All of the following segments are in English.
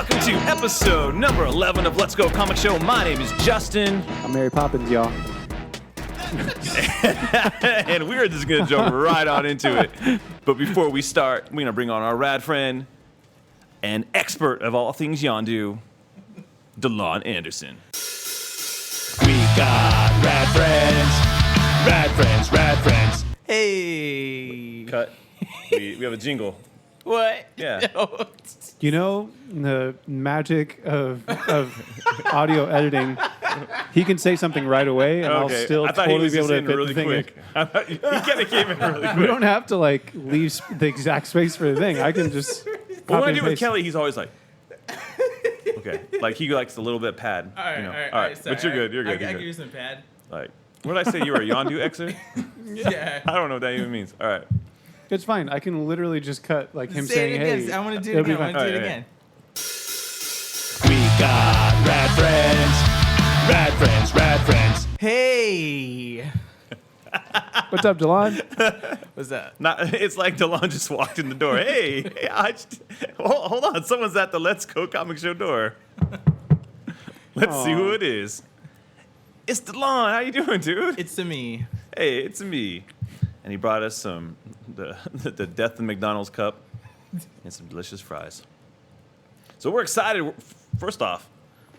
welcome to episode number 11 of Let's Go Comic Show. My name is Justin. I'm Mary Poppins, y'all. And we're just going to jump right on into it. But before we start, we're going to bring on our rad friend and expert of all things Yondu, DeLon Anderson. We got rad friends. Hey. Cut. We have a jingle. What? Yeah. You know, the magic of audio editing, he can say something right away, and I'll still I thought he totally was be able just to in fit really the thing quick. I thought he kind of came in really quick. We don't have to, like, leave the exact space for the thing. I can just Well, when copy I and do with paste. Kelly, he's always like, okay. Like, he likes a little bit pad. All right, you know. all right. Sorry, But you're good. You're good. I You're give good. you some pad. Like, what did I say? You were a Yondu Xer? Yeah. I don't know what that even means. All right. It's fine. I can literally just cut, like, him Say saying, it again. hey. I want to do it'll it be again. I fine. want to do it Alright, again. We got rad friends. Hey. What's up, DeLon? What's that? It's like DeLon just walked in the door. Hey, hold on. Someone's at the Let's Go Comic Show door. Let's see who it is. It's DeLon. How you doing, dude? It's to me. Hey, it's me. And he brought us the Death of McDonald's cup and some delicious fries. So we're excited. First off,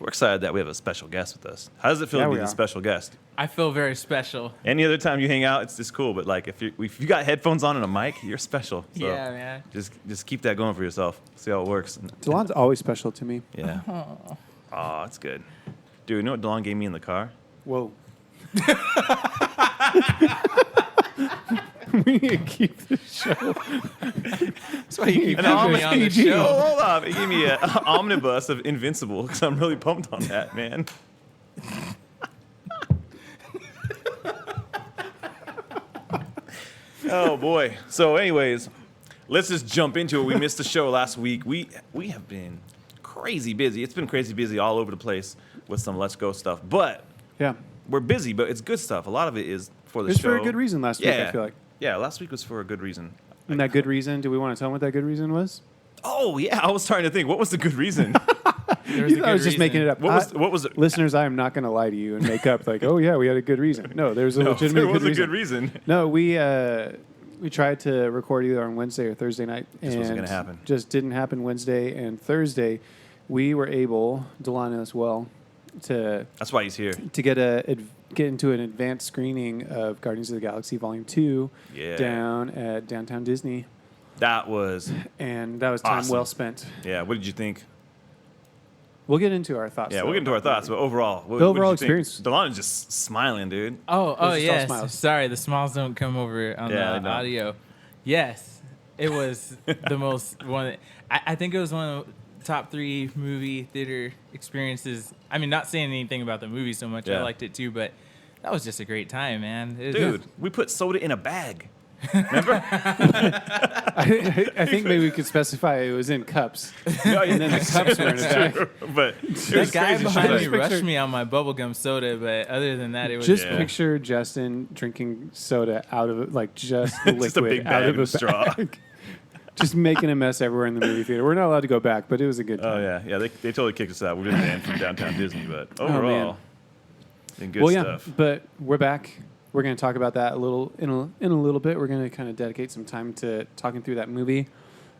we're excited that we have a special guest with us. How does it feel Yeah, to be we the are. special guest? I feel very special. Any other time you hang out, it's just cool. But like if you got headphones on and a mic, you're special. So Yeah, man. Just keep that going for yourself. See how it works. DeLon's always special to me. Yeah. Oh, it's good. Dude, you know what DeLon gave me in the car? Whoa. We need to keep the show. That's why you keep An having me on the show. Hold on. He gave me an omnibus of Invincible because I'm really pumped on that, man. Oh boy. So, anyways, let's just jump into it. We missed the show last week. We have been crazy busy. It's been crazy busy all over the place with some Let's Go stuff. But Yeah. we're busy, but it's good stuff. A lot of it is for the It's show. for a good reason last week, I feel like. Yeah, last week was for a good reason. And that good reason, do we want to tell them what that good reason was? Oh yeah, I was trying to think. What was the good reason? There was a I good was just reason. making it up. What was it? Listeners, I am not going to lie to you and make up like, oh yeah, we had a good reason. No, there's a No, legitimate there was good a reason. good reason. No, we tried to record either on Wednesday or Thursday night. This wasn't gonna happen. Just didn't happen Wednesday and Thursday. We were able, Delana as well, to That's why he's here. get into an advanced screening of Guardians of the Galaxy Volume 2 Yeah. down at Downtown Disney. That was And that was time Awesome. well spent. yeah. What did you think? We'll get into our thoughts. Yeah, though. we'll get into our thoughts, but overall, what The overall did you think? experience. Delon is just smiling, dude. Oh, just all yes. smiles. Sorry, the smiles don't come over on Yeah, they the don't. audio. Yes, it was the most one. I think it was one of the top 3 movie theater experiences. I mean, not saying anything about the movie so much. Yeah. I liked it too, but that was just a great time, man. It was- Dude, we put soda in a bag. Remember? I think maybe we could specify it was in cups. And then the cups were in a bag. But it That was guy crazy. behind me shit. Like- rushed me on my bubblegum soda, but other than that, it was Just Yeah. picture Justin drinking soda out of it, like just liquid Just a big out bag of a of straw. bag. Just making a mess everywhere in the movie theater. We're not allowed to go back, but it was a good Oh time. yeah. They totally kicked us out. We've been banned from downtown Disney, but overall, been good Well, stuff. yeah, but we're back. We're going to talk about that a little in a little bit. We're going to kind of dedicate some time to talking through that movie.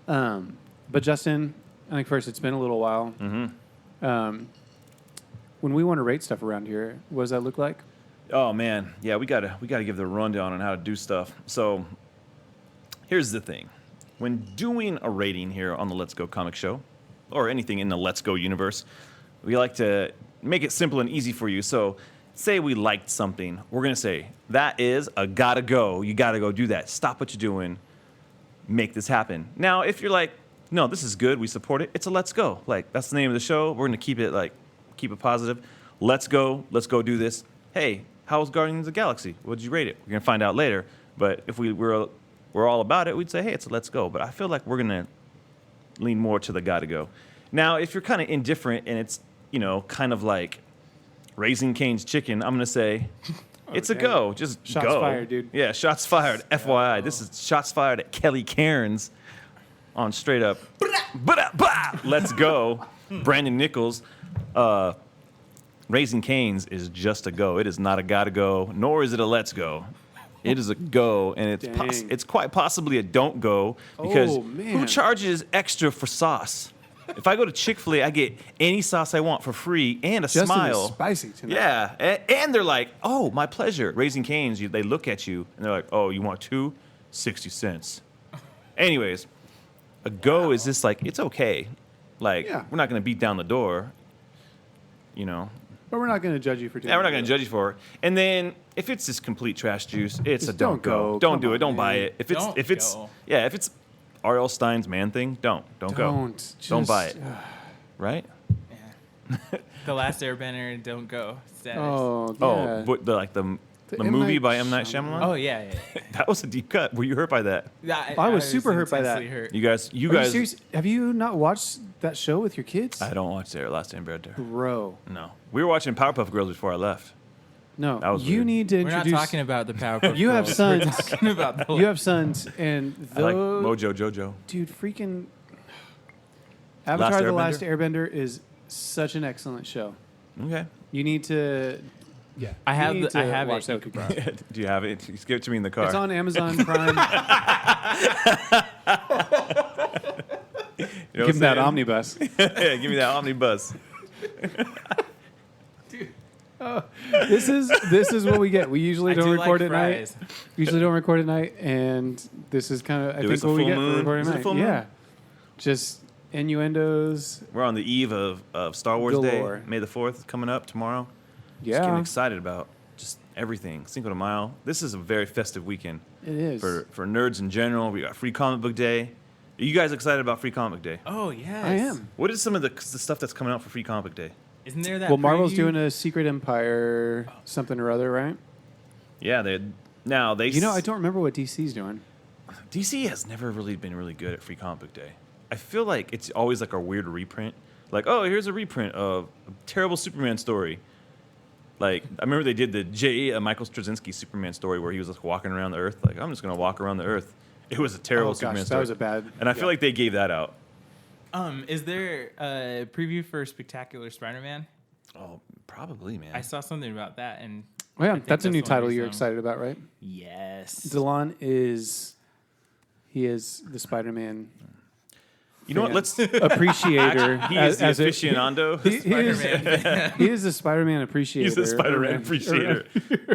But Justin, I think first it's been a little while. Mm-hmm. When we want to rate stuff around here, what does that look like? Oh man, yeah, we gotta give the rundown on how to do stuff. So here's the thing: when doing a rating here on the Let's Go Comic Show, or anything in the Let's Go universe, we like to make it simple and easy for you. So say we liked something, we're gonna say that is a gotta go. You gotta go do that. Stop what you're doing. Make this happen. Now, if you're like, no, this is good, we support it. It's a let's go. Like that's the name of the show. We're gonna keep it positive. Let's go do this. Hey, how was Guardians of the Galaxy? What did you rate it? We're gonna find out later. But if we're all about it, we'd say, hey, it's a let's go. But I feel like we're gonna lean more to the gotta go. Now, if you're kind of indifferent and it's kind of like Raising Cane's chicken, I'm gonna say it's a go. Just Shots go. fired, dude. Yeah, shots fired. FYI, this is shots fired at Kelly Cairns on straight up. Let's go. Brandon Nichols, Raising Cane's is just a go. It is not a gotta go, nor is it a let's go. It is a go, and Dang. it's quite possibly a don't go because Oh, who man. charges extra for sauce? If I go to Chick-fil-A, I get any sauce I want for free and a Justin smile. is spicy tonight. Yeah, and they're like, "Oh, my pleasure." Raising Cane's, they look at you and they're like, "Oh, you want two? 60 cents." Anyways, a go is just like it's okay. Like Yeah. we're not gonna beat down the door. You know, But we're not going to judge you for doing yeah, we're not it. gonna judge you for it. And then if it's just complete trash juice, it's Just a don't don't go. Don't Come do it. on, Don't buy man. it. If Don't it's go. yeah, if it's R.L. Stein's man thing, don't go. Don't. Don't buy Just- it. Right? Yeah. The Last Airbender, don't go status. Oh, yeah. Oh, but the The M. movie Night by M. Night Shyamalan? Shyamalan? Oh, yeah. That was a deep cut. Were you hurt by that? I was super hurt by that. intensely hurt. You guys, Are you serious? Have you not watched that show with your kids? I don't watch their Last Airbender. Bro. No. We were watching Powerpuff Girls before I left. No. That was you weird. need to We're not introduce. talking about the Powerpuff You have Girls. sons. We're talking about the You have sons, and I like those. Mojo Jojo. Dude, freaking. Avatar: The Last Airbender? Airbender is such an excellent show. Okay. You need to. Yeah. I have you need the- I to have watch it. that with your brother. Do you have it? Just give it to me in the car. It's on Amazon Prime. You know Give him what that I'm omnibus. saying? Yeah, give me that omnibus. This is what we get. We usually I don't do record like at night. fries. We usually don't record at night, and this is kind of I Dude, think it's a what we full get moon. for recording Is it at a night. full moon? Yeah, just innuendos. We're on the eve of Star Wars Galore. Day. May the 4th is coming up tomorrow. Just getting Yeah, excited about just everything. Cinco de Mayo. This is a very festive weekend it is. for nerds in general. We got Free Comic Book Day. Are you guys excited about Free Comic Book Day? Oh, yes. I am. What is some of the stuff that's coming out for Free Comic Book Day? Isn't there that Well, Marvel's preview? doing a Secret Empire something or other, right? Yeah, they You know, I don't remember what DC's doing. DC has never really been really good at Free Comic Book Day. I feel like it's always like a weird reprint. Like, oh, here's a reprint of a terrible Superman story. Like, I remember they did the Michael Straczynski Superman story where he was like walking around the Earth. Like, I'm just gonna walk around the Earth. It was a terrible Oh, Superman gosh, story. that was a bad. And I feel like they gave that out. Is there a preview for Spectacular Spider-Man? Oh, probably, man. I saw something about that, and Well, yeah, I think that's a new the one title we you're saw. excited about, right? Yes. Delon he is the Spider-Man You know what? fan. Let's. appreciator. He is the as a- aficionado. He is, Spider-Man. he is the Spider-Man appreciator. He's the Spider-Man Or- appreciator.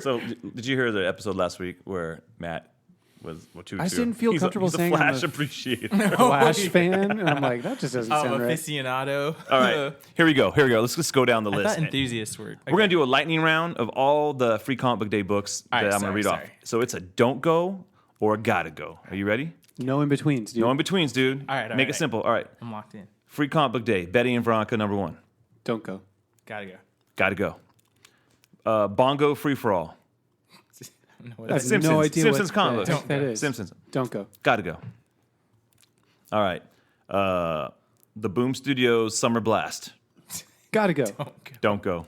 So, did you hear the episode last week where Matt was I just didn't feel comfortable saying he's a I'm Flash a- appreciator. Flash fan, and I'm like, that just doesn't Oh, sound right. aficionado. All right, here we go. Let's just go down the I list. thought enthusiast word. We're gonna do a lightning round of all the Free Comic Book Day books All that right, I'm gonna sorry, read off. sorry. So it's a don't go or a gotta go. Are you ready? No in betweens, dude. No in betweens, dude. All right, all Make right. it simple. All right. I'm locked in. Free Comic Book Day. Betty and Veronica, number 1. Don't go. Gotta go. Gotta go. Bongo Free for All. I don't know what I have that is. Simpsons. no idea Simpsons what comic the books. heck that is. Simpsons. Don't go. Gotta go. All right. The Boom Studios Summer Blast. Gotta go. Don't go. Don't go.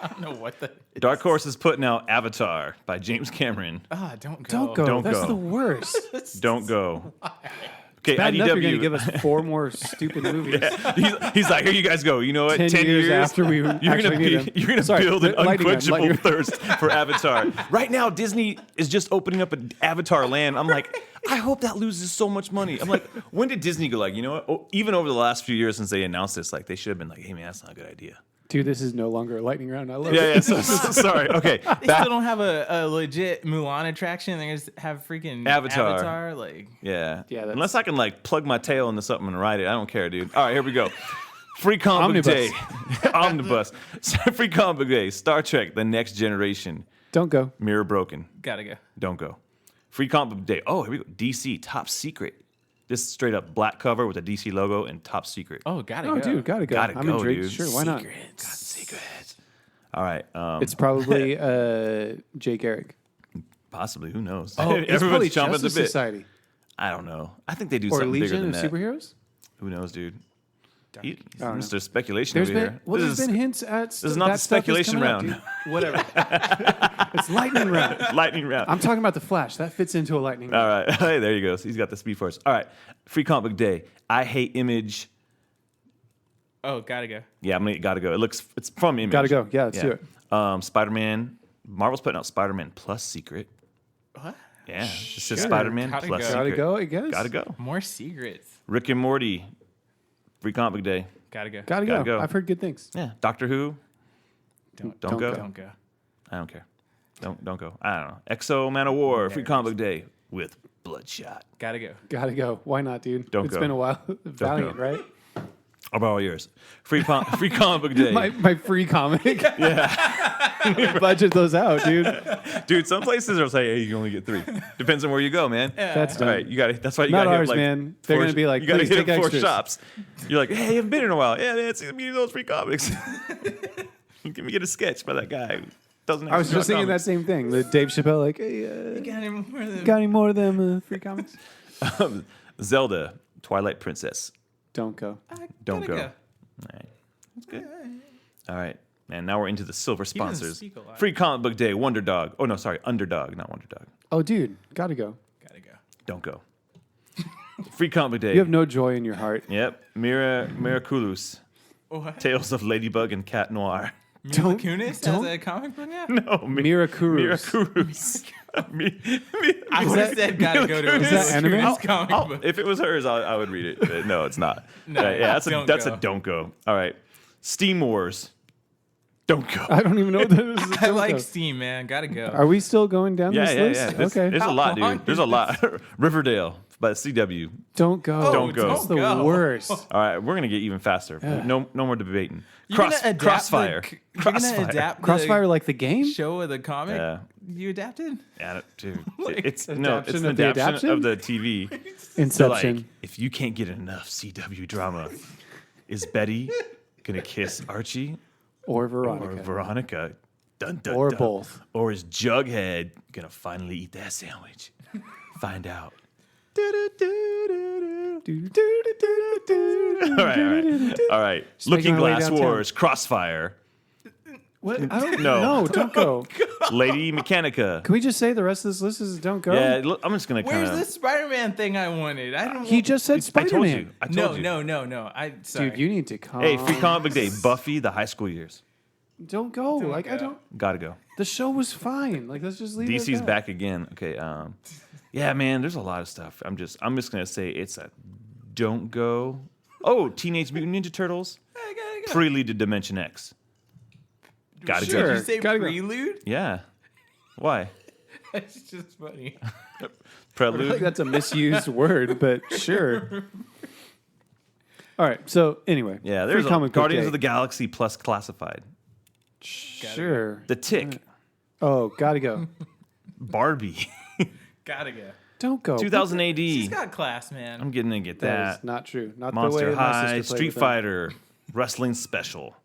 I don't know what that is. Dark Horse is putting out Avatar by James Cameron. Ah, don't go. Don't go. Don't That's go. the worst. Don't go. Okay, Bad enough you're going to IDW. give us 4 more stupid movies. He's like, here you guys go. You know what? 10 years after we you're actually gonna need them. you're gonna Sorry, build an lightning round, unquenchable lightning thirst for Avatar. Right now, Disney is just opening up an Avatar land. I'm like, I hope that loses so much money. I'm like, when did Disney go like, you know what? Oh, even over the last few years since they announced this, like they should have been like, hey man, that's not a good idea. Dude, this is no longer a lightning round. I love Yeah, it. yeah. So sorry. Okay, They back. still don't have a legit Mulan attraction. They just have freaking Avatar. Like, Yeah. Yeah, that's- Unless I can like plug my tail into something and ride it, I don't care, dude. All right, here we go. Free Comic Book Day. Omnibus. Free Comic Book Day. Star Trek: The Next Generation. Don't go. Mirror Broken. gotta go. Don't go. Free Comic Book Day. Oh, here we go. DC Top Secret. This is straight up black cover with a DC logo and Top Secret. Oh, gotta Oh, go. dude, gotta go. Gotta I'm go, intrigued. dude. Sure, why not? Secrets. All right. It's probably Jake Eric. Possibly. Who knows? Oh, it's probably Everyone's chomping at the Justice bit. Society. I don't know. I think they do Or something bigger Legion than of that. Superheroes? Who knows, dude? He, I don't know. Mr. Speculation There's over been here. well, This there's is been hints at this is not the speculation round. Whatever. It's lightning round. lightning round. I'm talking about the Flash. That fits into a lightning round. All right. Hey, there you go. He's got the Speed Force. All right. Free Comic Book Day. I Hate Image. Oh, gotta go. Yeah, I'm gonna gotta go. It's from Image. Gotta go. Yeah, let's do it. Spider-Man. Marvel's putting out Spider-Man plus Secret. What? Yeah, it says Sure. Spider-Man Gotta plus go. Secret. Gotta go, I guess. Gotta go. More secrets. Rick and Morty. Free Comic Book Day. Gotta go. Gotta Gotta go. go. I've heard good things. Yeah. Doctor Who. Don't Don't go. Don't go. I don't care. Don't go. I don't know. Exo Man of War. Free Comic Book Day with Bloodshot. Gotta go. Gotta go. Why not, dude? Don't It's go. been a while. Valiant, go. right? How about all yours? Free Comic Book Day. My free comic. Yeah. Budget those out, dude. Dude, some places are saying, hey, you only get 3. Depends on where you go, man. That's All dumb. right, you got to. That's why you Not got to hit ours, like man. They're 4 gonna be like, you got to please hit take 4 extras. shops. You're like, hey, you haven't been in a while. Yeah, man, it's gonna be those free comics. Let me get a sketch by that guy who doesn't. I was just thinking that same thing. The Dave Chappelle, like, hey, Got any more of them? got any more of them free comics? Zelda, Twilight Princess. Don't go. Don't Gotta go. All right, that's good. All right, man. Now we're into the silver doesn't sponsors. speak a lot. Free Comic Book Day, Wonder Dog. Oh no, sorry, Underdog, not Wonder Dog. Oh, dude, gotta go. Gotta go. Don't go. Free Comic Book Day. You have no joy in your heart. Yep, Miraculous. What? Tales of Ladybug and Cat Noir. Mila Don't- Kunis don't- has a comic book now? No, Miraculous. Miraculous. I would have said gotta go to a Is that Mila anime? Kunis comic book. If it was hers, I would read it. But no, it's not. No, yeah, don't that's go. a don't go. All right, Steam Wars. Don't go. I don't even know what that is. I Don't like go. Steam, man. Gotta go. Are we still going down Yeah, this yeah, list? yeah. There's a How lot, long dude. There's a lot. Riverdale by CW. Don't go. Oh, Don't go. That's the don't go. worst. All right, we're gonna get even faster. No more debating. You're gonna adapt Crossfire. You're gonna Crossfire. adapt Crossfire, the like the game? show of the comic. Yeah. You adapted. Yeah, dude. Like, It's an adaptation of the adaptation of adaptation? the TV. So, like, Inception. if you can't get enough CW drama, is Betty gonna kiss Archie or or Veronica. Veronica? Dun, dun, Or dun. both. Or is Jughead gonna finally eat that sandwich? Find out. All right. Looking making our way Glass downtown. Wars, Crossfire, What? I don't No. know. Don't go. Lady Mechanica. Can we just say the rest of this list is don't go? Yeah, look, I'm just gonna kind Where's of. the Spider-Man thing I wanted? I don't. He just said I Spider told you. Man. I told No, you. no. Sorry. Dude, you need to come. Hey, free comic book day. Buffy, the high school years. Don't go. Like I go. don't. Gotta go. The show was fine. Like let's just leave it. DC's at that. back again. Okay. Yeah, man. There's a lot of stuff. I'm just gonna say it's a don't go. Oh, Teenage Mutant Ninja Turtles. I gotta go. Prelude to Dimension X. Gotta Did Sure. you say Gotta go. prelude? Yeah. Why? That's just funny. I feel like Prelude. that's a misused word, but sure. All right. So anyway, Yeah, there's free comic book Guardians day. of the Galaxy plus classified. Sure. The Tick. Oh, gotta go. Barbie. Gotta go. Don't go. 2000 AD. She's got class, man. I'm getting to get That that. is not true. Not the Monster way my High, sister played Street with them. Fighter, Wrestling Special.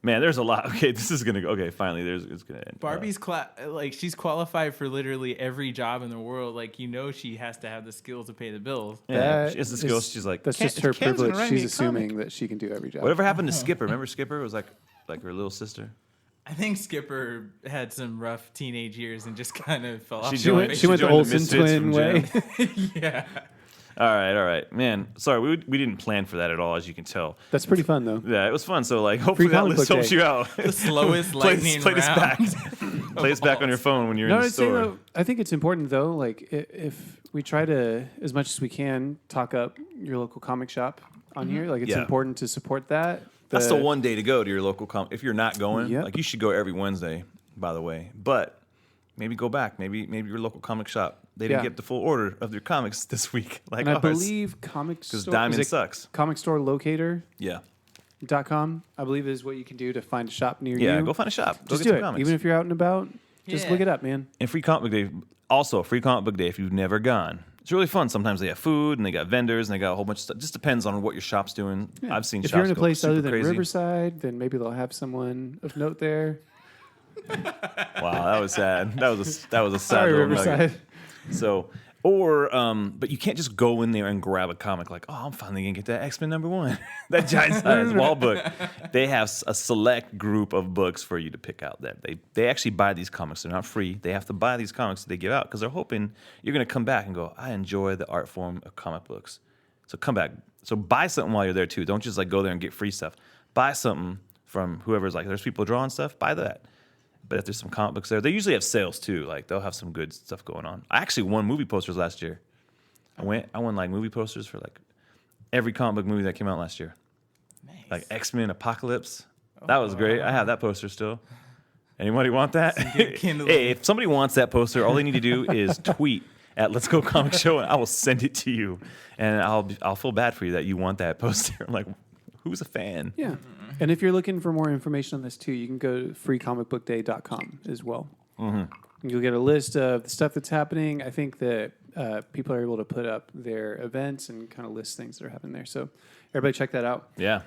Man, there's a lot. Okay, this is gonna go. Okay, finally, it's gonna end. Barbie's like she's qualified for literally every job in the world. Like she has to have the skills to pay the bills. Yeah, That she has the skills. is- She's like, That's "Can't- just her Ken's gonna privilege. write me She's a comic." assuming that she can do every job. Whatever happened to Skipper? Remember Skipper? It was like her little sister. I think Skipper had some rough teenage years and just kind of fell off. She the joined- wagon. She went the joined the Olsen Misfits twin from way. Yeah. All right, man. Sorry, we didn't plan for that at all, as you can tell. That's pretty fun though. Yeah, it was fun. So like, hopefully that comic list book helps day. you out. The slowest lightning play this round. back. Play this back on your phone when you're No, in the I'd say store. though, I think it's important though. Like if we try to, as much as we can, talk up your local comic shop on here. Like it's Yeah. important to support that. That's the one day to go to your local comic. If you're not going, Yep. like you should go every Wednesday, by the way. But maybe go back. Maybe your local comic shop. They didn't Yeah. get the full order of their comics this week, like And I ours. believe comic Because store Diamond is it sucks. Comic store locator.com, Yeah. I believe is what you can do to find a shop near Yeah. you. Go find a shop. Go Just get do some it. comics. Even if you're out and about, just Yeah. look it up, man. And free comic book day. Also, free comic book day if you've never gone. It's really fun. Sometimes they have food and they got vendors and they got a whole bunch of stuff. Just depends on what your shop's doing. Yeah. I've seen If shops you're in a go place super other than crazy. Riverside, then maybe they'll have someone of note there. Wow, that was sad. That was a sad Sorry, little nugget. Riverside. So, but you can't just go in there and grab a comic like, oh, I'm finally gonna get that X-Men #1, that giant size wall book. They have a select group of books for you to pick out. That they actually buy these comics. They're not free. They have to buy these comics that they give out because they're hoping you're gonna come back and go, I enjoy the art form of comic books. So come back. So buy something while you're there too. Don't just like go there and get free stuff. Buy something from whoever's like. There's people drawing stuff. Buy that. But if there's some comic books there, they usually have sales too. Like they'll have some good stuff going on. I actually won movie posters last year. I won like movie posters for like every comic book movie that came out last year. Nice. Like X-Men Apocalypse. That was great. I have that poster still. Anybody want that? Hey, if somebody wants that poster, all they need to do is tweet at Let's Go Comic Show, and I will send it to you. And I'll feel bad for you that you want that poster. I'm like, who's a fan? Yeah. And if you're looking for more information on this too, you can go to freecomicbookday.com as well. Mm-hmm. You'll get a list of the stuff that's happening. I think that people are able to put up their events and kind of list things that are happening there. So everybody check that out. Yeah.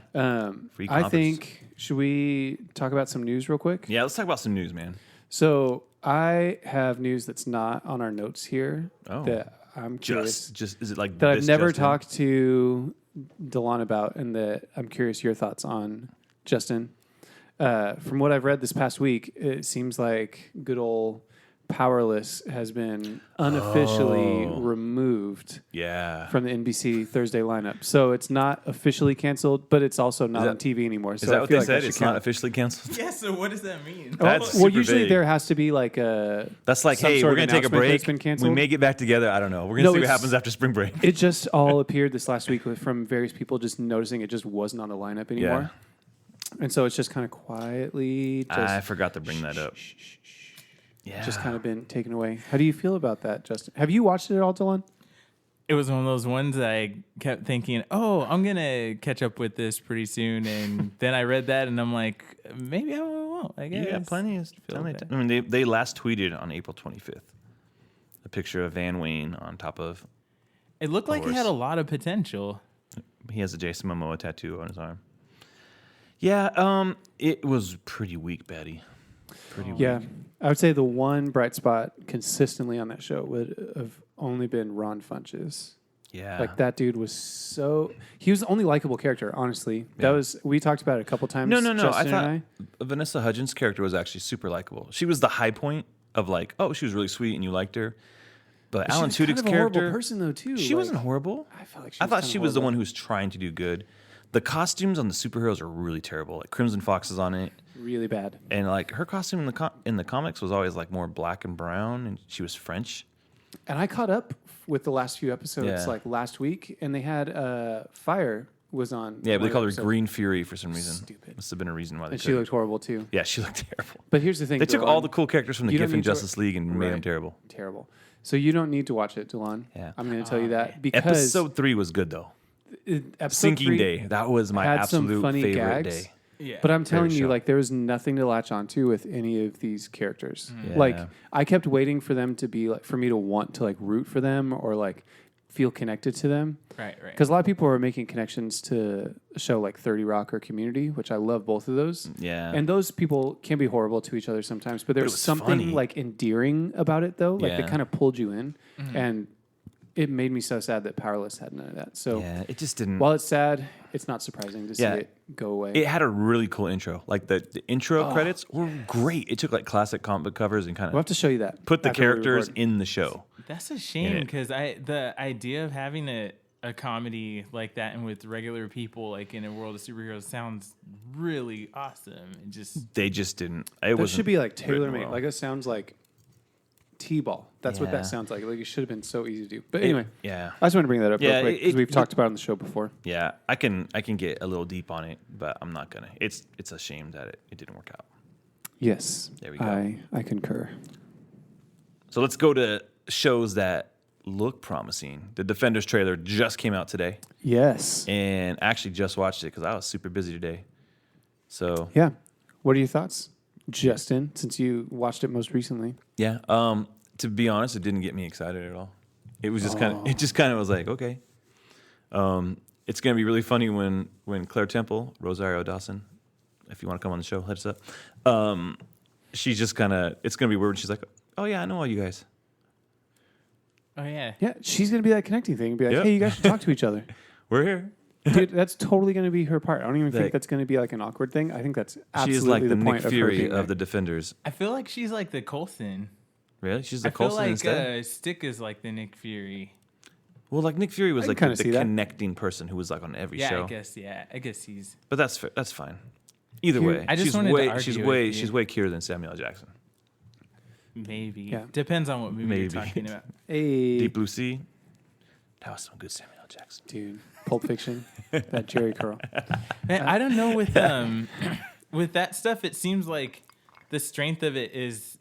Free I think, should we talk about some news real quick? Yeah, let's talk about some news, man. So I have news that's not on our notes here that I'm curious. Just is it like that I've never talked to DeLon about, and that I'm curious your thoughts on, Justin. From what I've read this past week, it seems like good old Powerless has been unofficially removed from the NBC Thursday lineup. So it's not officially canceled, but it's also not on TV anymore. So is that what they said? It's not officially canceled? Yeah, so what does that mean? Well, usually vague. there has to be like a... That's like, hey, we're going to take a break. We may get back together. I don't know. We're going to see what happens after spring break. It just all appeared this last week from various people just noticing it just wasn't on the lineup anymore. Yeah. And so it's just kind of quietly... I forgot to bring that up. Yeah. Just kind of been taken away. How do you feel about that, Justin? Have you watched it at all, Dylan? It was one of those ones that I kept thinking, oh, I'm going to catch up with this pretty soon. And then I read that and I'm like, maybe I won't, I guess. Yeah, plenty of time. I mean, they last tweeted on April 25th a picture of Van Wayne on top of it looked like he had a lot of potential. He has a Jason Momoa tattoo on his arm. Yeah, it was pretty weak, Betty. Pretty weak. Yeah. I would say the one bright spot consistently on that show would have only been Ron Funches. Yeah. Like that dude was he was the only likable character, honestly. Yeah. We talked about it a couple times. No. Justin I thought Vanessa Hudgens' character was actually super likable. She was the high point of like, oh, she was really sweet and you liked her. But Alan Tudyk's kind of a character, horrible person though too. She wasn't horrible. I thought she was the one who was trying to do good. The costumes on the superheroes are really terrible. Like Crimson Fox is on it. Really bad. And like her costume in the comics was always like more black and brown, and she was French. And I caught up with the last few episodes like last week, and they had Fire was on. Yeah, but they called her Green Fury for some reason. Stupid. Must have been a reason why they. And she looked horrible too. Yeah, she looked terrible. But here's the thing: they took all the cool characters from the Giffen Justice League and made them terrible. Terrible. So you don't need to watch it, DeLon. Yeah, I'm going to tell you that because episode 3 was good though. Sinking Day. That was my absolute favorite gags, day. Yeah. But I'm telling you, like, there was nothing to latch onto with any of these characters. Yeah. Like, I kept waiting for them to be like, for me to want to like root for them or like feel connected to them. Right. Because a lot of people are making connections to a show like 30 Rock or Community, which I love both of those. Yeah. And those people can be horrible to each other sometimes, but there's something funny. Like endearing about it though. Like that kind of pulled you in. Mm-hmm. And it made me so sad that Powerless had none of that. So it just didn't. While it's sad, it's not surprising to see it go away. It had a really cool intro. Like the intro credits were great. It took like classic comic book covers and kind of. We'll have to show you that. Put the characters in the show. That's a shame because the idea of having a comedy like that and with regular people like in a world of superheroes sounds really awesome. They just didn't. It should be like tailor made. Like it sounds like T-ball. That's what that sounds like. Like it should have been so easy to do. But anyway, I just want to bring that up real quick because we've talked about it on the show before. Yeah, I can get a little deep on it, but I'm not gonna. It's a shame that it didn't work out. Yes, there we go. I concur. So let's go to shows that look promising. The Defenders trailer just came out today. Yes, and I actually just watched it because I was super busy today. So yeah, what are your thoughts, Justin? Since you watched it most recently. Yeah. To be honest, it didn't get me excited at all. It was just kind of was like, okay. It's gonna be really funny when Claire Temple, Rosario Dawson, if you want to come on the show, hit us up. She's just it's gonna be weird. She's like, oh yeah, I know all you guys. Oh yeah. Yeah, she's gonna be that connecting thing. Be like, hey, you guys should talk to each other. We're here. Dude, that's totally going to be her part. I don't even think that's going to be like an awkward thing. I think that's absolutely she is like the point Nick Fury of the Defenders. I feel like she's like the Coulson. Really? She's the Coulson instead? Stick is like the Nick Fury. Well, like Nick Fury was I like can the kinda see that. connecting person who was like on every show. I guess he's But that's fine. Either Here- way, I just she's wanted to way argue she's with way you. she's way cuter than Samuel L. Jackson. maybe. Yeah. Depends on what movie Maybe. you're talking about. Hey, Deep Blue Sea. That was some good Samuel L. Jackson. dude, Pulp Fiction, that Jerry curl. Man, I don't know with that stuff. It seems like the strength of it is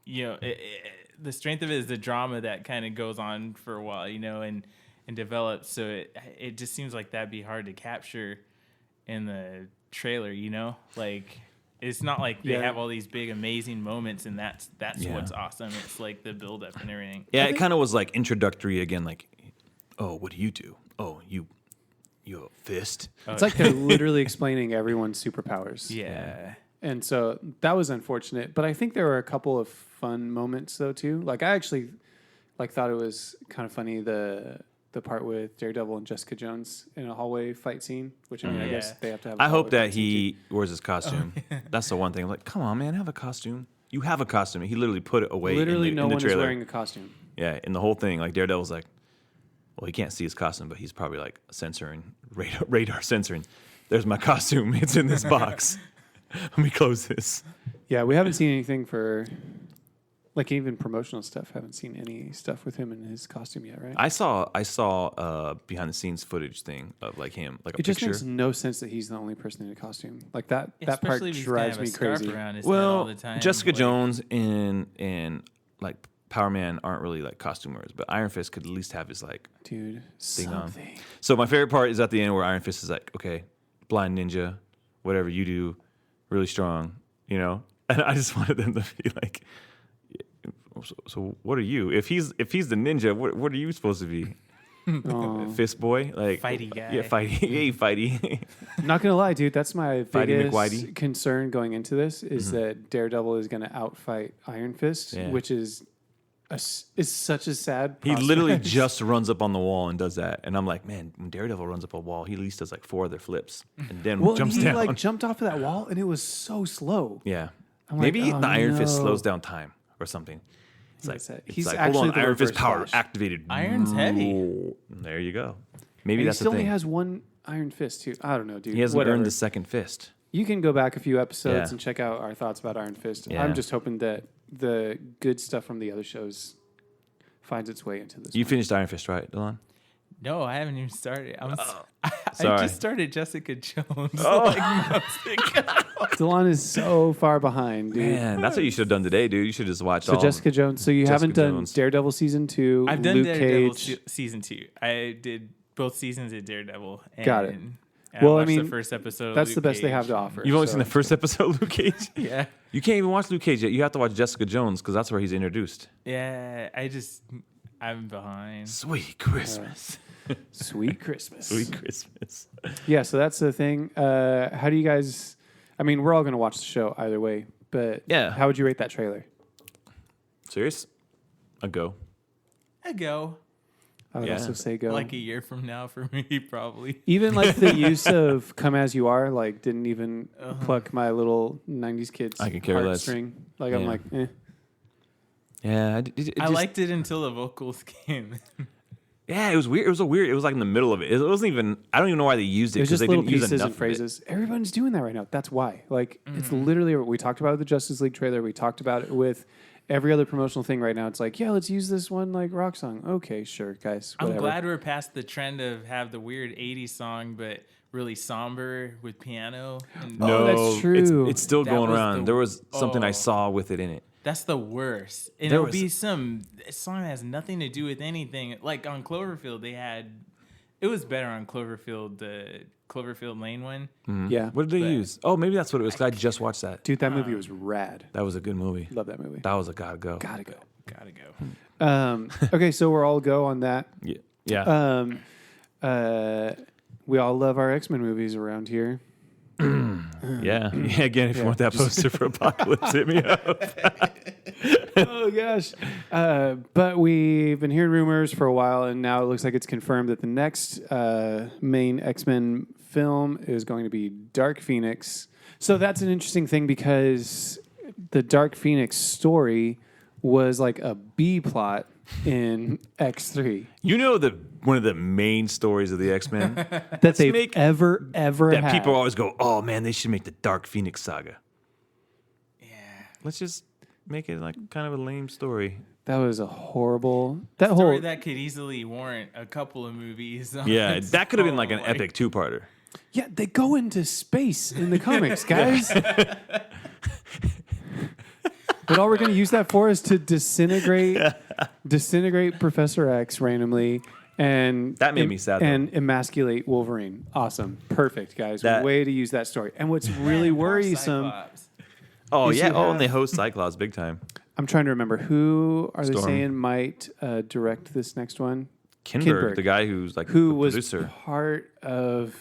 the strength of it is the drama that kind of goes on for a while, and develops. So it just seems like that'd be hard to capture in the trailer, like. It's not like they Yeah. have all these big, amazing moments, and that's Yeah. what's awesome. It's like the build-up and everything. Yeah, it kind of was like introductory again. Like, oh, what do you do? Oh, you have a fist. It's like they're literally explaining everyone's superpowers. Yeah. And so that was unfortunate, but I think there were a couple of fun moments though too. Like I actually thought it was kind of funny the part with Daredevil and Jessica Jones in a hallway fight scene, which I mean I guess Yeah. they have to have. I hope hallway that fight scene, he wears his costume. That's the one thing. I'm like, come on, man, have a costume. You have a costume. He literally put it away. too. Literally, in the, no in the one is trailer. wearing a costume. Yeah, in the whole thing, like Daredevil's like, well, he can't see his costume, but he's probably like censoring radar censoring. There's my costume. It's in this box. Let me close this. Yeah, we haven't seen anything for like even promotional stuff. Haven't seen any stuff with him in his costume yet, right? I saw behind the scenes footage thing of like him, like a It just picture. makes no sense that he's the only person in a costume. Like that part Especially if he's gonna drives have a me scarf crazy. around his head all Well, the time, Jessica like- Jones and like Power Man aren't really like costumers, but Iron Fist could at least have his like Dude, on. something. So my favorite part is at the end where Iron Fist is like, okay, blind ninja, whatever you do, really strong, And I just wanted them to be like, so what are you? If he's the ninja, what are you supposed to be? Oh. Fist boy, like Fighty guy. Yeah, fighty, hey, fighty. Not gonna lie, dude. That's my Fighty biggest McWhitey. concern going into this is that Daredevil is gonna outfight Iron Fist, Yeah. which is such a sad. He prospect. literally just runs up on the wall and does that, and I'm like, man, when Daredevil runs up a wall, he at least does like 4 other flips and then well, jumps he down. like jumped off of that wall, and it was so slow. Yeah. I'm Maybe like, oh, the Iron Fist no. slows down time or something. It's like, He's that- it's he's like actually hold on, the Iron Fist reverse power Flash. activated. Iron's heavy. There you go. Maybe And he that's still the only thing. has one Iron Fist too. I don't know, dude. He hasn't Whatever. earned the second fist. You can go back a few episodes Yeah. and check out our thoughts about Iron Fist. Yeah. I'm just hoping that the good stuff from the other shows finds its way into this. You one. finished Iron Fist, right, Dylan? No, I haven't even started. I Sorry. just started Jessica Jones. Oh. like months ago. Delon is so far behind, dude. Man, that's what you should have done today, dude. You should just watch So all. Jessica Jones. So you Jessica haven't done Jones. Daredevil season 2. I've done Luke Daredevil Cage. season 2. I did both seasons of Daredevil. And Got it. I Well, I watched mean, the first episode. of That's Luke the best they have Cage. to offer. You've only so seen the first episode of Luke Cage. Yeah, You can't even watch Luke Cage yet. You have to watch Jessica Jones because that's where he's introduced. yeah. I'm behind. Sweet Christmas. Sweet Christmas. Sweet Christmas. Yeah, so that's the thing. How do you guys? I mean, we're all going to watch the show either way, but Yeah. how would you rate that trailer? Serious? A go. I go I would Yeah. also say go. like a year from now for me, probably. Even like the use of "Come as You Are," like didn't even pluck my little '90s kids. I could care less. heartstring. Like I'm Yeah. like, Yeah, I liked it until the vocals came. Yeah, it was weird. It was it was like in the middle of it. It wasn't even. I don't even know why they used it It's because just they little didn't use pieces enough and of it. phrases. Everyone's doing that right now. That's why. Like it's literally we talked about it with the Justice League trailer. We talked about it with every other promotional thing right now. It's like, yeah, let's use this one like rock song. Okay, sure, guys. Whatever. I'm glad we're past the trend of have the weird 80s song, but really somber with piano. And Oh, that's true. It's still That going was around. the- There was something I oh. saw with it in it. That's the worst. And There it'll was- be some song that has nothing to do with anything. Like on Cloverfield, it was better on Cloverfield, the Cloverfield Lane one. Yeah, What did they But- use? Oh, maybe that's what it was. 'Cause I just watched that. dude, that movie was rad. That was a good movie. Love that movie. That was a gotta go. Gotta go. Gotta go. Okay, so we're all go on that. Yeah. Yeah. We all love our X-Men movies around here. Yeah. Again, if you want that poster for Apocalypse, hit me up. Oh gosh! But we've been hearing rumors for a while, and now it looks like it's confirmed that the next main X-Men film is going to be Dark Phoenix. So that's an interesting thing because the Dark Phoenix story was like a B plot in X3 You know one of the main stories of the X-Men that they've make- ever that had. people always go, "Oh man, they should make the Dark Phoenix saga." Yeah. Let's just make it like kind of a lame story. That was a horrible. That Story whole that could easily warrant a couple of movies. on Yeah, its that could have been like an own, epic two-parter. yeah, they go into space in the comics, guys. But all we're going to use that for is to disintegrate Professor X randomly, and That made me sad, though. And emasculate Wolverine. Awesome, perfect, guys. That- Way to use that story. And what's really Poor worrisome. Cyclops. Oh Yes, yeah. you Oh, and they have- host Cyclops big time. I'm trying to remember who are they Storm. saying might direct this next one. Kinberg, the guy who's like Who the was producer. part of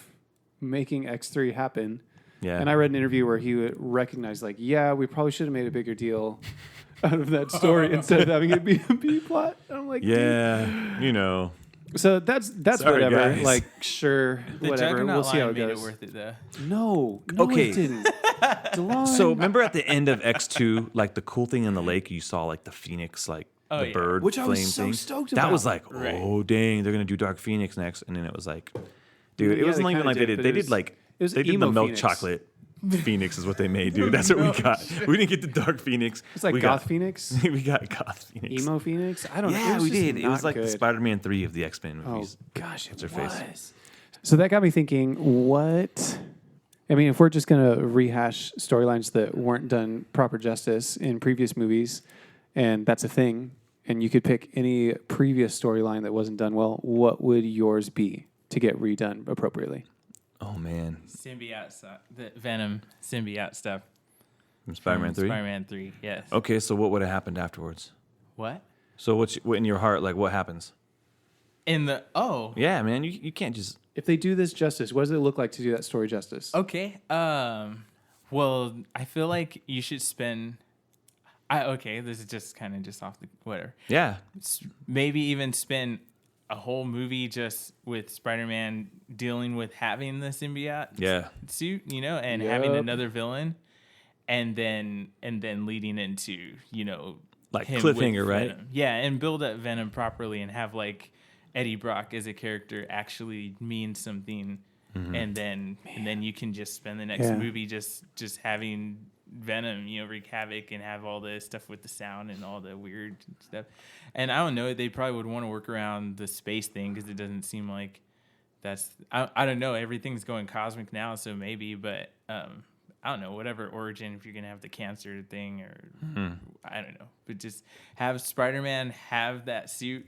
making X3 happen. Yeah. And I read an interview where he would recognize, like, yeah, we probably should have made a bigger deal out of that story instead of having it be a B plot. And I'm like, dude. Yeah, you know. So that's Sorry, whatever. guys. Like, sure, The whatever. Juggernaut We'll see how line it made goes. it worth it though. No, Okay. it didn't. Delon. So remember at the end of X2, like the cool thing in the lake, you saw like the Phoenix, like Oh, the yeah. bird Which I was flame so thing. stoked That was about. like, Right. oh dang, they're gonna do Dark Phoenix next, and then it was like, dude, Yeah, it wasn't they even kinda like they did, did. but They it did was- like it was they did the emo milk Phoenix. chocolate. Phoenix is what they made, dude. That's what we got. We didn't get the Dark Phoenix. It's like we Goth got, Phoenix, we got Goth Phoenix. Emo Phoenix. I don't know. Yeah, It was we just did. It was not like good. the Spider-Man 3 of the X-Men Oh movies. gosh, it her face? was. So that got me thinking. What? I mean, if we're just gonna rehash storylines that weren't done proper justice in previous movies, and that's a thing, and you could pick any previous storyline that wasn't done well, what would yours be to get redone appropriately? Oh man, Symbiote stuff, the Venom symbiote stuff. from Spider-Man 3. Spider-Man 3, yes. Okay, so what would have happened afterwards? What? So what in your heart, like what happens? In the Yeah, man, you can't just. If they do this justice, what does it look like to do that story justice? okay. Well, I feel like you should spend. Okay, this is just kind of just off the whatever. Yeah, Maybe even spend a whole movie just with Spider-Man dealing with having the symbiote yeah. suit, you know, and having Yup. another villain, and then leading into, you know, Like him with cliffhanger, right? Venom. Yeah, and build up Venom properly and have like Eddie Brock as a character actually mean something, Mm-hmm. and then you can just spend the next Yeah. movie just having Venom, you know, wreak havoc and have all the stuff with the sound and all the weird stuff. And I don't know, they probably would want to work around the space thing because it doesn't seem like that's I don't know. Everything's going cosmic now, so maybe, but I don't know. Whatever origin, if you're gonna have the cancer thing or I don't know, but just have Spider-Man have that suit,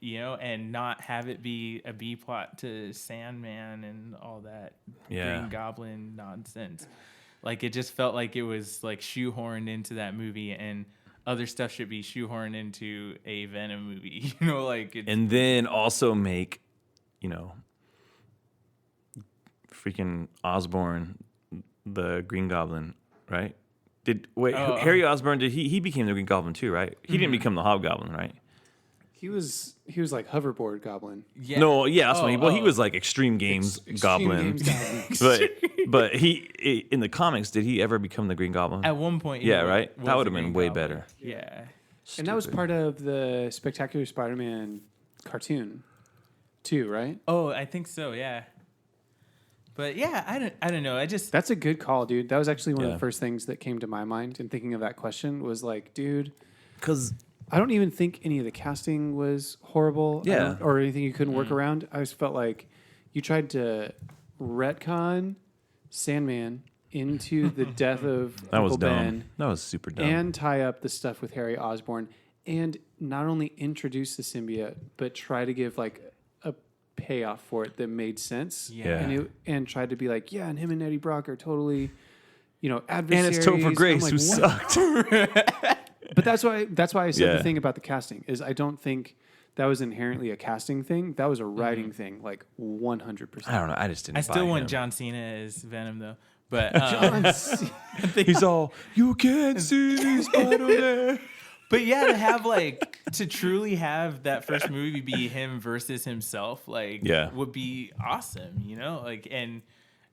you know, and not have it be a B plot to Sandman and all that Yeah. Green Goblin nonsense. Like it just felt like it was like shoehorned into that movie, and other stuff should be shoehorned into a Venom movie. You know, like it's, And then also make, you know, freaking Osborn the Green Goblin, right? Oh. Harry Osborn? Did he became the Green Goblin too, right? He didn't become the Hobgoblin, right? He was like hoverboard goblin. yeah. No, yeah, that's what he. Well, he oh. was like Extreme Games Extreme Goblin. Games Goblin. but he in the comics, did he ever become the Green Goblin? At one point, Yeah, he right? was That a would've been Green way Goblin. better. Yeah. And that was Stupid. part of the Spectacular Spider-Man cartoon, too, right? Oh, I think so. Yeah. But yeah, I don't know. I just That's a good call, dude. That was actually one of Yeah. the first things that came to my mind in thinking of that question was like, dude, Because I don't even think any of the casting was horrible. I Yeah. don't- or anything you couldn't work around. I just felt like you tried to retcon Sandman into the death of that was Uncle dumb. Ben That was super dumb. and tie up the stuff with Harry Osborn and not only introduce the symbiote, but try to give like a payoff for it that made sense. Yeah. And tried to be like, yeah, and him and Eddie Brock are totally, you know, adversaries. and it's Topher I'm Grace like, who what? sucked. But that's why I said Yeah. the thing about the casting is I don't think that was inherently a casting thing. That was a writing thing, like 100%. I don't know. I just didn't. I still buy want him. John Cena as Venom though. But John C- He's all, you can't see me, Spider-Man. but yeah, to have like to truly have that first movie be him versus himself, like Yeah. would be awesome, you know? Like, and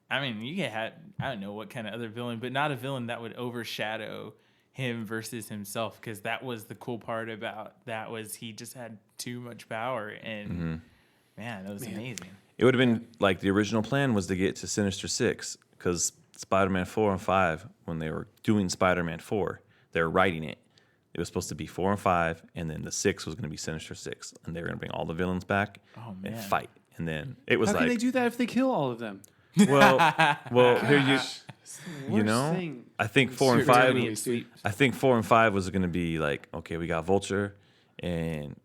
I mean, you can have I don't know what kind of other villain, but not a villain that would overshadow him versus himself, because that was the cool part about that was he just had too much power, and man, that was amazing. It would have been like the original plan was to get to Sinister Six, because Spider-Man 4 and 5, when they were doing Spider-Man 4, they were writing it. It was supposed to be 4 and 5, and then the 6 was going to be Sinister Six, and they were going to bring all the villains back and fight. And then it was How like, can they do that if they kill all of them? well, here you know, Thing. I think 4 and Super 5. movie, dude. I think 4 and 5 was going to be like, okay, we got Vulture, and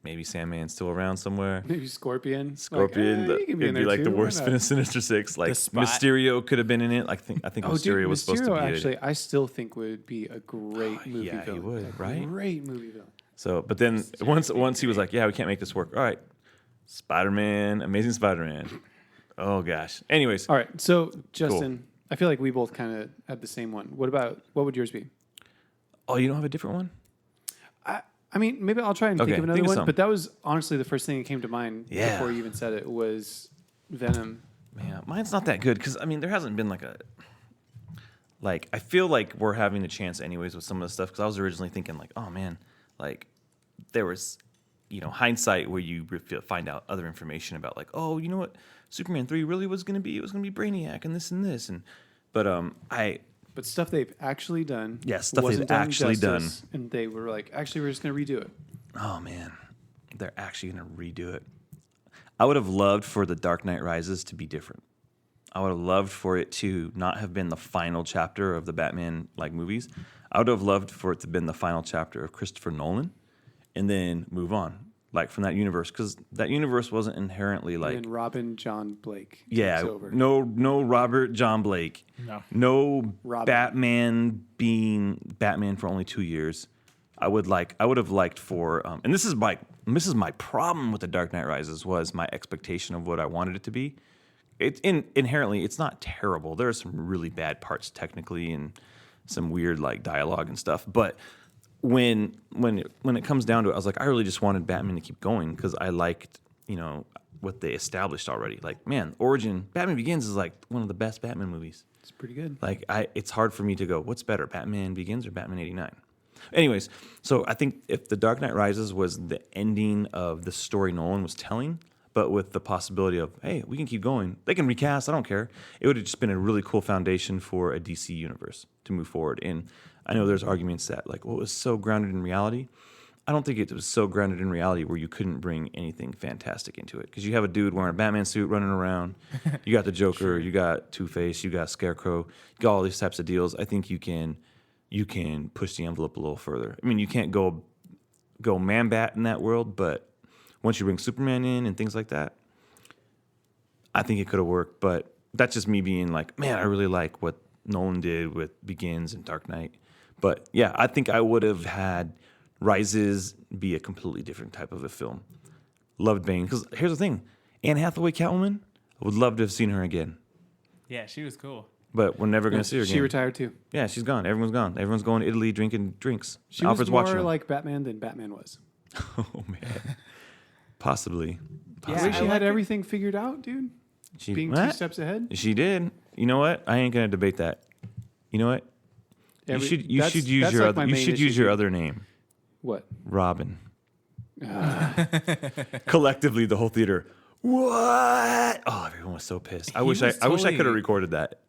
maybe Sandman's still around somewhere. Maybe Scorpion. Scorpion, Like, he can be in it'd be there like the too, worst why fin not? of Sinister Six. Like Spot. Mysterio could have been in it. I think Mysterio was supposed to be actually, it. I still think would be a great movie yeah, he villain. would, A right? Great movie villain. So, but then once he was like, yeah, we can't make this work. All right, Spider-Man, Amazing Spider-Man. Oh gosh. Anyways, All right, so Justin, I feel like we both kind of had the same one. What would yours be? oh, you don't have a different one? I mean, maybe I'll try and think Okay, of another think of one, some. but that was honestly the first thing that came to mind Yeah. before you even said it was Venom. Man, mine's not that good because I mean there hasn't been like I feel like we're having a chance anyways with some of the stuff because I was originally thinking like, oh man, like there was, hindsight where you find out other information about like, oh, you know what, Superman 3 really was going to be, it was going to be Brainiac and this, but But stuff they've actually done. Yeah, stuff wasn't they've done actually justice, and they were like, actually, we're just going to redo it. oh man, they're actually going to redo it. I would have loved for the Dark Knight Rises to be different. I would have loved for it to not have been the final chapter of the Batman like movies. I would have loved for it to have been the final chapter of Christopher Nolan, and then move on like from that universe because that universe wasn't inherently like and Robin John Blake. yeah takes over. no Robert John Blake no Robin. Batman being Batman for only 2 years. I would have liked for and this is my problem with the Dark Knight Rises was my expectation of what I wanted it to be. Inherently, it's not terrible. There are some really bad parts technically and some weird like dialogue and stuff. But when it comes down to it, I was like, I really just wanted Batman to keep going because I liked what they established already. Like, man, Batman Begins is like one of the best Batman movies. It's pretty good. Like, it's hard for me to go, what's better, Batman Begins or Batman '89? Anyways, so I think if The Dark Knight Rises was the ending of the story Nolan was telling, but with the possibility of, hey, we can keep going. They can recast, I don't care. It would have just been a really cool foundation for a DC universe to move forward. And I know there's arguments that, like, well, it was so grounded in reality. I don't think it was so grounded in reality where you couldn't bring anything fantastic into it. Because you have a dude wearing a Batman suit running around. You got the Joker, you got Two-Face, you got Scarecrow. You got all these types of deals. I think you can push the envelope a little further. I mean, you can't go Man-Bat in that world, but once you bring Superman in and things like that, I think it could have worked. But that's just me being like, man, I really like what Nolan did with Begins and Dark Knight. But yeah, I think I would have had Rises be a completely different type of a film. Loved Bane. Because here's the thing, Anne Hathaway Catwoman, I would love to have seen her again. Yeah, she was cool. But we're never going to see her again. She retired too. Yeah, she's gone. Everyone's gone. Everyone's going to Italy drinking drinks. She Alfred's was more watching her. like Batman than Batman was. Oh, man. Possibly. The Yeah, way I she like had her. everything figured out, dude. She, Being what? 2 steps ahead. She did. You know what? I ain't gonna debate that. You know what? You should use your like other. my You main should issue, use your dude. other name, What? Robin. Collectively, the whole theater. What? Oh, everyone was so pissed. I wish I could have totally- recorded that.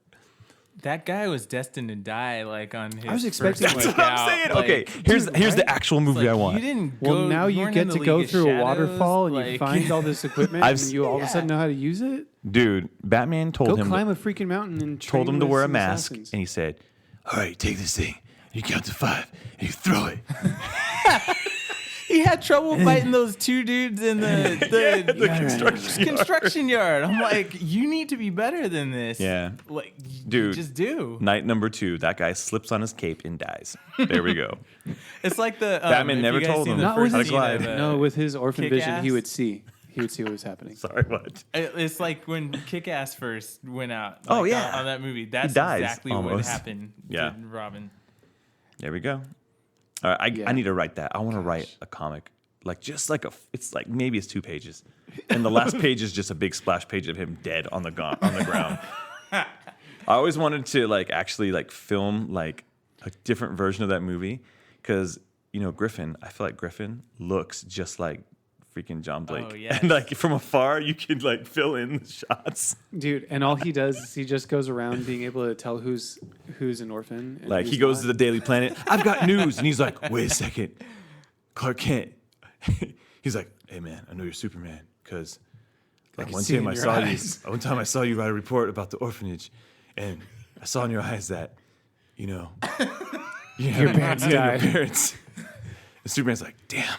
That guy was destined to die, like on his. I was expecting- first That's week That's what I'm out. saying. Like, Okay, here's right? the actual movie I want. You didn't Well, go. now you weren't get in the to go League of through a Shadows, waterfall and you like- find all this equipment I've and you all of a sudden know how to use it. Dude, Batman told Go him climb a freaking mountain and train told him to with wear a some mask, assassins. and he said, "All right, take this thing. You count to 5, and you throw it." He had trouble fighting those two dudes in the construction yard. I'm like, you need to be better than this. Yeah. Like, Dude. you just do. Night number 2, that guy slips on his cape and dies. There we go. It's like the Batman if never you guys told seen him. the Not first with his scene of, no, with his orphan vision, Kick-Ass. he would see what was happening. Sorry, what? It's like when Kick-Ass first went out. Oh, like, yeah. on that movie. That's dies, exactly what almost. happened. Yeah. to Robin. There we go. All right, Yeah. I need to write that. I want to write a comic, it's like maybe it's 2 pages, and the last page is just a big splash page of him dead on the ground. I always wanted to actually film a different version of that movie because Griffin. I feel like Griffin looks just like freaking John Blake. Oh, yes. And like from afar, you could like fill in the shots. Dude, and all he does is he just goes around being able to tell who's an orphan. And Like who's he goes not. to the Daily Planet. I've got news, and he's like, "Wait a second, Clark Kent." He's like, "Hey man, I know you're Superman because like can one see it time in I your saw eyes." you. One time I saw you write a report about the orphanage, and I saw in your eyes that your parents died." Your parents. And Superman's like, "Damn."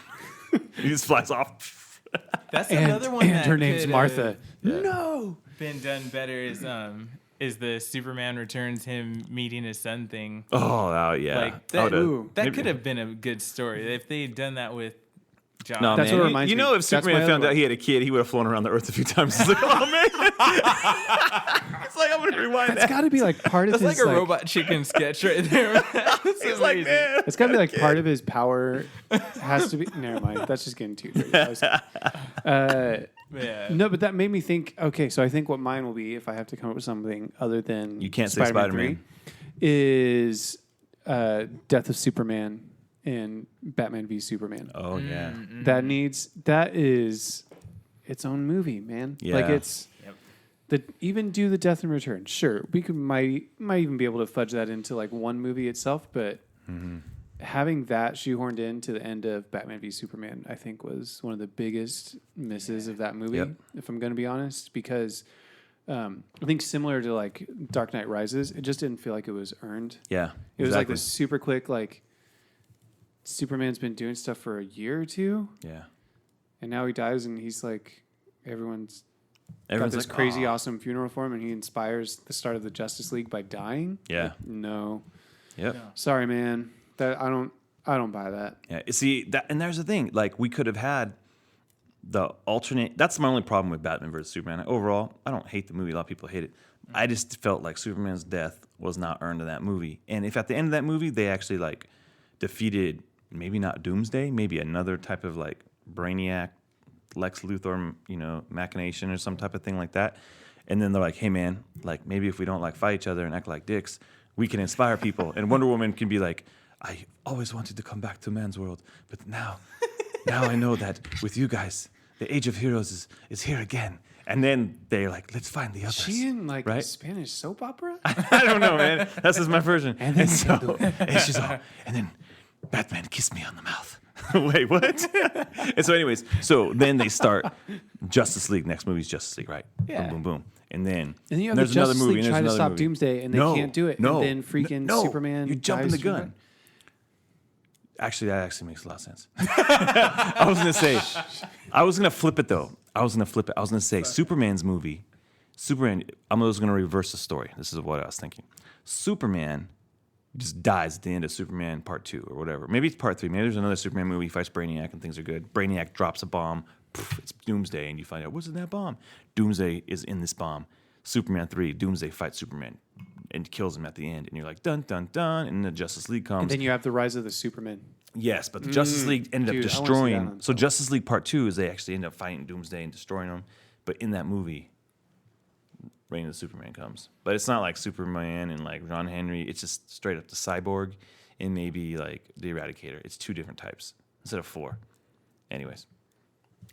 He just flies off. That's And, another one. and that her name's could, Martha. Yeah. No. Been done better is the Superman Returns him meeting his son thing. Oh, yeah. Like that. Ooh. That Maybe- could have been a good story if they had done that with John. No, That's man. what reminds you me. know, if That's my Superman other found one. out he had a kid, he would have flown around the Earth a few times. He's like, "Oh man!" It's like I'm gonna rewind That's that. got to be like part of That's his like a Robot Chicken sketch right there. That's He's like, amazing. "Man." It's got to be like part of his power has to be. Never mind. That's just getting too dirty. Yeah. No, but that made me think. Okay, so I think what mine will be if I have to come up with something other than You can't say Spider-Man. 3, is Death of Superman and Batman v Superman. Oh yeah. That is its own movie, man. Yeah. Like it's Yep. even do the Death and Return. Sure, we might even be able to fudge that into like one movie itself, but having that shoehorned into the end of Batman v Superman, I think was one of the biggest misses of that movie. Yep. If I'm going to be honest, because I think similar to like Dark Knight Rises, it just didn't feel like it was earned. Yeah. It was like exactly. this super quick, like Superman's been doing stuff for a year or two, Yeah. and now he dies, and he's like, everyone's got Everyone's this like, crazy, "Aw." awesome funeral for him, and he inspires the start of the Justice League by dying. Yeah. Like, no, Yep. No. sorry, man. That I don't buy that. Yeah. See that, and there's the thing. Like we could have had the alternate. That's my only problem with Batman versus Superman. Overall, I don't hate the movie. A lot of people hate it. I just felt like Superman's death was not earned in that movie. And if at the end of that movie they actually like defeated maybe not Doomsday, maybe another type of like Brainiac, Lex Luthor, machination or some type of thing like that. And then they're like, "Hey man, like maybe if we don't like fight each other and act like dicks, we can inspire people." And Wonder Woman can be like, "I always wanted to come back to man's world, but now I know that with you guys, the age of heroes is here again." And then they're like, "Let's find the others." She in like right? a Spanish soap opera. I don't know, man. That's just my version. And then And she's all, and then Batman kissed me on the mouth. Wait, what? And so, anyways, so then they start Justice League. Next movie's Justice League, right? Yeah. Boom, boom, boom. And then And then you have there's the Justice another movie. League and trying to there's stop another movie. Doomsday, and they can't do it. No, and then freaking no, Superman. You're jumping the dies gun. too. Actually, that actually makes a lot of sense. I was gonna flip it though. I was gonna say Superman's movie. Superman. I was gonna reverse the story. This is what I was thinking. Superman just dies at the end of Superman Part 2 or whatever. Maybe it's Part 3. Maybe there's another Superman movie. He fights Brainiac and things are good. Brainiac drops a bomb. Poof, it's Doomsday, and you find out what's in that bomb. Doomsday is in this bomb. Superman 3. Doomsday fights Superman and kills him at the end, and you're like dun dun dun, and the Justice League comes. And then you have the rise of the Superman. Yes, but the Justice League ended dude, up I wanna see that destroying. one. So Justice League Part 2 is they actually end up fighting Doomsday and destroying him. But in that movie, Reign of the Superman comes. But it's not like Superman and like Ron Henry. It's just straight up the Cyborg and maybe like the Eradicator. It's 2 different types instead of 4. Anyways.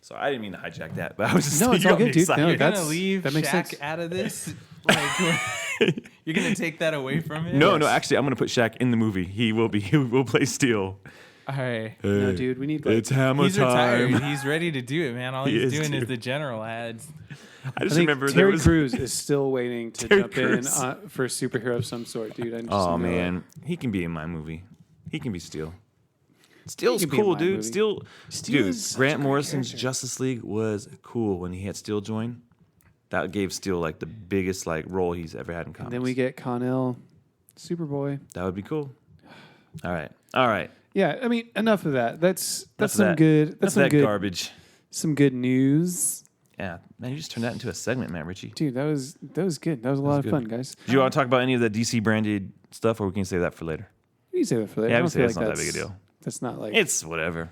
So I didn't mean to hijack that, but I was just No, it's you all got me good, dude. excited. No, You're gonna that's- leave that makes Shaq sense. out of this? Like, you're gonna take that away from it? No, actually, I'm gonna put Shaq in the movie. He will play Steel. All right. No, dude, we need like, It's hammer He's time. retired. He's ready to do it, man. All He he's is, doing dude. is the general ads. I I just think remember there Terry was. Crews is still waiting to Terry jump Crews. in for a superhero of some sort, dude. I just Oh know man, he can be in my movie. He can be Steel. Steel's can be in cool, my dude. movie. Steel, Steel dude. is such a Grant great Morrison's character. Justice League was cool when he had Steel join. That gave Steel like the biggest like role he's ever had in And comics. then we get Connell, Superboy. That would be cool. All right. Yeah, I mean, enough of that. That's Enough of some that. good. That's That's some that good. garbage. Some good news, Yeah, man, you just turned that into a segment, man, Richie. dude. That was good. That was a lot of good. fun, guys. Do you want to talk about any of the DC branded stuff, or we can save that for later? You can say that for later. Yeah, I we don't say feel that's like not that big a deal. That's not like It's whatever.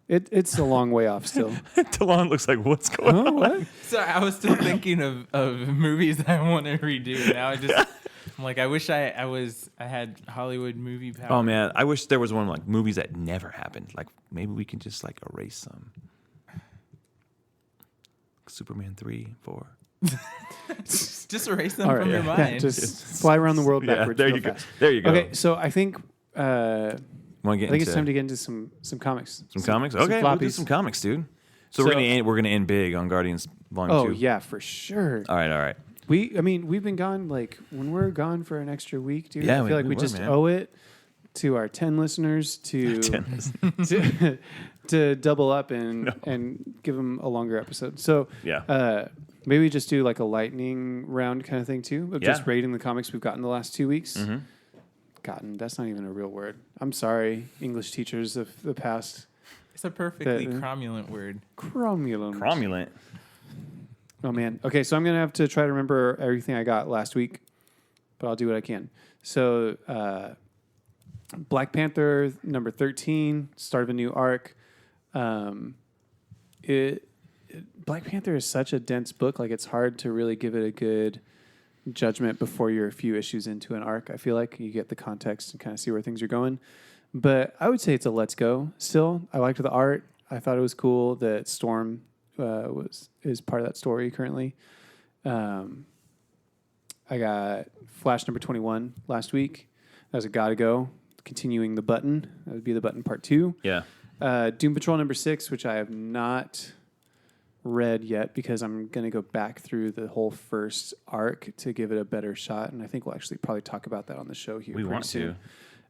it's a long way off still. Talon looks like what's going on. What? Sorry, I was still thinking of movies I want to redo. Now I just I'm like, I wish I had Hollywood movie power. Oh man, I wish there was one like movies that never happened. Like maybe we can just like erase some. Superman 3, 4. Just erase them All right, from your yeah, mind. just fly around the world Yeah, backwards. there real you go. fast. There you go. Okay, so I think Want to get I think into it's time to get into some comics. some comics? some Okay, we'll do floppies. some comics, dude. So, So- we're gonna end big on Guardians Volume Oh 2. yeah, for sure. All right. We've been gone like when we're gone for an extra week, dude. Yeah, I feel like we we were, just man. owe it to our 10 listeners to to double up and give them a longer episode. So Yeah. maybe just do like a lightning round kind of thing too, of just Yeah. rating the comics we've gotten the last 2 weeks. Mm-hmm. Gotten, that's not even a real word. I'm sorry, English teachers of the past. It's a perfectly That- cromulent word. Cromulent. Oh man. Okay, so I'm gonna have to try to remember everything I got last week, but I'll do what I can. So, Black Panther number 13, start of a new arc. Black Panther is such a dense book; like it's hard to really give it a good judgment before you're a few issues into an arc. I feel like you get the context and kind of see where things are going. But I would say it's a let's go. Still, I liked the art. I thought it was cool that Storm is part of that story currently. I got Flash number 21 last week. That was a gotta go. Continuing the button. That would be the button part 2. Yeah. Doom Patrol number 6, which I have not read yet because I'm going to go back through the whole first arc to give it a better shot. And I think we'll actually probably talk about that on the show here. We pretty want soon.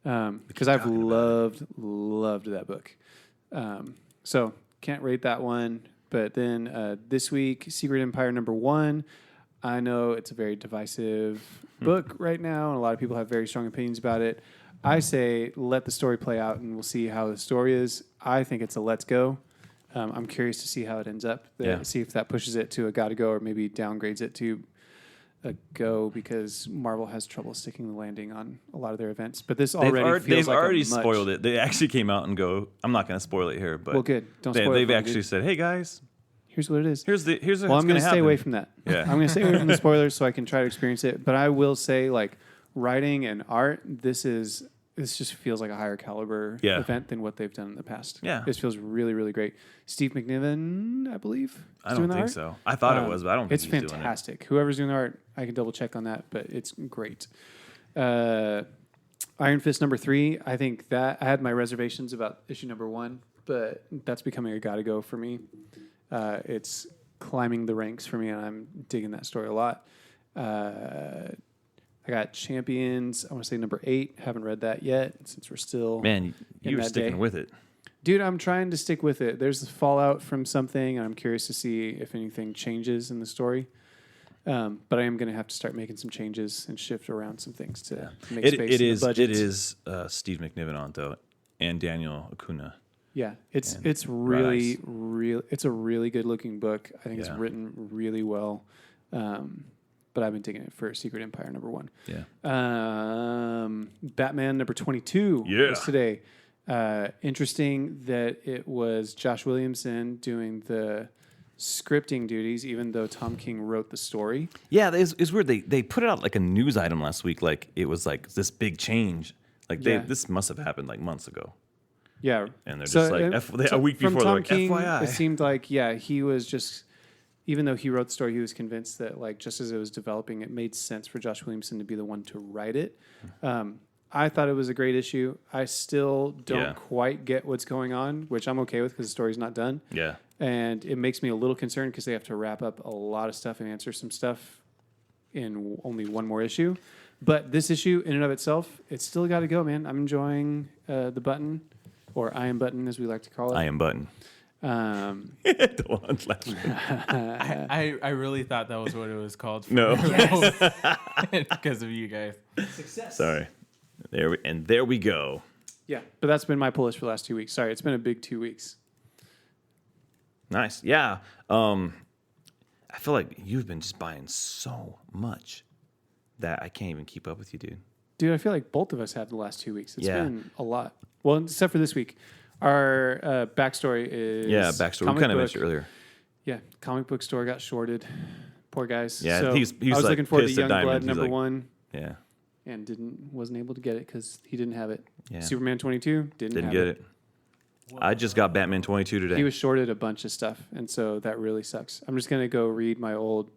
to. Because I've talking about loved that book. So can't rate that one. But then this week, Secret Empire number 1. I know it's a very divisive book right now, and a lot of people have very strong opinions about it. I say let the story play out, and we'll see how the story is. I think it's a let's go. I'm curious to see how it ends up. See if that pushes it to a gotta go, or maybe downgrades it to a go because Marvel has trouble sticking the landing on a lot of their events. But this already feels like already a much, spoiled it. They actually came out and go. I'm not going to spoil it here, but Well, good. Don't spoil it they've for me, actually dude. said, "Hey guys, Here's what it is. here's Well, I'm going to stay away from that. Yeah. I'm going to stay away from the spoilers so I can try to experience it. But I will say, like, writing and art, this just feels like a higher caliber event than what they've done in the past. Yeah. This feels really, really great. Steve McNiven, I believe, is I don't doing the think art. so. I thought it was, but I don't think It's he's doing it. fantastic. Whoever's doing the art, I can double check on that, but it's great. Iron Fist number 3, I think that I had my reservations about issue number 1, but that's becoming a gotta go for me. It's climbing the ranks for me, and I'm digging that story a lot. I got Champions, I want to say number 8. Haven't read that yet since we're still... Man, in you were that sticking day. with it. Dude, I'm trying to stick with it. There's fallout from something, and I'm curious to see if anything changes in the story. But I am going to have to start making some changes and shift around some things to make space in the budget. It is Steve McNiven on though, and Daniel Acuna. Yeah, it's And really Rise. it's a really good looking book. I think it's Yeah. written really well. But I've been digging it for Secret Empire number 1. Yeah. Batman number 22 Yeah. was today. Interesting that it was Josh Williamson doing the scripting duties, even though Tom King wrote the story. Yeah, it's weird. They put it out like a news item last week. Like it was like this big change. Like Yeah. this must have happened like months ago. Yeah, And they're just like, a week from before, Tom they're like, King, FYI. it seemed like he was just, even though he wrote the story, he was convinced that like just as it was developing, it made sense for Josh Williamson to be the one to write it. I thought it was a great issue. I still don't quite get what's going on, which I'm okay with because the story's not done. Yeah. And it makes me a little concerned because they have to wrap up a lot of stuff and answer some stuff in only one more issue. But this issue, in and of itself, it's still got to go, man. I'm enjoying the button, or I am button, as we like to call it. I am button. The one last week. I really thought that was what it was called. For No. Because of you guys. Success. Sorry. There we go. Yeah, but that's been my pull list for the last 2 weeks. Sorry, it's been a big 2 weeks. Nice. Yeah. I feel like you've been just buying so much that I can't even keep up with you, dude. Dude, I feel like both of us have the last 2 weeks. It's Yeah. been a lot. Well, except for this week. Our backstory is... Backstory. We comic kind of book- mentioned earlier. Yeah, comic book store got shorted. Poor guys. Yeah, so he's I was like looking forward to pissed at Young Diamond. Blood He's number like- 1. Yeah. and wasn't able to get it because he didn't have it. Yeah. Superman 22 didn't have get it. I just got Batman 22 today. He was shorted a bunch of stuff, and so that really sucks. I'm just gonna go read my old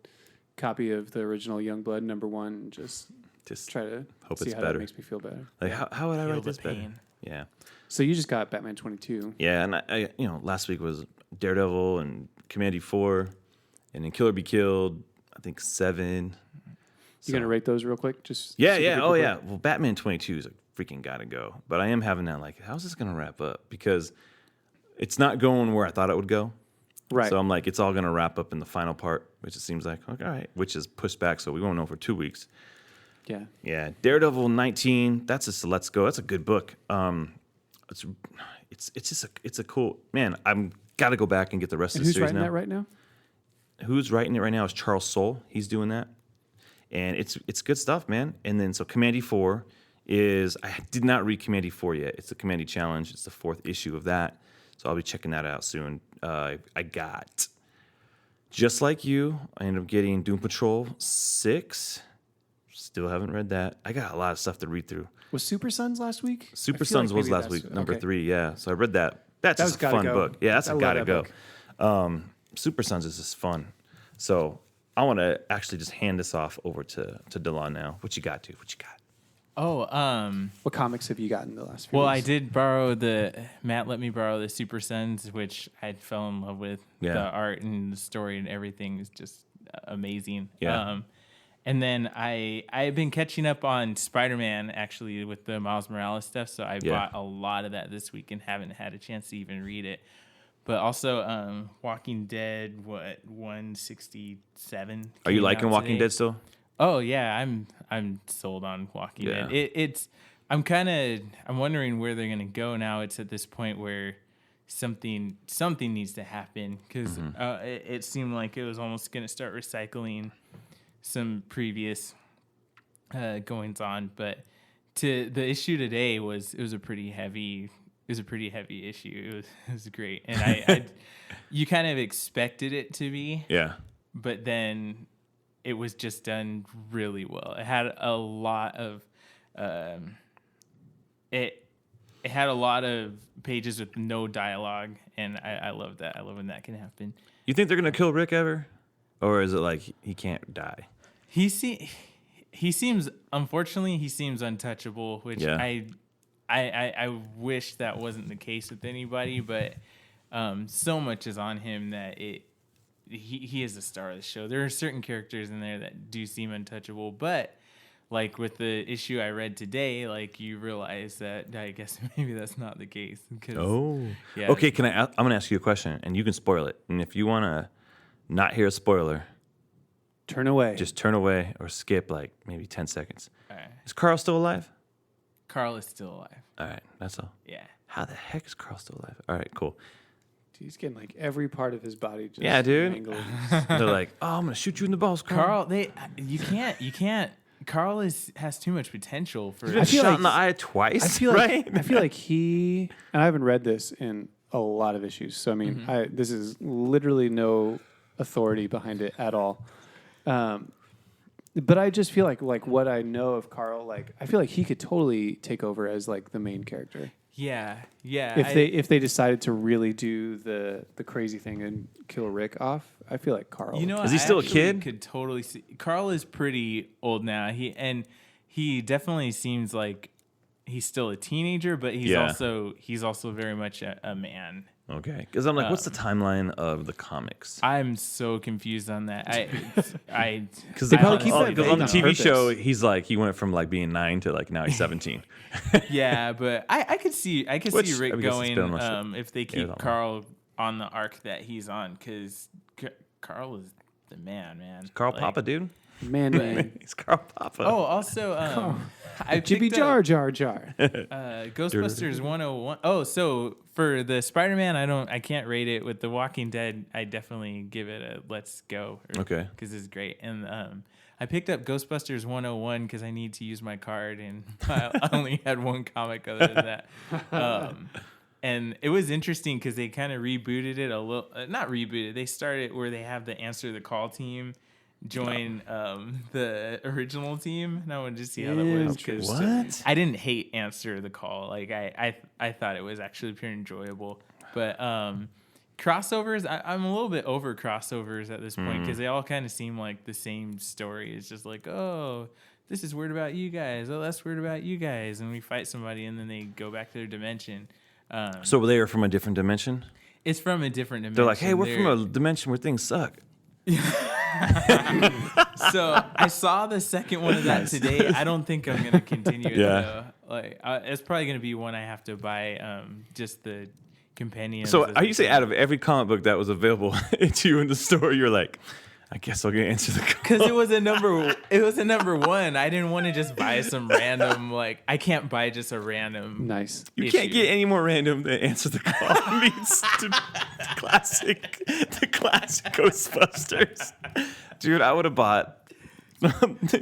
copy of the original Youngblood #1 and just try to hope see it's how better. that makes me feel better. Like how would I Feel write the this better? pain. Yeah. So you just got Batman 22. Yeah, and I last week was Daredevil and Command E4, and then Killer Be Killed. I think 7. You gonna rate those real quick? Just Yeah, super yeah. duper Oh, quick? yeah. Well, Batman 22 is a freaking gotta go. But I am having that like, how's this gonna wrap up? Because it's not going where I thought it would go. Right. So I'm like, it's all gonna wrap up in the final part, which it seems like, okay, all right, which is pushed back, so we won't know for 2 weeks. Yeah. Yeah, Daredevil 19. That's just a Let's Go. That's a good book. It's a cool man. I'm gotta go back and get the rest And of the who's series writing now. that right now? Who's writing it right now is Charles Soule. He's doing that, and it's good stuff, man. And then so Command E4 is I did not read Command E4 yet. It's the Command E Challenge. It's the 4th issue of that, so I'll be checking that out soon. I got Just Like You. I ended up getting Doom Patrol 6. Still haven't read that. I got a lot of stuff to read through. Was Super Sons last week? Super I feel Sons like was maybe last that's- week, number okay. 3. Yeah, so I read that. That's That just was a gotta fun go. book. Yeah, that's I a love gotta that go. Super Sons is just fun. So I want to actually just hand this off over to Delon now. What you got, dude? What you got? Oh, What comics have you gotten the last few well, I weeks? did borrow Matt let me borrow the Super Sons, which I fell in love with. Yeah. The art and the story and everything is just amazing. Yeah. And then I've been catching up on Spider-Man actually with the Miles Morales stuff, so I bought a lot of that this week and haven't had a chance to even read it. But also Walking Dead, 167. Are you came liking out Walking today. Dead still? Oh yeah, I'm sold on Walking Yeah. Dead. I'm wondering where they're gonna go now. It's at this point where something needs to happen because it seemed like it was almost gonna start recycling some previous goings on. But to the issue today it was a pretty heavy issue. It was great, and I you kind of expected it to be. Yeah. But then it was just done really well. It had a lot of it had a lot of pages with no dialogue, and I love that. I love when that can happen. You think they're gonna kill Rick ever, or is it like he can't die? He seems unfortunately he seems untouchable, which Yeah. I wish that wasn't the case with anybody, but so much is on him that he is the star of the show. There are certain characters in there that do seem untouchable, but like with the issue I read today, like you realize that I guess maybe that's not the case. Yeah. Okay. I'm gonna ask you a question, and you can spoil it. And if you wanna not hear a spoiler, Turn away. just turn away or skip like maybe 10 seconds. All right. Is Carl still alive? Carl is still alive. All right, that's all. Yeah. How the heck is Carl still alive? All right, cool. He's getting like every part of his body just Yeah, dude. mangled. They're like, oh, I'm gonna shoot you in the balls, Carl. Carl, you can't. Carl has too much potential for. He's been I feel shot like- in the eye twice. I feel right? like I feel like he and I haven't read this in a lot of issues, so I mean, this is literally no authority behind it at all. But I just feel like what I know of Carl, like I feel like he could totally take over as like the main character Yeah. if they decided to really do the crazy thing and kill Rick off. I feel like Carl. You know, Is he still a actually kid? Could totally see. Carl is pretty old now. He definitely seems like he's still a teenager, but he's Yeah. also very much a man. Okay, because I'm like, what's the timeline of the comics? I'm so confused on that. I Because They probably keep that on the vague on TV purpose. show, he's like he went from like being 9 to like now he's 17. yeah, but I could see Which, see Rick I guess it's going been almost if they years keep on. Carl on the arc that he's on, because Carl is the man. Carl Like- Papa, dude. man. He's Carl Papa. Oh, also, I Jibby picked up, Jar Jar. Ghostbusters 101. Oh, so for the Spider-Man, I can't rate it. With The Walking Dead, I definitely give it a let's go. Okay. Because it's great. And I picked up Ghostbusters 101 because I need to use my card, and I only had one comic other than that. And it was interesting because they kind of rebooted it a little. Not rebooted. They started where they have the Answer the Call team join the original team, and I wanted to see how that was. 'Cause What? I didn't hate Answer the Call. Like I thought it was actually pure enjoyable. But crossovers, I'm a little bit over crossovers at this point because they all kind of seem like the same story. It's just like, oh, this is weird about you guys. Oh, that's weird about you guys. And we fight somebody, and then they go back to their dimension. So they are from a different dimension? It's from a different dimension. They're like, hey, we're from a dimension where things suck. So I saw the second one of that today. I don't think I'm gonna continue it though. Like it's probably gonna be one I have to buy. Just the companion. So are you saying out of every comic book that was available to you in the store, you're like, I guess I'll get Answer the Call? Because it was a number one. I didn't want to just buy some random. Like I can't buy just a random. Nice. You issue. can't get any more random than Answer the Call meets the classic Ghostbusters. Dude, I would have bought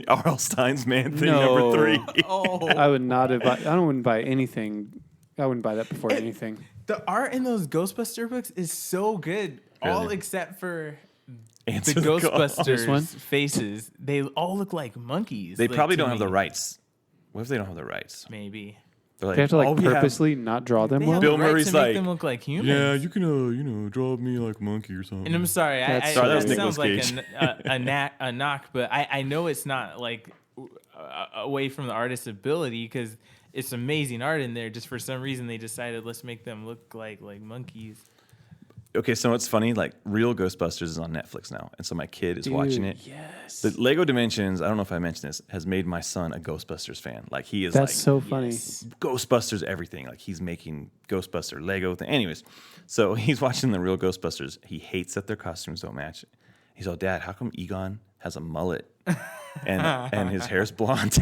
R.L. Stein's Man Thing No. number 3. Oh, I would not have. I wouldn't buy anything. I wouldn't buy that before anything. the art in those Ghostbuster books is so good. All Really? except for Answer the the Call. This one? Ghostbusters faces. They all look like monkeys. They like, probably to don't have the me. rights. What if they don't have the rights? Maybe. They're They have to like "Oh, we have- purposely not draw them They well. have Bill the rights Murray's to make like, them look like humans. Yeah, you can, draw me like a monkey or something. And I'm sorry, That's Sorry, that was that Nicolas sounds like Cage. a knock, but I know it's not like away from the artist's ability because it's amazing art in there. Just for some reason, they decided let's make them look like monkeys. Okay, so what's funny? Like, Real Ghostbusters is on Netflix now, and so my kid is watching it. Yes. The Lego Dimensions, I don't know if I mentioned this, has made my son a Ghostbusters fan. Like, he is That's like so funny. Ghostbusters everything. Like, he's making Ghostbuster Lego thing. Anyways, so he's watching the Real Ghostbusters. He hates that their costumes don't match. He's all, Dad, how come Egon has a mullet and his hair's blonde?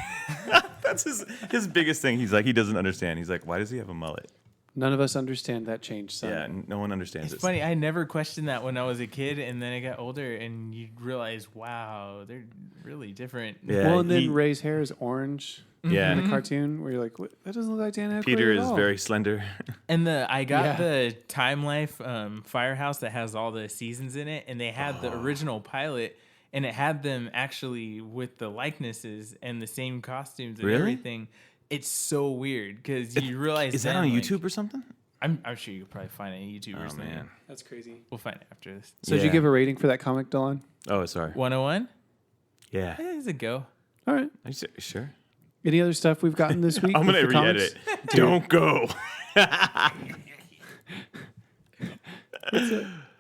That's his biggest thing. He's like, he doesn't understand. He's like, why does he have a mullet? None of us understand that change, son. Yeah, no one understands It's it. funny. I never questioned that when I was a kid, and then I got older, and you realize, wow, they're really different. Yeah, Well, and then Ray's hair is orange yeah. in the cartoon, where you're like, what? That doesn't look like Dan Aykroyd Peter at is all. very slender. And I got Yeah. the Time Life Firehouse that has all the seasons in it, and they had the original pilot, and it had them actually with the likenesses and the same costumes and Really? everything. It's so weird because you realize Is that then, on like- YouTube or something? I'm sure you could probably find it on YouTube or Oh, something. man. That's crazy. We'll find it after this. So did you Yeah. give a rating for that comic, Dylan? Oh, sorry. 101? Yeah. Yeah, it's a go. All right. Are you sure? Any other stuff we've gotten this week? I'm with going to the re-edit comics? it. Don't go.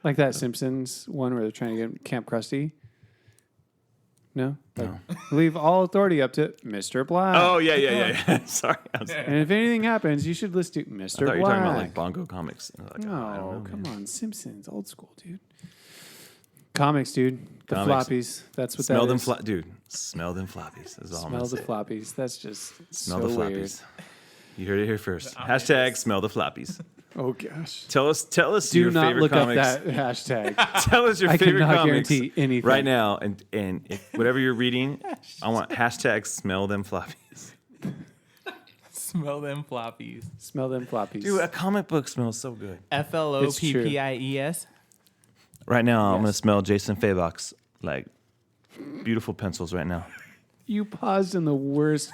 Like that Simpsons one where they're trying to get Camp Krusty? No? Like, leave all authority up to Mr. Black. Oh, yeah. Sorry. And if anything happens, you should listen to I Mr. thought you were Black. talking about like Bongo comics. And I was like, No, I don't know, come man. on. Simpsons, old school, dude. Comics, dude. The Comics. floppies. That's what Smell that them, is. dude. Smell them floppies. Is all I'm Smell gonna the say. floppies. That's just Smell so the weird. floppies. You heard it here first. omnibus. Hashtag smell the floppies. Oh gosh. Tell us Do your not favorite look comics. up that hashtag. Tell us your I favorite cannot comics guarantee anything. right now, and if whatever you're reading, I want hashtag smell them floppies. Smell them floppies. Smell them floppies. Dude, a comic book smells so good. FLOPPIES. Right now, I'm Yes. gonna smell Jason Fabok's like beautiful pencils right now. You paused in the worst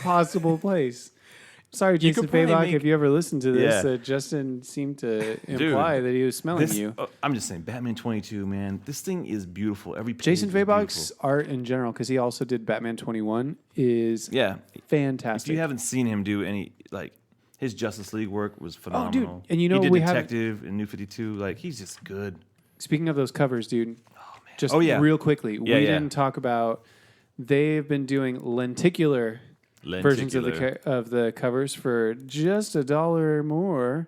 possible place. Sorry, Jason could probably Fabok, make- if you ever listened to this, Yeah. Justin seemed to imply that he was smelling This, you. I'm just saying, Batman 22, man. This thing is beautiful. Every page Jason is Fabok's beautiful. art in general, because he also did Batman 21, is Yeah. fantastic. If you haven't seen him do any like his Justice League work was phenomenal. and you know he did we have- Detective in New 52. Like he's just good. Speaking of those covers, dude, just Oh, yeah. real quickly, we Yeah. didn't talk about. They've been doing lenticular versions of the covers for just $1 more,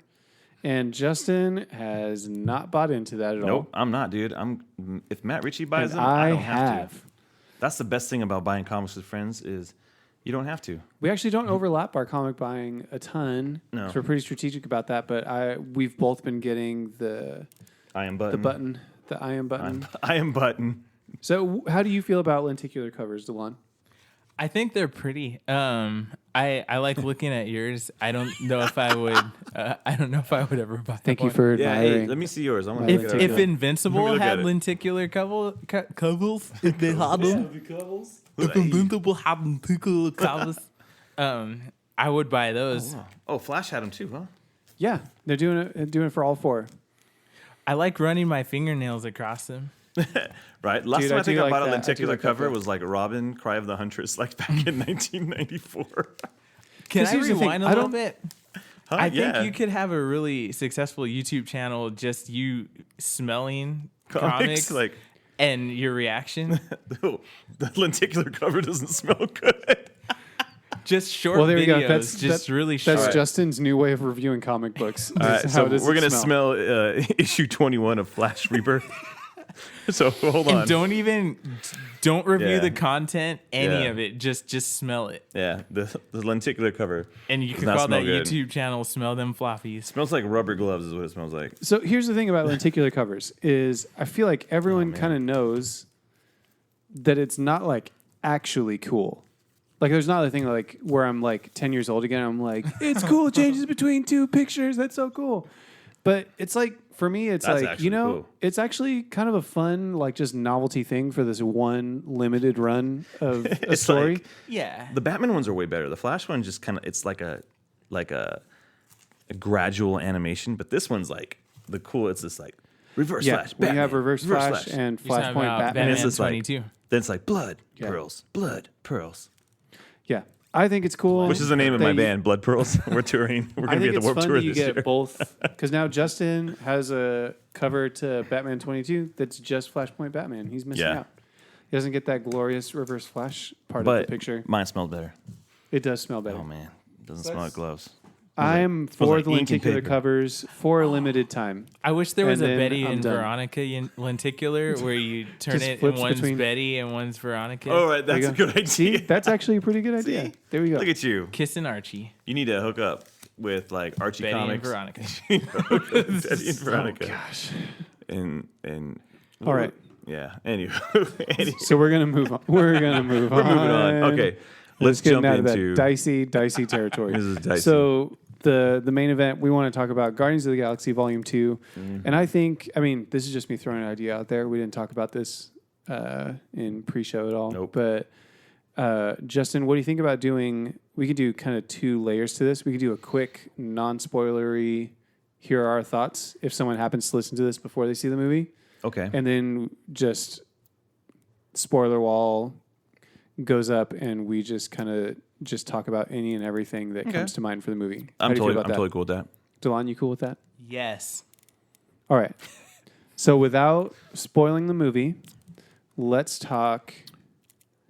and Justin has not bought into that at all. Nope, I'm not, dude. If Matt Ritchie buys And them, I I don't have have. to. That's the best thing about buying comics with friends is you don't have to. We actually don't overlap our comic buying a ton. No. 'Cause we're pretty strategic about that. But we've both been getting the I am the button. I am button. I am button. So how do you feel about lenticular covers, Delon? I think they're pretty. I like looking at yours. I don't know if I would. I don't know if I would ever buy. Thank you one. for Yeah, admiring. hey, let me see yours. I want My to look at If it. Invincible Let me look had at it. lenticular covers, if they had them, if Invincible had lenticular covers, I would buy those. Oh, Flash had them too, huh? Yeah, they're doing it for all 4. I like running my fingernails across them. Right. Last Dude, time I I think do I like bought a that. I do lenticular like that cover book. was like Robin, Cry of the Huntress, like back in 1994. Can I here's the thing, rewind a I little don't- bit? Huh? I think Yeah. you could have a really successful YouTube channel just you smelling Comics, comics like and your reaction. the lenticular cover doesn't smell good. Just short Well, there you videos, go. That's just really short. That's Justin's new way of reviewing comic books. All right, is so how does we're it gonna smell issue 21 of Flash Rebirth. So hold on. And don't review Yeah. the content, any Yeah. of it. Just smell it. Yeah, the lenticular cover. And you Does can not call smell that good. YouTube channel "Smell Them Floppies." Smells like rubber gloves is what it smells like. So here's the thing about lenticular covers is I feel like everyone kind of knows that it's not like actually cool. Like there's not a thing like where I'm like 10 years old again. I'm like, it's cool. It changes between 2 pictures. That's so cool. But it's like, for me, it's That's like, actually cool. it's actually kind of a fun, like just novelty thing for this one limited run of a It's story. like- Yeah. The Batman ones are way better. The Flash one just kind of it's like a gradual animation, but this one's like the cool. It's just like reverse yeah, flash. when you Batman, have reverse flash and You're talking flashpoint about Batman. and it's Batman just like 22. then it's like blood Yeah. pearls, blood pearls, Yeah, I think it's cool. which is the name of my They- band, Blood Pearls. We're touring. We're I gonna be think at the it's Warped fun Tour that you this get year. both because now Justin has a cover to Batman 22 that's just Flashpoint Batman. He's missing Yeah. out. He doesn't get that glorious reverse flash part of But the picture. mine smells better. It does smell better. Oh man, it doesn't smell like gloves. I'm smells for like the ink and lenticular paper. covers for a limited time. I wish there was And a then Betty I'm and done. Veronica lenticular where you turn Just it and flips one's between- Betty and one's Veronica. All right, There you that's a go. good idea. See, that's actually a pretty good idea. See? There we go. Look at you. Kissing Archie. You need to hook up with like Archie Betty and comics. Veronica. Betty and Veronica. Gosh. And All right. Yeah. Anyway. So we're gonna move on. We're gonna move We're moving on. Okay. Let's getting jump out of into that dicey territory. This is dicey. So the main event we want to talk about Guardians of the Galaxy Volume 2, and I mean this is just me throwing an idea out there. We didn't talk about this in pre-show at all. Nope. But Justin, what do you think about doing? We could do kind of 2 layers to this. We could do a quick, non-spoilery. Here are our thoughts. If someone happens to listen to this before they see the movie, Okay. and then just spoiler wall goes up, and we just kind of just talk about any and everything that Okay. comes to mind for the movie. How I'm do you feel about that? totally cool with that. Delon, you cool with that? Yes. All right. So without spoiling the movie, let's talk.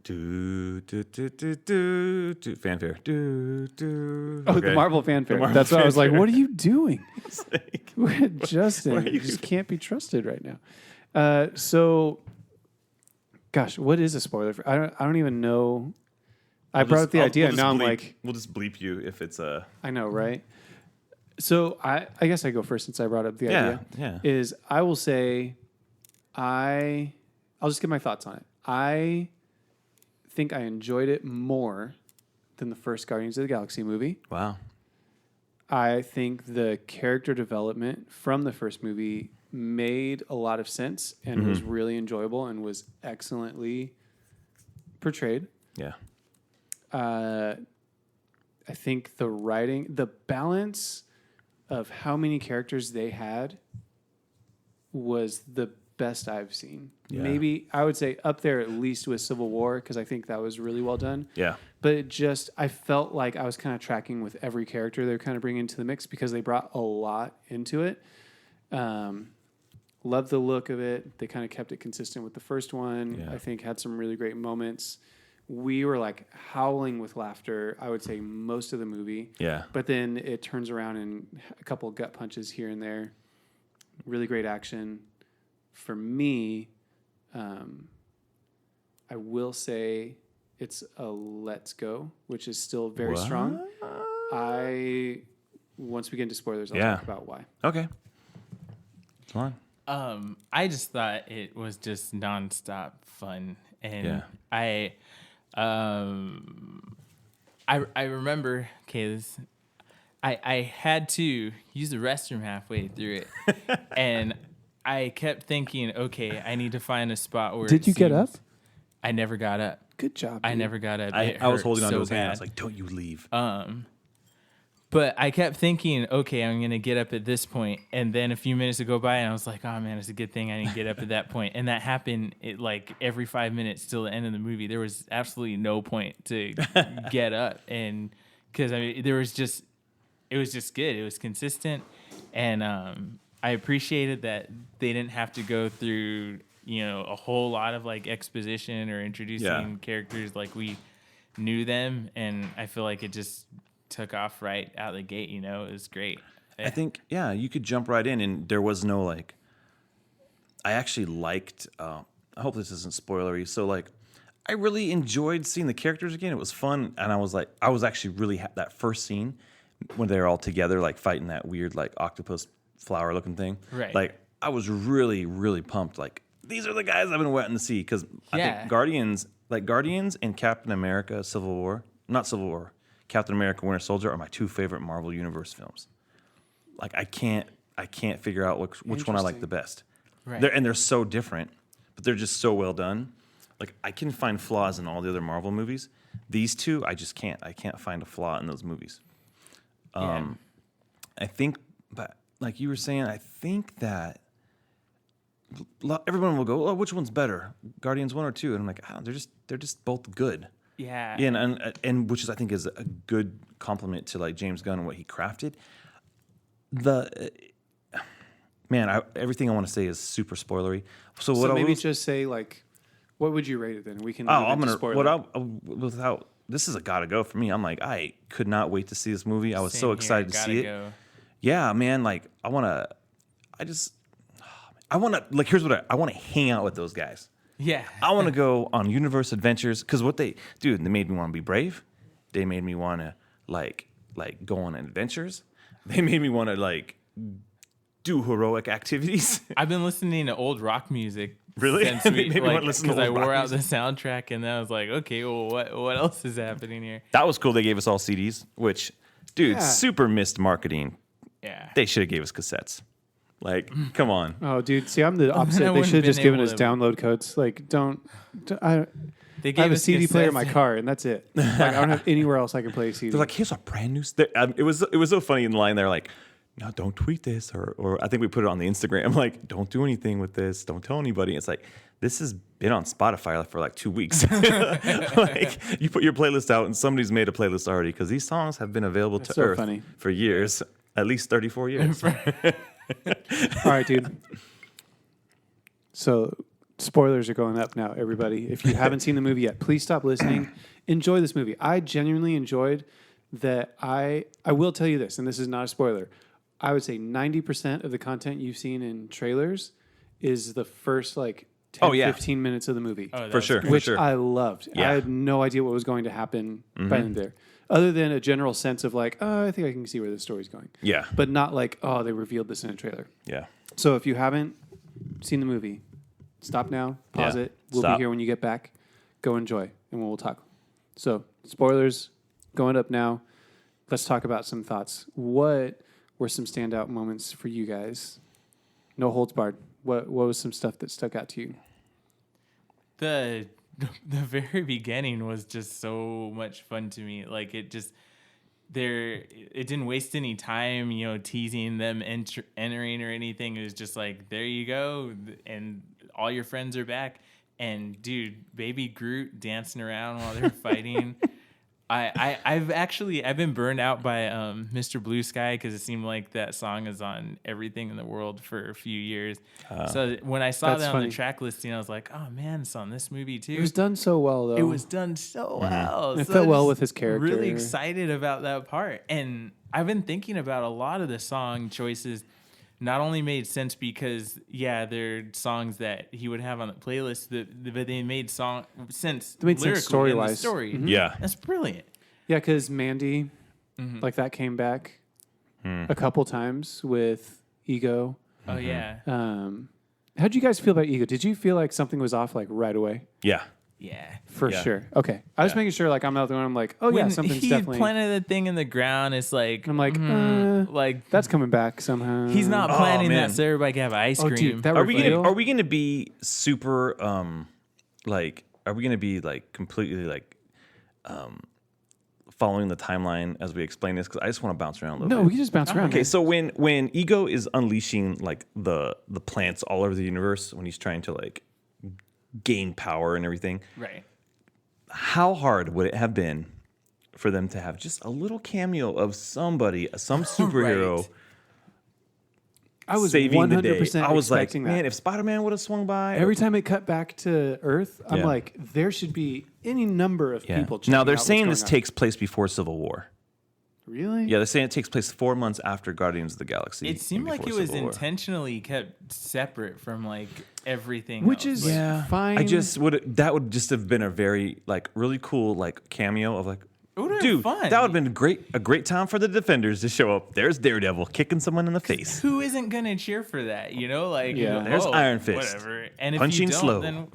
Do, do, do, do, do, do. Fanfare. Do, do. Oh, the Okay. Marvel fanfare. Marvel That's what I was like. fanfare. What are you doing, It's like- Justin? Why are You you- just can't be trusted right now. Gosh, what is a spoiler? I don't even know. I brought up the idea. We'll just Now I'm bleep- like, we'll just bleep you if it's a. I know, right? So I guess I go first since I brought up the idea. Yeah. Is I will say, I'll just give my thoughts on it. I think I enjoyed it more than the first Guardians of the Galaxy movie. Wow. I think the character development from the first movie made a lot of sense and was really enjoyable and was excellently portrayed. Yeah. I think the writing, the balance of how many characters they had was the best I've seen. Yeah. Maybe I would say up there at least with Civil War because I think that was really well done. Yeah. But it just, I felt like I was kind of tracking with every character they're kind of bringing into the mix because they brought a lot into it. Loved the look of it. They kind of kept it consistent with the first one. Yeah. I think had some really great moments. We were like howling with laughter, I would say most of the movie. Yeah. But then it turns around and a couple of gut punches here and there. Really great action. For me, I will say it's a let's go, which is still very What? strong. Once we get into spoilers, I'll Yeah. talk about why. Okay. Come on. I just thought it was just nonstop fun, and Yeah. I I remember, okay, I had to use the restroom halfway through it, and I kept thinking, okay, I need to find a spot where. Did you get up? I never got up. Good job. I dude. never got up. I was holding on to his hand. I was bad. like, "Don't you leave." But I kept thinking, okay, I'm going to get up at this point. And then a few minutes would go by, and I was like, oh, man, it's a good thing I didn't get up at that point. And that happened like every 5 minutes till the end of the movie. There was absolutely no point to get up. And because, I mean, it was just good. It was consistent. And I appreciated that they didn't have to go through, a whole lot of like exposition or introducing characters like we knew them. And I feel like it just took off right out the gate. It was great. I think you could jump right in, and there was no like. I actually liked. I hope this isn't spoilery. So like, I really enjoyed seeing the characters again. It was fun, and I was actually really that first scene when they were all together, like fighting that weird like octopus flower looking thing. Right. Like I was really really pumped. Like these are the guys I've been waiting to see because I think Guardians and Captain America: Captain America: Winter Soldier are my two favorite Marvel Universe films. Like I can't figure out which one I like the best. Right. They're so different, but they're just so well done. Like I can find flaws in all the other Marvel movies. These two, I just can't. I can't find a flaw in those movies. I think, but like you were saying, I think that everyone will go, "Oh, which one's better, Guardians 1 or 2?" And I'm like, oh, they're just both good. Yeah. And which is I think is a good compliment to like James Gunn and what he crafted. Everything I want to say is super spoilery. So maybe just say like, what would you rate it then? We can. This is a gotta go for me. I'm like, I could not wait to see this movie. I was so excited to see it. Go. Yeah, man. Like I want to like. Here's what I want to hang out with those guys. Yeah. I want to go on universe adventures because they made me want to be brave. They made me want to like go on adventures. They made me want to like do heroic activities. I've been listening to old rock music. Really? Since we, because I wore out the soundtrack, and then I was like, okay, well, what else is happening here? That was cool. They gave us all CDs, which, dude, super missed marketing. Yeah. They should have gave us cassettes. Like, come on. Oh, dude. See, I'm the opposite. They should have just given us download codes. Like, I have a CD player in my car, and that's it. Like, I don't have anywhere else I can play a CD. They're like, here's a brand new. It was so funny in the line. They're like, no, don't tweet this, or I think we put it on the Instagram. Like, don't do anything with this. Don't tell anybody. It's like this has been on Spotify for like 2 weeks. Like, you put your playlist out, and somebody's made a playlist already because these songs have been available to Earth for years, at least 34 years. All right, dude. So spoilers are going up now, everybody. If you haven't seen the movie yet, please stop listening. Enjoy this movie. I genuinely enjoyed that. I will tell you this, and this is not a spoiler. I would say 90% of the content you've seen in trailers is the first like 10, 15 minutes of the movie. Oh, for sure. Which I loved. Yeah. I had no idea what was going to happen by the end there. Other than a general sense of like, oh, I think I can see where the story's going. Yeah. But not like, oh, they revealed this in a trailer. Yeah. So if you haven't seen the movie, stop now, pause it. We'll be here when you get back. Go enjoy, and we'll talk. So spoilers going up now. Let's talk about some thoughts. What were some standout moments for you guys? No holds barred. What was some stuff that stuck out to you? The very beginning was just so much fun to me. Like it didn't waste any time, teasing them entering or anything. It was just like, there you go, and all your friends are back. And dude, baby Groot dancing around while they're fighting. I've been burned out by Mr. Blue Sky because it seemed like that song is on everything in the world for a few years. So when I saw that on the track listing, I was like, oh man, it's on this movie too. It was done so well though. It was done so well. It felt well with his character. Really excited about that part. And I've been thinking about a lot of the song choices. Not only made sense because they're songs that he would have on the playlist, but they made sense lyrically in the story. Mm-hmm. Yeah, that's brilliant. Yeah, because Mandy, like that came back a couple times with Ego. Oh yeah. How'd you gud you guys feel about Ego? Did you feel like something was off like right away? Yeah. Yeah. For Yeah. sure. Okay. I was Yeah. making sure, like, I'm out there and I'm like, oh, yeah, When something's he definitely. planted the thing in the ground, it's like I'm like, like that's coming back somehow. he's not Oh, planting man. that so everybody can have ice Oh, cream. dude, that Are we reveal. gonna be super like are we gonna be like completely like following the timeline as we explain this? Because I just want to bounce around a little No, bit. we can just bounce around. Okay, man. so when Ego is unleashing like the plants all over the universe, when he's trying to like gain power and everything, Right. how hard would it have been for them to have just a little cameo of somebody, some superhero Right. I was saving the day? 100% I was like, expecting that. man, if Spider-Man would have swung by, Every time it cut back to Earth, I'm Yeah. like, there should be any number of yeah. people. Checking Now they're out what's saying going this on. takes place before Civil War. Really? Yeah, they're saying it takes place 4 months after Guardians of the Galaxy. It seemed and like it before was Civil War. intentionally kept separate from like everything Which else. is Like, Yeah, fine. I just that would just have been a very like really cool like cameo of like, it would've been dude, fun. that would have been a great time for the Defenders to show up. There's Daredevil kicking someone in the face. who isn't gonna cheer for that? You know, like Yeah. There's oh, Iron Fist. whatever. And if Punching you don't, slow. then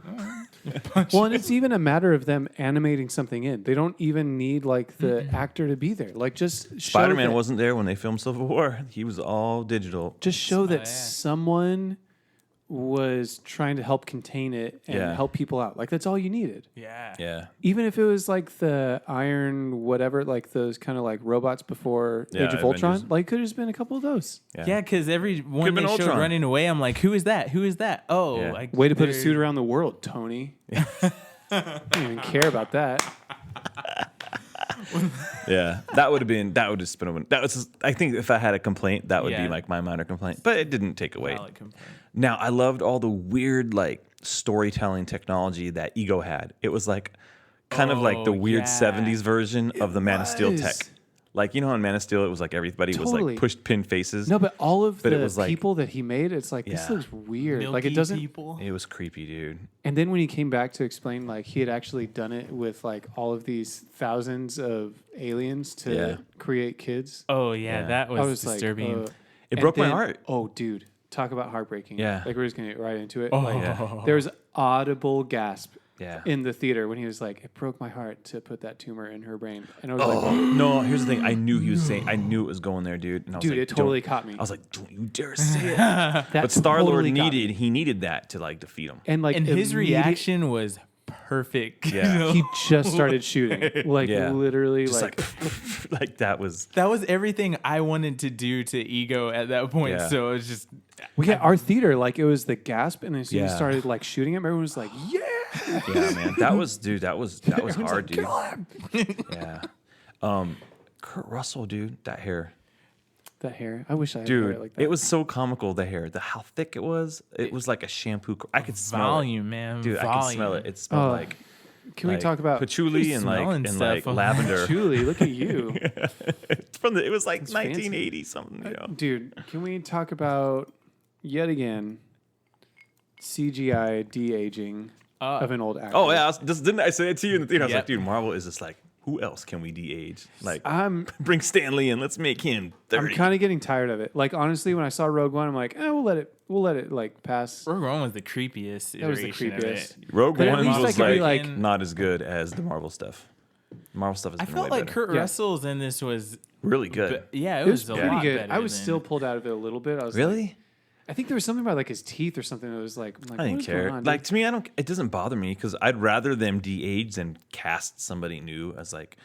Well, and it's even a matter of them animating something in. They don't even need like the actor to be there. Like just show Spider-Man that- wasn't there when they filmed Civil War. He was all digital. just show that yeah. someone was trying to help contain it and Yeah. help people out. Like that's all you needed. yeah. Yeah, Even if it was like the Iron whatever, like those kind of like robots before Yeah, Age of Ultron, Avengers. like could have just been a couple of those. Yeah, because every one Could've they been showed Ultron. running away, I'm like, who is that? Who is that? Oh, Yeah. like Way to put a they're- suit around the world, Tony. I don't even care about that. yeah. That would have just been a. That was. I think if I had a complaint, that would be Yeah. like my minor complaint. But it didn't take away. Valid complaint. Now I loved all the weird like storytelling technology that Ego had. It was like kind of like the Oh, weird yeah. 70s version of the Man of Steel was. tech. Like you know how in Man of Steel it was like everybody was Totally. like pushed pin faces. No, but all of But it the was like- people that he made, it's like this Yeah. looks weird. like Milky it doesn't. people. It was creepy, dude. And then when he came back to explain, like he had actually done it with like all of these thousands of aliens to Yeah. create kids. Oh yeah, Yeah. that I was was disturbing. like, It and broke my then- heart. Oh, dude, talk about heartbreaking. Yeah. like we're just gonna get right into it. Oh. Like, Yeah. there was audible gasp Yeah. in the theater when he was like, "It broke my heart to put that tumor in her brain," and I was Oh like, no! Here's the thing. I knew he was saying. I knew it was going there, dude. And I was "Dude, like, it totally don't- caught me." I was like, don't you dare say it. That But Star Lord totally got me. needed that to like defeat him. and like And his immediate- reaction was perfect. Yeah. You know? He just started shooting, like Yeah. literally, Just like like, like that was. That was everything I wanted to do to Ego at that point. Yeah. So it was just we got our theater, like it was the gasp, and as soon as he Yeah. started like shooting him, everyone was like, "Yeah!" Yeah, man. That was, dude. That was Everyone's hard, like, dude. "Kill him!" Yeah. Kurt Russell, dude. That hair, That hair, I wish I had hair dude. like that. It was so comical. The hair, how thick it was. It was like a shampoo. I could smell volume, man. it, dude. volume. I could smell it. It smelled Oh, like. Can we like talk about patchouli and like smelling and stuff. like lavender? Julie? Look at you, It's from the. It was like fancy. 1980 something. You know. dude. Can we talk about yet again CGI de-aging of an old actor? Oh yeah, didn't I say it to you in the theater? I was Yep. like, dude, Marvel is just like, who else can we de-age? Like, I'm bring Stan Lee in. Let's make him 30. I'm kind of getting tired of it. Like honestly, when I saw Rogue One, I'm like, we'll let it like pass. Rogue One was the creepiest. That was the iteration of creepiest. it. Rogue But at One least I was could be like, like- not as good as the Marvel stuff. Marvel stuff has I been felt way like better. Kurt Yeah. Russell's in this was, Really good. yeah, It was a pretty lot good. better I was than- still pulled out of it a little bit. I was like, Really? I think there was something about like his teeth or something that was like, I'm like I what didn't is going care. on, dude? Like to me, I don't. It doesn't bother me because I'd rather them de-age than cast somebody new as like,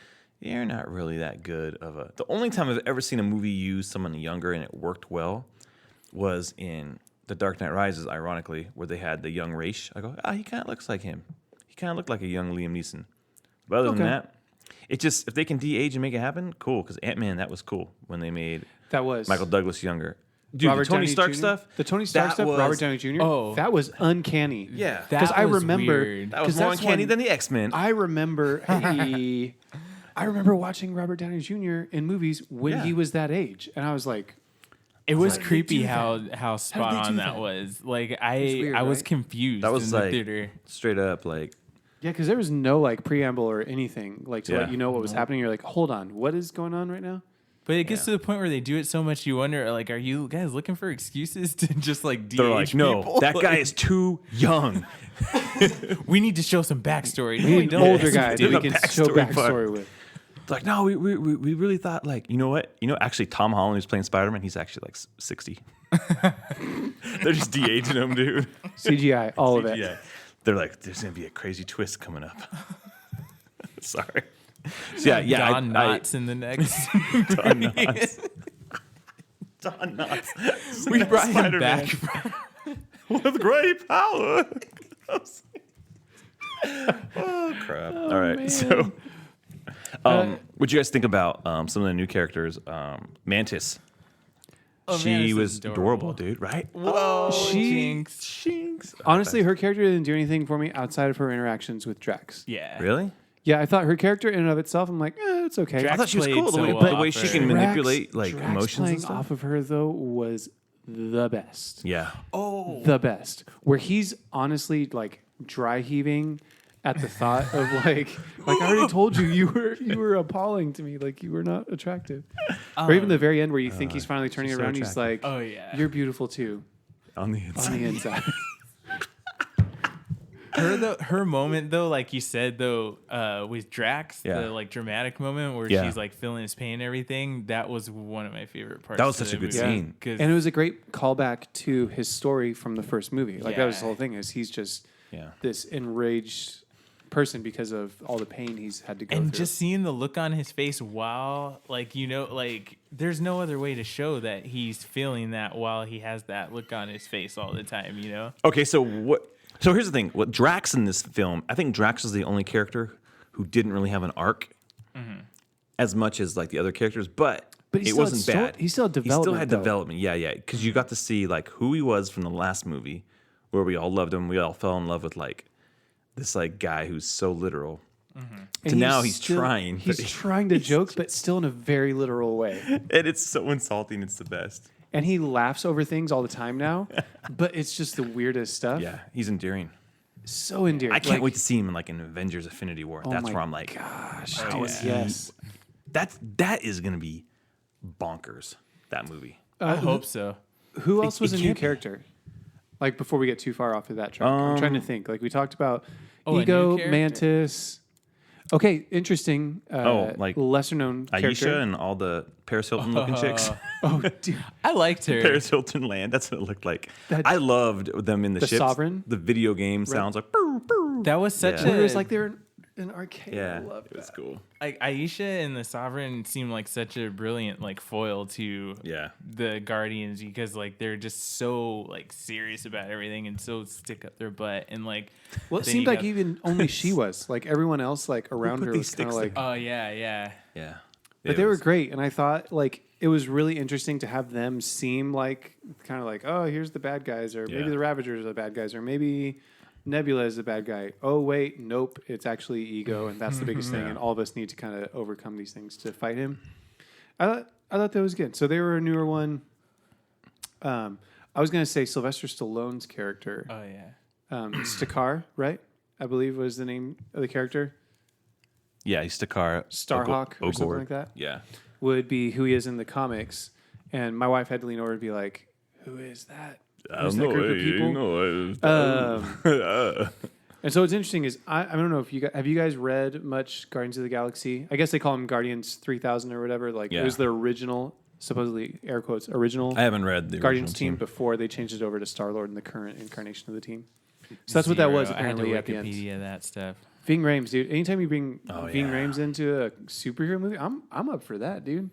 you're not really that good of a. The only time I've ever seen a movie use someone younger and it worked well was in The Dark Knight Rises, ironically, where they had the young Raish. I go, he kind of looks like him. He kind of looked like a young Liam Neeson. But other than Okay. that, it just if they can de-age and make it happen, cool. Because Ant-Man, that was cool when they made that was Michael Douglas younger. Dude, Robert the Tony Downey Stark Jr.? stuff. The Tony Stark that stuff, was- Robert Downey Jr. Oh. that was uncanny. Yeah, That because I was remember weird. that was 'cause more that's uncanny when than the X-Men. I remember. I remember watching Robert Downey Jr. in movies when Yeah. he was that age, and I was like, It was How did they creepy do how spot they on do that that? was. Like weird, I was right? confused That was in the like theater. straight up like yeah, because there was no like preamble or anything like to Yeah. let you know what was happening. You're like, hold on, what is going on right now? But it gets to the point where they do it so much, you wonder, like, are you guys looking for excuses to just like DH They're like, no, people? that guy is too young. We need to show some backstory. We need older guys that There's we a can show backstory backstory with. It's like, no, we really thought, like, you know what? Actually, Tom Holland, who's playing Spider-Man, he's actually like 60. They're just de-aging him, dude. CGI, all of it. Yeah. They're like, there's going to be a crazy twist coming up. Sorry. So, yeah. Don Knotts in the next. Don Knotts. Don Knotts. We brought him Spider-Man. back. With great power. Oh, crap. All right. man. So, what'd you guys think about some of the new characters? Mantis. Oh, She Mantis is was adorable, dude, right? Whoa, She- Jinx. Honestly, her character didn't do anything for me outside of her interactions with Drax. Yeah. Really? Yeah, I thought her character in and of itself, I'm like, it's okay. Drax I thought she was played cool. The so way, well the way off she her. can Drax- manipulate like Drax emotions playing and stuff. off of her though was the best. Yeah. Oh. The best. Where he's honestly like dry heaving at the thought of like I already told you you were appalling to me, like you were not attractive. Or even the very end where you think he's finally turning she's so around, he's like, Oh, yeah. you're beautiful too On the on inside. the inside. Her moment though, like you said though, with Drax, Yeah. the like dramatic moment where Yeah. she's like feeling his pain and everything, that was one of my favorite parts. That was of such a the good movie. scene. 'Cause- And it was a great callback to his story from the first movie. Like that was the Yeah. whole thing, is he's just Yeah. this enraged person because of all the pain he's had to go and through. just seeing the look on his face while, like, like there's no other way to show that he's feeling that while he has that look on his face all the time, Okay, so what? So here's the thing. What Drax in this film, I think Drax is the only character who didn't really have an arc as much as like the other characters, but But he it still had wasn't bad. he still had He still development, had though. development. Yeah, because you got to see like who he was from the last movie, where we all loved him. We all fell in love with like this like guy who's so literal. And To now he's still- trying, but He's trying to joke, but still in a very literal way. And it's so insulting. It's the best. And he laughs over things all the time now, but it's just the weirdest stuff. Yeah, he's endearing. So endearing. I can't Like, wait to see him in like an Avengers Infinity War. oh That's my where I'm like, gosh, how dude, is he- yes. that is gonna be bonkers. That movie. I hope so. Who else was it a new can't be. character? Like before we get too far off of that track, I'm trying to think. Like we talked about Oh, a new Ego, character? Mantis. Okay, interesting. Like lesser known Aisha character. and all the Paris Hilton looking chicks. Oh, dude. I liked her. Paris Hilton land. That's what it looked like. I loved them in the ships. Sovereign? The video game sounds like. Brr, brr. That was such Yeah. a It was like they were in an arcade. Yeah, I loved it was that. cool. like Aisha and the Sovereign seemed like such a brilliant like foil to Yeah. the Guardians, because like they're just so like serious about everything and so stick up their butt, and like Well, it then seemed you like got- even only she was. Like everyone else, like around put her, these was kind of sticks like. oh yeah. Yeah. But they were great, and I thought like it was really interesting to have them seem like kind of like, oh, here's the bad guys, or Yeah. maybe the Ravagers are the bad guys, or maybe Nebula is the bad guy. Oh wait, nope, it's actually Ego, and that's the biggest thing, and all of us need to kind of overcome these things to fight him. I thought that was good. So they were a newer one. I was gonna say Sylvester Stallone's character, Oh yeah. Stakar, right? I believe was the name of the character. Yeah, he's Stakar. Starhawk or something like that? Yeah. Would be who he is in the comics, and my wife had to lean over and be like, "Who is that?" I Who's don't that know. group of people? And so what's interesting is I don't know if have you guys read much Guardians of the Galaxy? I guess they call them Guardians 3000 or whatever. Like Yeah. it was the original, supposedly air quotes original I haven't read the Guardians original team before they changed it over to Star Lord in the current incarnation of the team. So that's what that was Zero. I had to apparently at the end. Wikipedia that stuff. Ving Rhames, dude. Anytime you bring Oh, Ving yeah. Rhames into a superhero movie, I'm up for that, dude.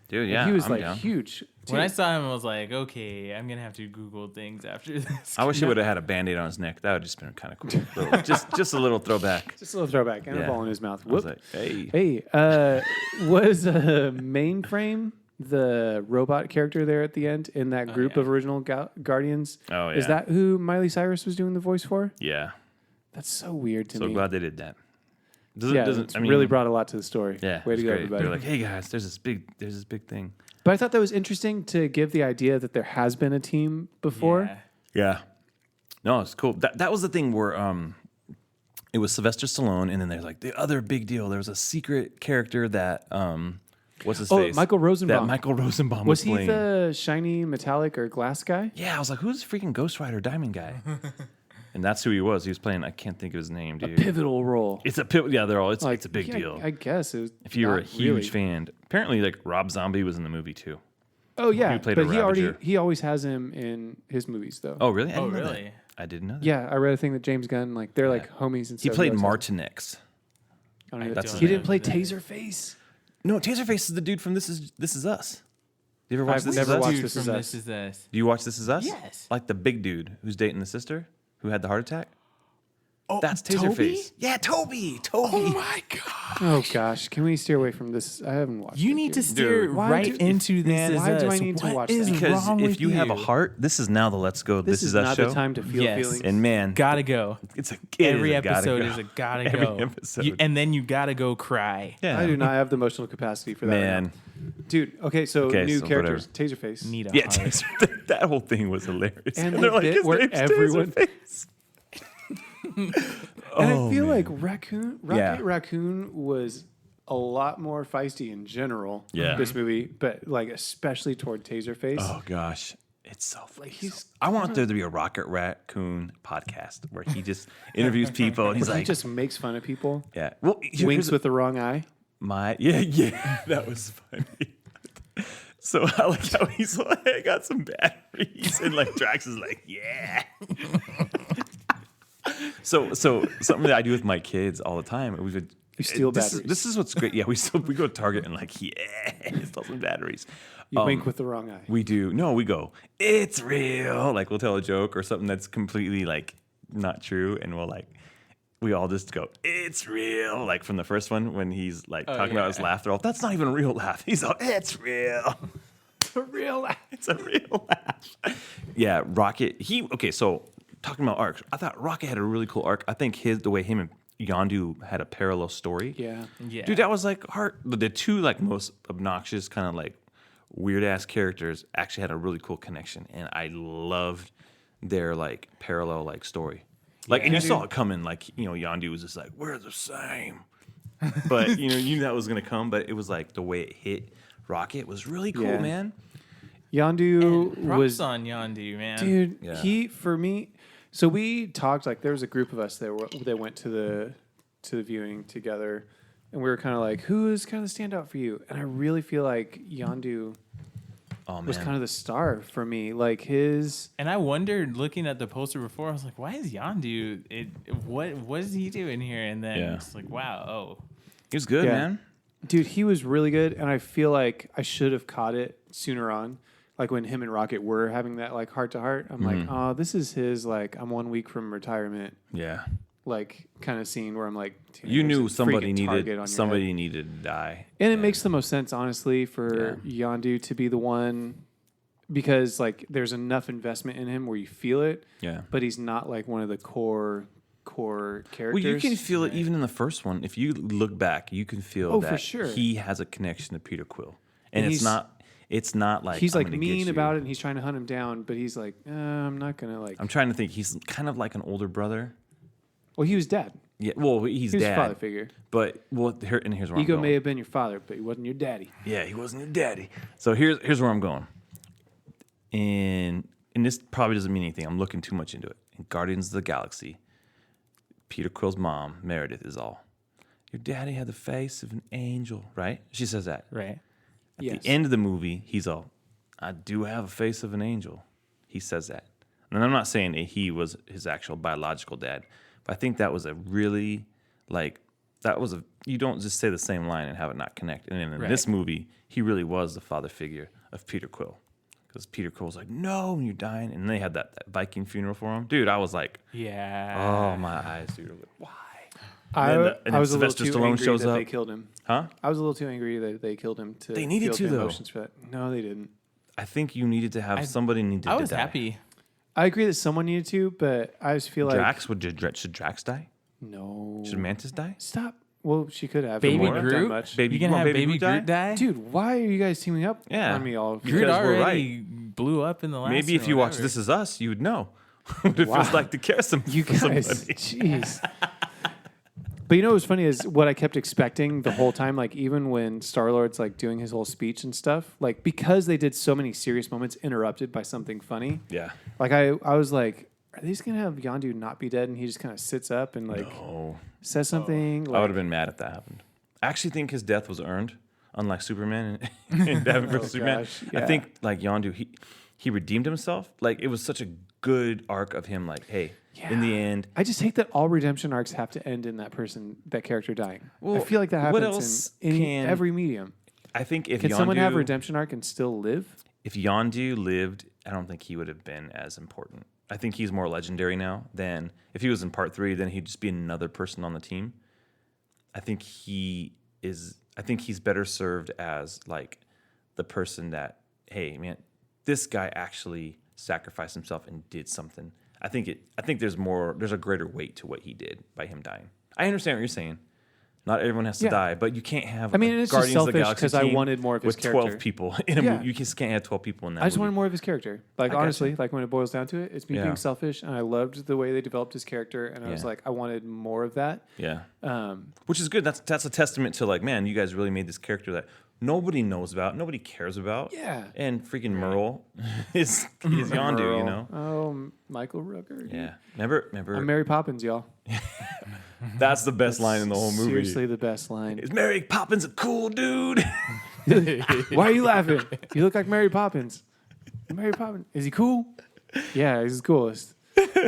Dude, Like, yeah. he was I'm like down. huge. When I too. saw him, I was like, okay, I'm gonna have to Google things after this. I wish he would have had a Band-Aid on his neck. That would have just been kind of cool. just a little throwback. Just a little throwback and Yeah. a ball in his mouth. I was Whoop. like, hey. Hey, was Mainframe the robot character there at the end in that group yeah. of original Guardians? Oh, Is yeah. that who Miley Cyrus was doing the voice for? Yeah. That's so weird to So me. glad they did that. Yeah, it's really brought a lot to the story. Yeah. Way it's to go, great. everybody. They're like, hey guys, there's this big thing. But I thought that was interesting to give the idea that there has been a team before. Yeah. Yeah. No, it's cool. That was the thing where it was Sylvester Stallone, and then there's like the other big deal. There was a secret character that What's his Oh, face? Michael Rosenbaum. That Michael Rosenbaum Was he playing. the shiny metallic or glass guy? Yeah, I was like, who's the freaking Ghost Rider Diamond guy? And that's who he was. He was playing. I can't think of his name, dude. Pivotal role. It's a pivot. Yeah, they're all. It's Like, it's a big yeah, deal. I guess it was. If you were a not huge really. fan, apparently, like Rob Zombie was in the movie too. Oh yeah, He played a but Ravager. he always has him in his movies though. Oh, really? I Oh, didn't know that. really? I didn't know that. Yeah, I read a thing that James Gunn like they're like homies and He stuff. played always have- Martinex. I don't even- That's his he name. didn't play That is- Taserface. No, Taserface is the dude from This Is Us. You ever watch I've This never Is Us? watched Dude This Is from Us. This Is Us. Do you watch This Is Us? Yes. Like the big dude who's dating the sister who had the heart attack? Oh, That's Toby? Taserface. Yeah, Toby. Oh my god! Oh gosh, can we steer away from this? I haven't watched. You it need yet. to steer Dude, why right do- into this. man, Is why do I Us. need to What watch is that? Because wrong if with you have a heart, this is now the Let's Go. This is Us not show. the time to feel Yes. feelings. And man, Gotta go. it's a Every it is a gotta episode go. is a gotta Every go. episode. And then you gotta go cry. Yeah. I do not have the emotional capacity for that. right Man. now. Dude. Okay, so Okay, new so characters. Taserface. Need a Yeah, heart. Taser, that whole thing was hilarious. And they're the like, bit his where name's everyone- Taserface. And Oh, I feel man. like Rocket Yeah. Raccoon was a lot more feisty in general. Yeah. This movie, but like especially toward Taserface. Oh gosh, it's so funny. he's I want there to be a Rocket Raccoon podcast where he just interviews people and he's he like, just makes fun of people. yeah, well, Winks with the wrong eye. yeah, that was funny. So I like how he's like, I got some batteries, and like Drax is like, yeah. So something that I do with my kids all the time. We would You steal this batteries. This is what's great. Yeah, we go to Target and like, yeah, steal some batteries. You wink with the wrong eye. We do. No, we go, it's real. Like we'll tell a joke or something that's completely like not true. And we all just go, it's real. Like from the first one when he's like talking about his laugh. They're all, that's not even a real laugh. He's all, it's real. It's a real laugh. It's a real laugh. Yeah, Rocket. So talking about arcs, I thought Rocket had a really cool arc. I think the way him and Yondu had a parallel story. Yeah. Yeah. Dude, that was like the two like most obnoxious kind of like weird ass characters actually had a really cool connection, and I loved their like parallel like story. Like, and you saw it coming. Like, Yondu was just like, we're the same, but you knew that was gonna come. But it was like the way it hit Rocket was really cool, Yeah. man. Yondu Props was on Yondu, man. dude. Yeah. He for me. So we talked like there was a group of us that went to the viewing together, and we were kind of like, who is kind of the standout for you? And I really feel like Yondu Oh man, was kind of the star for me. Like his. And I wondered, looking at the poster before, I was like, "Why is Yondu? What is he doing here?" And then Yeah. it's like, "Wow, oh, he was good, Yeah. man. Dude, he was really good, and I feel like I should have caught it sooner on. Like when him and Rocket were having that like heart to heart, I'm like, oh, this is his like I'm 1 week from retirement Yeah, like kind of scene where I'm like, dude, you there's knew a somebody freaking target on your head. somebody needed to die, And it makes the most sense, honestly, for Yondu to be the one because like there's enough investment in him where you feel it, Yeah, but he's not like one of the core characters. well, you can feel it even in the first one. If you look back, you can feel Oh, that for sure. he has a connection to Peter Quill, and And it's not like he's I'm like gonna mean get you. about it, and he's trying to hunt him down, but he's like, I'm not gonna like. I'm trying to think. He's kind of like an older brother. Well, he was dad. Yeah, well, he's He was a dad, father figure. but here's where Ego I'm may going. have been your father, but he wasn't your daddy. Yeah, he wasn't your daddy. So here's where I'm going. And this probably doesn't mean anything. I'm looking too much into it. In Guardians of the Galaxy, Peter Quill's mom, Meredith, is all, your daddy had the face of an angel, right? She says that. right." At Yes. the end of the movie, he's all, I do have a face of an angel. He says that. And I'm not saying that he was his actual biological dad, but I think that was a really, you don't just say the same line and have it not connect. And in this movie, he really was the father figure of Peter Quill. Because Peter Quill's like, no, you're dying. And they had that Viking funeral for him. Dude, I was like, Yeah. oh, my eyes, dude. I was like, why? I, And then I was a little Sylvester too Stallone angry shows that up. they killed him. Huh? I was a little too angry that they killed him to They needed feel to, the though. emotions for that. No, they didn't. I think you needed to have somebody needed I to was die. happy. I agree that someone needed to, but I just feel like Drax, should Drax die? no. Should Mantis die? Stop. Well, she could have. Baby It wouldn't have done Groot? much. Baby- You gonna you want have Baby Baby Groot Groot die? Dude, why are you guys teaming up Yeah. on me all? Groot because we're already blew up in the last. Maybe if one you or watch whatever. This Is Us, you would know what it Wow. feels like to care You for guys, somebody. jeez. But you know what's funny is what I kept expecting the whole time, like even when Star-Lord's like doing his whole speech and stuff, like because they did so many serious moments interrupted by something funny. Yeah. Like I was like, are these gonna have Yondu not be dead? And he just kind of sits up and like says something. I would have been mad if that happened. I actually think his death was earned, unlike Superman and Batman vs Superman. gosh, yeah. I think like Yondu, he redeemed himself. Like it was such a good arc of him. Like, hey, in the end, I just hate that all redemption arcs have to end in that character dying. Well, I feel like that what happens else in can- every medium. I think if Can Yondu, someone have a redemption arc and still live? if Yondu lived, I don't think he would have been as important. I think he's more legendary now than if he was in part 3. Then he'd just be another person on the team. I think he's better served as like the person that, hey man, this guy actually sacrificed himself and did something. I think there's a greater weight to what he did by him dying. I understand what you're saying. Not everyone has to die, but you can't have. I mean, it's just Guardians of the selfish Galaxy because I team wanted more of his with character. 12 people in a Yeah. movie. You just can't have 12 people in that. I just movie. wanted more of his character. Like I got honestly, you. like when it boils down to it, it's me Yeah. being selfish, and I loved the way they developed his character, and I was Yeah. like, I wanted more of that. Yeah, Um, which is good. That's a testament to like, man, you guys really made this character that nobody knows about, nobody cares about. Yeah. And freaking Merle is Yondu, you know. Oh, Michael Rooker. Yeah, remember. I'm Mary Poppins, y'all. That's the best line in the whole movie. Seriously, the best line. Is Mary Poppins a cool dude? Why are you laughing? You look like Mary Poppins. Mary Poppins. Is he cool? Yeah, he's the coolest.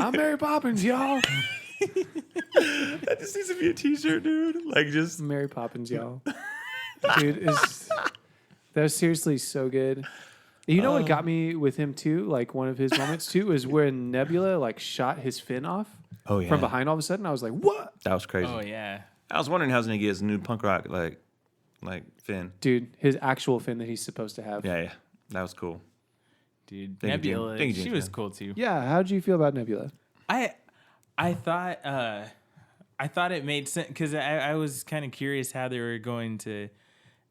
I'm Mary Poppins, y'all. That just needs to be a T-shirt, dude. Like just Mary Poppins, y'all. Dude, that was seriously so good. You know what got me with him too? Like one of his moments too was when Nebula like shot his fin off from behind. All of a sudden, I was like, "What?" That was crazy. Oh yeah. I was wondering how's he gonna get his new punk rock like fin. Dude, his actual fin that he's supposed to have. Yeah, that was cool. Dude, Thank you, James. Nebula, Thank you, James, she was man. cool too. Yeah. How did you feel about Nebula? I thought it made sense because I was kind of curious how they were going to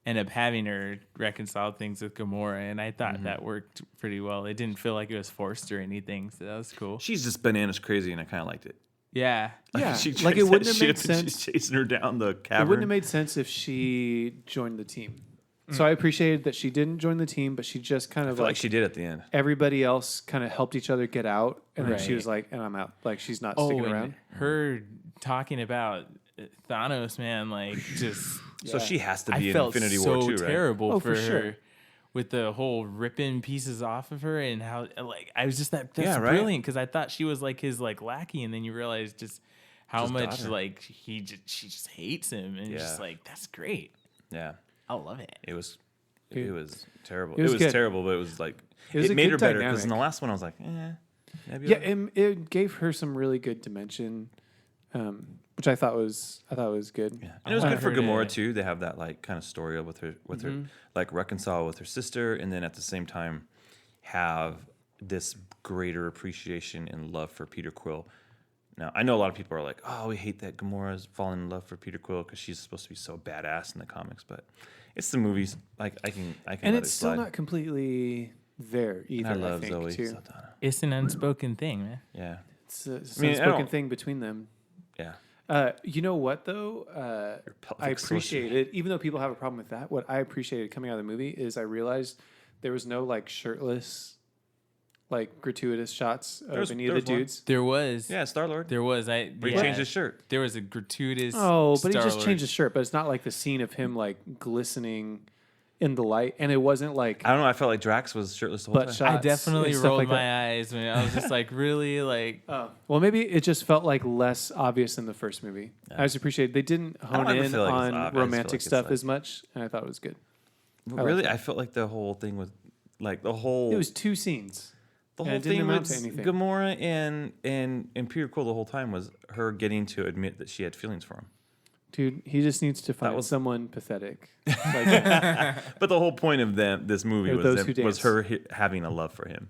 end up having her reconcile things with Gamora, and I thought that worked pretty well. It didn't feel like it was forced or anything, so that was cool. She's just bananas crazy, and I kind of liked it. Yeah. Yeah, She like it tries wouldn't that have made shit and sense. She's chasing her down the cavern. It wouldn't have made sense if she joined the team. So I appreciated that she didn't join the team, but she just kind I of feel like like she did at the end. everybody else kind of helped each other get out, and then she Right. was like, "And I'm out." Like she's not sticking and around. her talking about Thanos, man, like just So she has to I be in felt Infinity so War too, right? terrible Oh, for for her sure. with the whole ripping pieces off of her and how like I was just that's Yeah, right. brilliant because I thought she was like his like lackey, and then you realize just how Just much daughter. like she just hates him, and just Yeah. like that's great. Yeah, I love it. it was Dude. terrible. It was good. terrible, but it was like It was a made good her better because in the dynamic. last one I was like, Nebula. Yeah, it gave her some really good dimension, which I thought was good. Yeah. And it was I good for heard Gamora it. too. They have that like kind of story with her like reconcile with her sister, and then at the same time have this greater appreciation and love for Peter Quill. Now I know a lot of people are like, "Oh, we hate that Gamora's fallen in love for Peter Quill because she's supposed to be so badass in the comics," but it's the movies. Like I can And let it's it still slide. not completely there either. I love think, Zoe too. Saldana. It's an unspoken thing, man. Yeah, It's a I unspoken don't- thing between them. yeah. You know what though? I pelvic appreciated, even though people have a problem with that. What I appreciated coming out of the movie is I realized there was no like shirtless, like gratuitous shots of any of the there was one. dudes. There was, Yeah, Star-Lord. there was, Where he changed his shirt. There was a gratuitous. Oh, but he just Star-Lord. changed his shirt. But it's not like the scene of him like glistening in the light, and it wasn't like I don't know. I felt like Drax was shirtless the whole butt time. shots. I definitely and stuff rolled like that. my eyes when I was just like, really, like. Well, maybe it just felt like less obvious than the first movie. I just appreciated they didn't hone ever in feel like it's on obvious. I just feel romantic like it's stuff like- as much, and I thought it was good. Really, I felt like the whole thing was like the whole. It was 2 scenes. The And whole it didn't thing amount with to anything. Gamora and Peter Quill the whole time was her getting to admit that she had feelings for him. Dude, he just needs to find was- someone pathetic. Like, But the whole point of this movie Or was those who was dance. her having a love for him.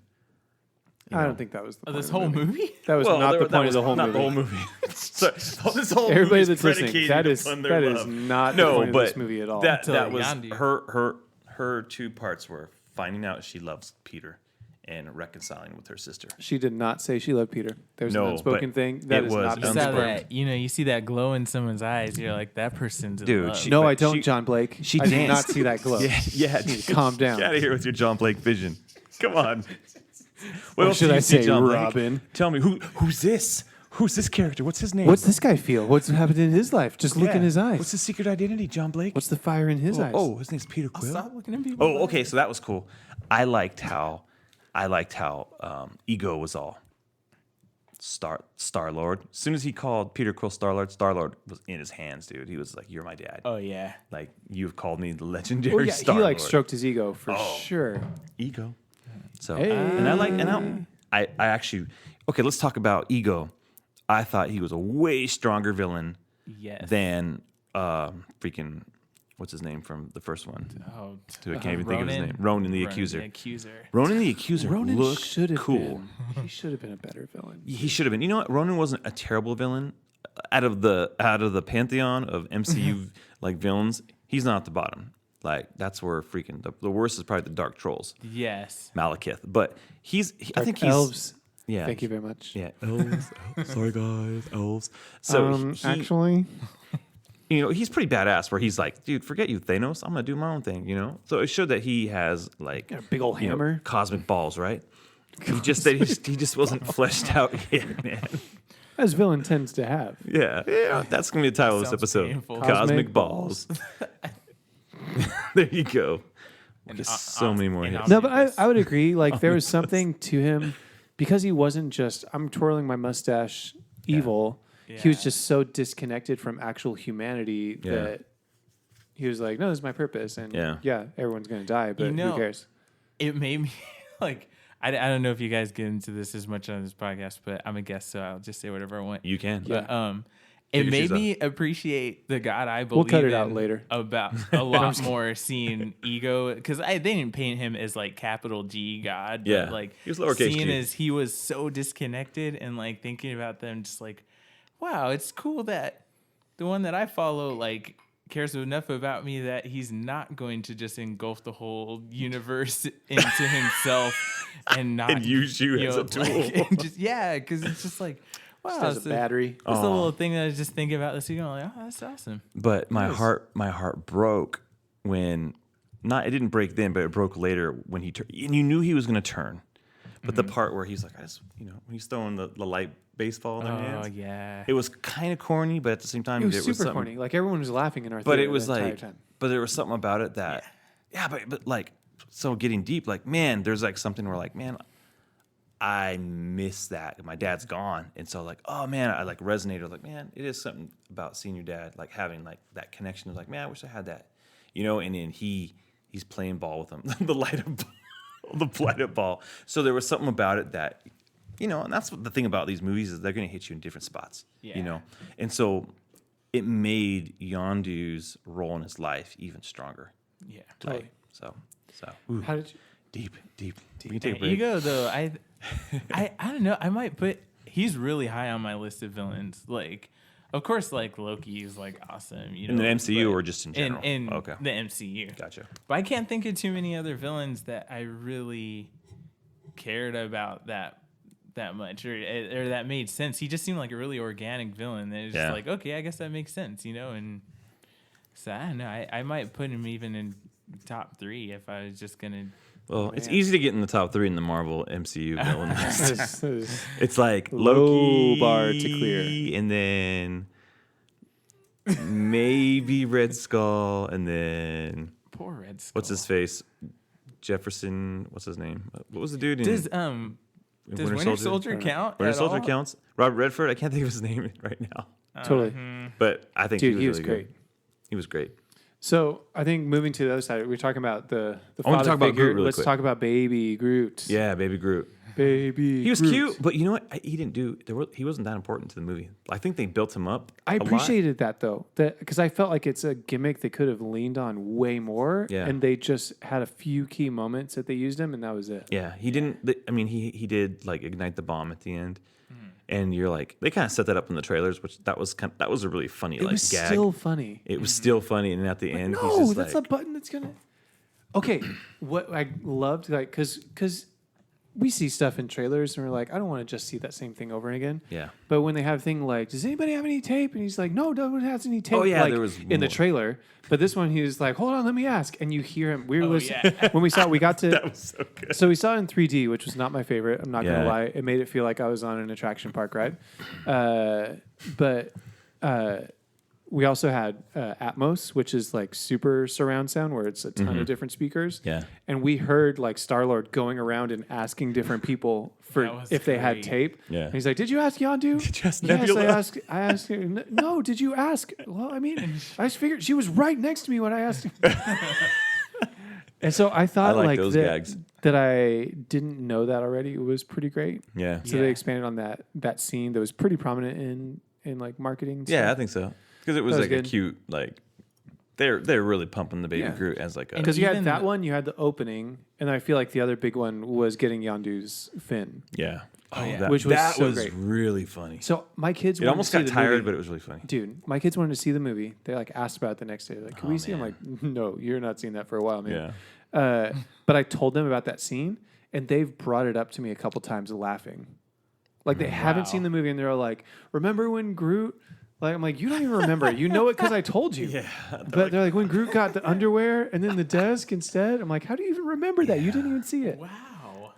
You I know? don't think that was the point This of the whole movie. movie? That was not the point of the whole not movie. the whole movie. So, this whole Everybody movie's that's listening, predicated that is upon their that is love. not No, the point but of this movie at all. that Until was Yondu. her 2 parts were finding out she loves Peter, and reconciling with her sister. She did not say she loved Peter. There's No, an unspoken but thing that it is was not You been saw unspoken. spoken. that, you see that glow in someone's eyes. You're like, that person's in Dude, love. she- No, but I don't, she- John Blake. she I did not danced. see that glow. Yeah. You need to calm down. Get out of here with your John Blake vision. Come on. What Or else should do you I see, say John Blake? Robin? Tell me who's this? Who's this character? What's his name? What's this guy feel? What's happened in his life? Just look Yeah. in his eyes. What's his secret identity, John Blake? What's the fire in his eyes? Oh, his name's Peter Quill. Stop looking at people. Oh, okay. So that was cool. I liked how Ego was all Star Lord. As soon as he called Peter Quill Star Lord was in his hands, dude. He was like, "You're my dad. Oh yeah. Like you've called me the legendary Oh, yeah, Star he Lord." stroked his ego for sure. Ego. So Hey. I actually okay. Let's talk about Ego. I thought he was a way stronger villain Yes. than freaking what's his name from the first one. Oh, Dude, I can't even think of his name. Ronan the Accuser. The Accuser. Ronan the Accuser Ronan looked should have cool. been. He should have been a better villain. He should have been. You know what? Ronan wasn't a terrible villain. Out of the pantheon of MCU like villains, he's not at the bottom. Like that's where freaking the worst is probably the Dark Trolls, Yes. Malekith. But I think he's elves. Yeah. Thank you very much. Yeah, elves. Sorry guys, elves. So he, actually, he's pretty badass. Where he's like, dude, forget you, Thanos. I'm gonna do my own thing. So it showed that he has like got a big old hammer. cosmic balls, right? He just wasn't fleshed out yet, man. As villain tends to have. Yeah, that's gonna be the title of this Sounds episode. painful. Cosmic Cosmic balls. There you go. Just so many more and hits. No, but I would agree. Like there was something to him because he wasn't just I'm twirling my mustache evil. He was Yeah. just so disconnected from actual humanity Yeah. that he was like, no, this is my purpose. And Yeah. everyone's gonna die, but who cares? It made me like I don't know if you guys get into this as much on this podcast, but I'm a guest, so I'll just say whatever I want. You can. But Take it your made shoes me appreciate the God I believe We'll cut it in out later. about a lot more seeing Ego because they didn't paint him as like capital G God. Yeah. But like He was lowercase seeing G. as he was so disconnected and like thinking about them just like, wow, it's cool that the one that I follow like cares enough about me that he's not going to just engulf the whole universe into himself and not And use you as a tool. and just, because it's just like, wow, Just as a so- battery. That's the little thing that I was just thinking about this week. I'm like, oh, that's awesome. But my heart broke when it didn't break then, but it broke later when he turned. And you knew he was going to turn. But the part where he's like, when he's throwing the light baseball in their hands. Oh yeah. It was kind of corny, but at the same time, It was there super something. corny. Like everyone was laughing in our But theater it was the entire like, time. but there was something about it that, but like, so getting deep, like, man, there's like something where like, man, I miss that. My dad's gone. And so like, oh man, I like resonated. Like, man, it is something about seeing your dad, like having like that connection of like, man, I wish I had that, and then he's playing ball with him, the light up ball. So there was something about it that, and that's what the thing about these movies is they're going to hit you in different spots, And so it made Yondu's role in his life even stronger. Yeah. Like, so ooh, How did you? deep. We can take a And break. Ego though, I don't know. I might put he's really high on my list of villains. Like, of course, like Loki is like awesome. In the MCU but or just in general? In Okay. the MCU. Gotcha. But I can't think of too many other villains that I really cared about that much or that made sense. He just seemed like a really organic villain. That was just like, okay, I guess that makes sense, And so I don't know. I might put him even in top 3 if I was just gonna. Well, it's easy to get in the top 3 in the Marvel MCU villains. This is It's like Low Loki, bar to clear. and then maybe Red Skull, and then Poor Red Skull. what's his face? Jefferson. What's his name? What was the dude in Does Winter Soldier count? Winter at Soldier all? counts. Robert Redford. I can't think of his name right now, totally. but I think Dude, he he was was really great. good. He was great. So I think moving to the other side, we're talking about the I want to father talk about figure. Groot really Let's quick. talk about Baby Groot. Yeah, Baby Groot. Baby. He was Groot. cute, but you know what? He didn't do. He wasn't that important to the movie. I think they built him up. I a lot. appreciated that though, because I felt like it's a gimmick they could have leaned on way more, Yeah. and they just had a few key moments that they used him, and that was it. Yeah, he didn't. I mean, he did like ignite the bomb at the end, and you're like, they kind of set that up in the trailers, which that was a really funny It like was gag. still funny. It was still funny, and at the end, he's No, just that's like, a button that's gonna. Okay, what I loved, like, because we see stuff in trailers and we're like, I don't want to just see that same thing over and again. Yeah. But when they have a thing like, does anybody have any tape? And he's like, no one has any tape. Oh, yeah, like, there was in the more. trailer. But this one, he was like, hold on, let me ask. And you hear him. yeah. When we saw it, we got to. That was so good. So we saw it in 3D, which was not my favorite. I'm not going Yeah. to lie. It made it feel like I was on an attraction park ride. But we also had Atmos, which is like super surround sound, where it's a ton of different speakers. Yeah. And we heard like Star-Lord going around and asking different people for That was if they had great. tape. Yeah. And he's like, "Did you ask Yondu?" Did you ask Yes, Nebula? I asked her. No, did you ask? Well, I mean, I just figured she was right next to me when I asked her. And so I thought like like those that, gags. that I didn't know that already. It was pretty great. Yeah. So they expanded on that scene that was pretty prominent in like marketing. Yeah, I stuff. think so. Because it was That was like a good. cute, like, they're really pumping the baby Yeah. Groot as like a. Because you had Even that the- one, you had the opening, and I feel like the other big one was getting Yondu's fin. Yeah. Oh, yeah. that, Which was that so was great. really funny. So my kids It wanted almost to see got the tired, movie. but it was really funny. Dude, my kids wanted to see the movie. They like asked about it the next day. Like, can we see? I'm man. like, no, you're not seeing that for a while, man. Yeah. But I told them about that scene, and they've brought it up to me a couple times, laughing. Like they haven't Wow. seen the movie, and they're like, "Remember when Groot?" Like I'm like, "You don't even remember it. You know it because I told you." Yeah. But they're like, "When Groot got the underwear and then the desk instead." I'm like, "How do you even remember that? You didn't even see it." Wow.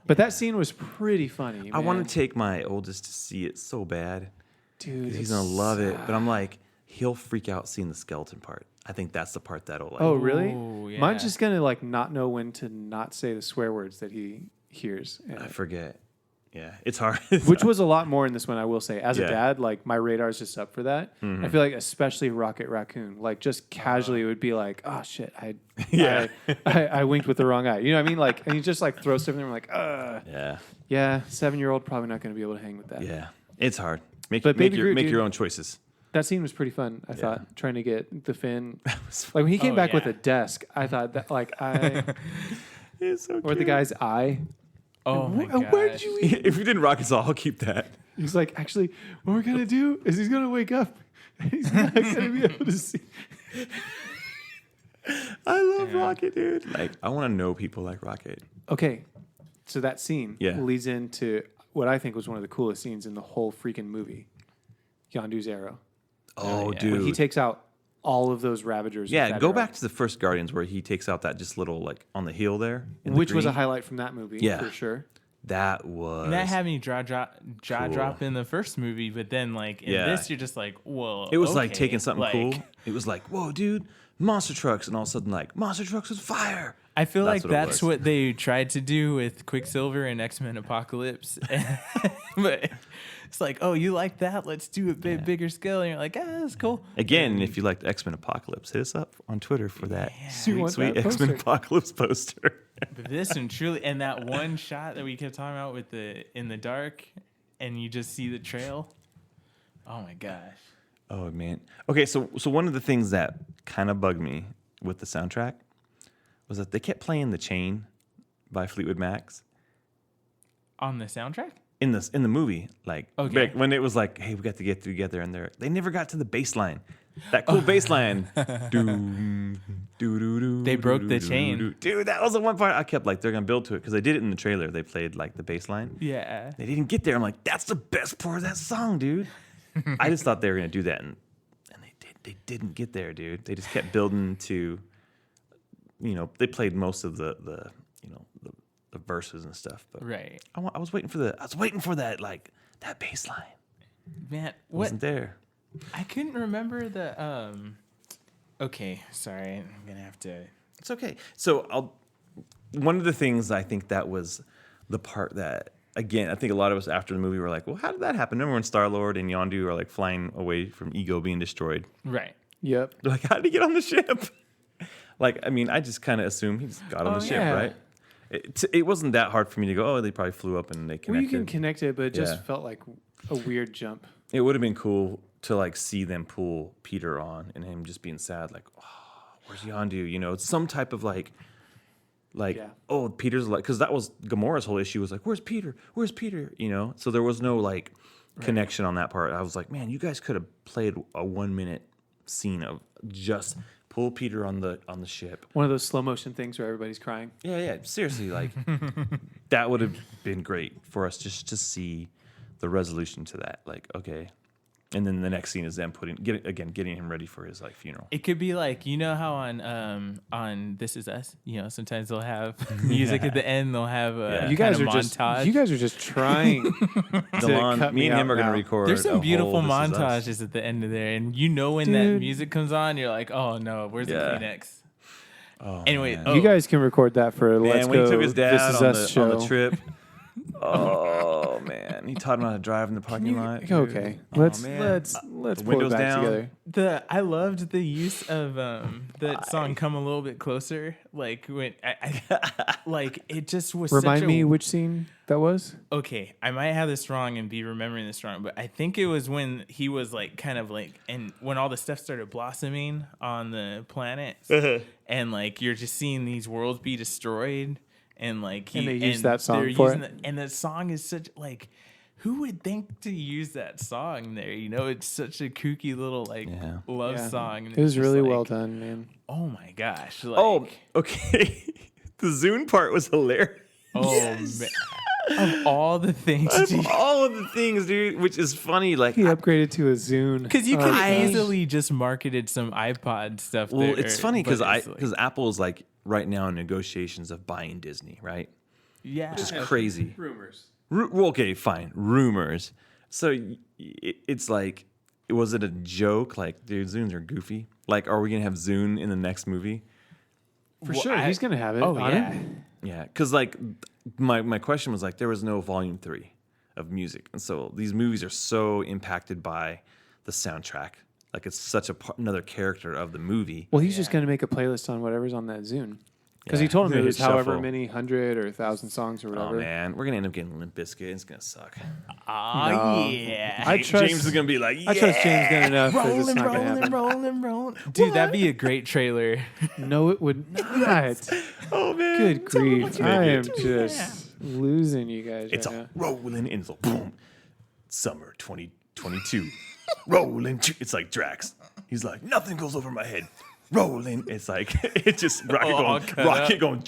But that scene was pretty funny. I man. want to take my oldest to see it so bad. dude. 'Cause he's it's- going to love it. But I'm like, he'll freak out seeing the skeleton part. I think that's the part that'll like. Oh, really? Ooh, yeah. Mine's just gonna like not know when to not say the swear words that he hears. And I forget. Yeah. It's hard. which was a lot more in this one, I will say. As a Yeah. dad, like my radar's just up for that. I feel like especially Rocket Raccoon, like just casually it would be like, oh shit, Yeah. I winked with the wrong eye. You know what I mean? Like, and you just like throw stuff in there. I'm like, Yeah. yeah, 7-year-old probably not going to be able to hang with that. Yeah. It's hard. Make, But make, Baby your, Groot, make dude. your own choices. That scene was pretty fun. I thought trying to get the fin. Like when he came Oh, back with yeah. a desk, I thought that like It's so or the guy's eye. Oh my god. Where did you eat? If you didn't rock us all, I'll keep that. He's like, actually, what we're gonna do is he's gonna wake up. He's not gonna be able to see. I love Rocket, dude. Like, I want to know people like Rocket. Okay, so that scene Yeah. leads into what I think was one of the coolest scenes in the whole freaking movie. Yondu's arrow. Oh, yeah. dude. When he takes out all of those Ravagers. with Yeah, that go arrow, back to the first Guardians where he takes out that just little, like, on the heel there. in the which was a green. highlight from that movie, Yeah. for sure. That was. And that had me jaw Cool. drop in the first movie, but then like in Yeah. this, you're just like, whoa. It was like okay. taking something Like, cool. It was like, whoa, dude, monster trucks. And all of a sudden, like, monster trucks with fire. I feel That's like what it that's was. what they tried to do with Quicksilver and X-Men Apocalypse. But it's like, oh, you like that? Let's do a bit bigger scale. And you're like, that's cool. Again, if you liked X Men Apocalypse, hit us up on Twitter for that You sweet, want sweet that X Men poster. Apocalypse poster. But this one truly, and that one shot that we kept talking about with the in the dark, and you just see the trail. Oh my gosh. Oh man. Okay, so one of the things that kind of bugged me with the soundtrack was that they kept playing "The Chain" by Fleetwood Macs On the soundtrack? in the movie. Like Okay. back when it was like, "Hey, we got to get together," and they never got to the bass line. That cool bass line. They broke the chain. Dude, that was the one part I kept like, they're gonna build to it because they did it in the trailer. They played like the bass line. Yeah. They didn't get there. I'm like, that's the best part of that song, dude. I just thought they were gonna do that, and they didn't get there, dude. They just kept building to, they played most of the verses and stuff, but Right. I was waiting for that like that bass line. Man, It what? wasn't there. I couldn't remember the. Okay, sorry. I'm going to have to. It's okay. So one of the things I think that was the part that, again, I think a lot of us after the movie were like, well, how did that happen? Remember when Star-Lord and Yondu are like flying away from Ego being destroyed? Right. Yep. They're like, how did he get on the ship? Like, I mean, I just kind of assumed he just got on Oh, the ship, yeah. right? It wasn't that hard for me to go, oh, they probably flew up and they Well, you connected. can connect it, but it just Yeah. felt like a weird jump. It would have been cool to like see them pull Peter on and him just being sad, like, oh, where's Yondu? It's some type of like, Yeah. oh, Peter's like, because that was Gamora's whole issue was like, where's Peter? Where's Peter? So there was no like connection on that part. I was like, man, you guys could have played a 1 minute scene of just pull Peter on the ship. One of those slow motion things where everybody's crying. Yeah. Seriously, like that would have been great for us just to see the resolution to that. Like, okay. And then the next scene is them getting him ready for his like funeral. It could be like, you know how on This Is Us, you know, sometimes they'll have music at the end. They'll have a You guys are montage. you guys are just trying. Delon, me and him are going to record. There's some beautiful This Is Us. montages at the end of there, and you know when that music comes on, you're like, oh no, where's the Kleenex? Oh, Anyway, man. You guys can record that for Let's when Go. he took his dad This Is on Us the show. trip. Oh man, he taught him how to drive in the parking lot. dude. Okay, Oh, let's man. pull it windows back down. together. I loved the use of that song "Come a Little Bit Closer." Like when I like it just was. Remind me which scene that was. Okay, I might have this wrong and be remembering this wrong, but I think it was when he was like kind of like, and when all the stuff started blossoming on the planet, and like you're just seeing these worlds be destroyed, and like And they used that song for it. and the song is such like, who would think to use that song there? You know, it's such a kooky little like love song. And It was it's just really like, well done, man. Oh my gosh! Like, Oh, okay. The Zune part was hilarious. oh man. Of all the things, Of all of the things, dude, which is funny. Like, He upgraded to a Zune. because you Oh, could gosh. easily just marketed some iPod stuff. well, there, it's funny but because it's like- Apple is like right now in negotiations of buying Disney, right? yeah, Which is crazy. Rumors. Well, okay, fine. Rumors. So it's like, was it a joke? Like, dude, Zunes are goofy. Like, are we gonna have Zune in the next movie? For Well, sure, he's gonna have it. Oh on yeah. it. Yeah, because like my question was like, there was no volume 3 of music, and so these movies are so impacted by the soundtrack. Like, it's such another character of the movie. Well, he's just gonna make a playlist on whatever's on that Zune. Because he Yeah. told him it Hit was however shuffle. many 100 or 1,000 songs or Oh whatever. man, we're gonna end up getting Limp Bizkit. It's gonna suck. Oh No. yeah. I trust James is gonna be like, I trust James Gunn enough that it's rolling, not gonna rolling, happen. rolling, rolling. Dude, that'd be a great trailer. No, it would not. oh man, Good tell me grief! what you I make am it. just losing you guys It's right a now. rolling, and it's a boom. Summer 2022, rolling. It's like Drax. He's like, nothing goes over my head. Rolling. It's like it's just all cut up. rocket going.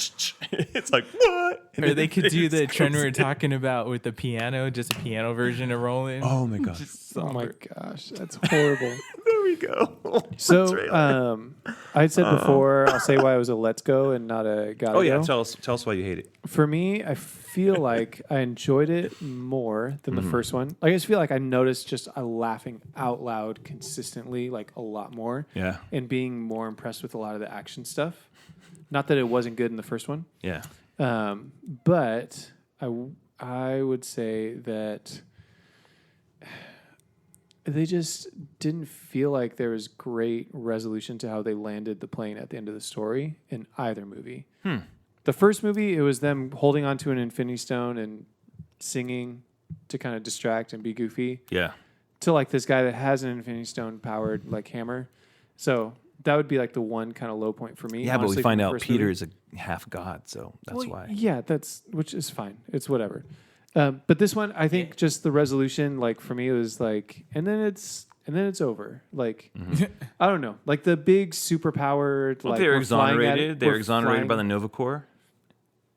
It's like what? And Or then they could do it the just trend we goes were in. talking about with the piano, just a piano version of Rolling. Oh my gosh. Oh my gosh, that's horrible. There we go. So, Trailer. I had said before, I'll say why it was a Let's Go and not a Gotta Oh yeah, Go. tell us why you hate it. For me, I feel like I enjoyed it more than the first one. Like, I just feel like I noticed just laughing out loud consistently, like a lot more. Yeah. And being more impressed with a lot of the action stuff. Not that it wasn't good in the first one, Yeah. but I would say that they just didn't feel like there was great resolution to how they landed the plane at the end of the story in either movie. The first movie, it was them holding onto an Infinity Stone and singing to kind of distract and be goofy. Yeah. To like this guy that has an Infinity Stone powered like hammer. So that would be like the one kind of low point for me. Yeah, but honestly, we from find the out first Peter movie. is a half god, so that's Well, why. Yeah, which is fine. It's whatever. But this one, I think just the resolution, like for me, it was like, and then it's over. Like, I don't know, like the big superpowered. Well, like they were we're flying at it, exonerated. They were we're exonerated by the flying- Nova Corps.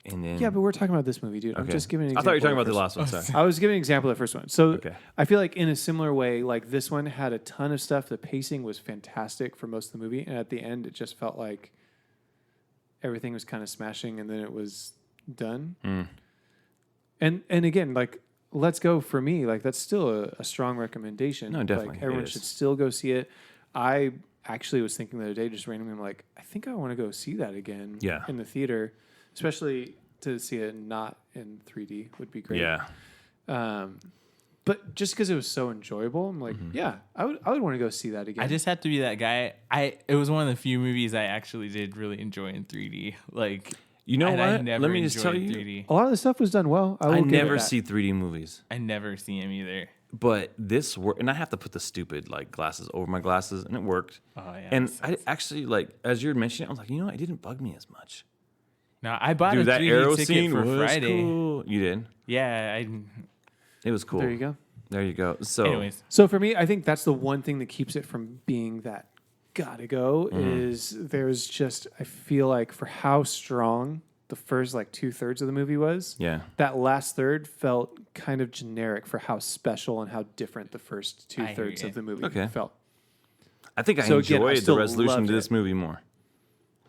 And then Yeah, but we're talking about this movie, dude. I'm okay. just giving. An I thought you were talking example about of the last one. Sorry. I was giving an example of the first one. So Okay. I feel like in a similar way, like this one had a ton of stuff. The pacing was fantastic for most of the movie, and at the end, it just felt like everything was kind of smashing, and then it was done. And again, like Let's Go for me, like that's still a strong recommendation. No, definitely, Like it everyone is. should still go see it. I actually was thinking the other day, just randomly, I'm like, I think I want to go see that again. Yeah. In the theater, especially to see it not in 3D would be great. Yeah. But just because it was so enjoyable, I'm like, yeah, I would want to go see that again. I just have to be that guy. It was one of the few movies I actually did really enjoy in 3D. Like, You know and I what? never Let me just tell enjoyed you. 3D. a lot of the stuff was done well. I will I give it never that. see 3D movies, I never see him either. but this worked, and I have to put the stupid like glasses over my glasses, and it worked. Oh yeah. And I actually like, as you were mentioning, I was like, you know, what? It didn't bug me as much. no, I bought Dude, a that 3D arrow ticket scene for was Friday. cool. You did. Yeah. It was cool. There you go. There you go. So, Anyways, So for me, I think that's the one thing that keeps it from being that gotta go is there's just, I feel like for how strong the first like 2/3 of the movie was, Yeah. that last third felt kind of generic for how special and how different the first I hear 2/3 you. of the movie Okay. felt. I think I So again, I enjoyed the still resolution loved to this it. movie more.